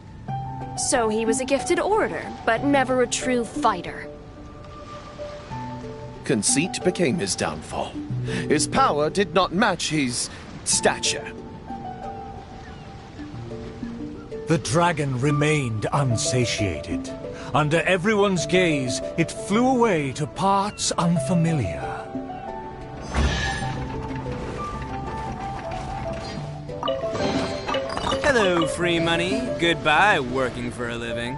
S21: So he was a gifted orator, but never a true fighter.
S5: Conceit became his downfall. His power did not match his stature.
S19: The dragon remained unsatiated. Under everyone's gaze, it flew away to parts unfamiliar.
S17: Hello, free money. Goodbye, working for a living.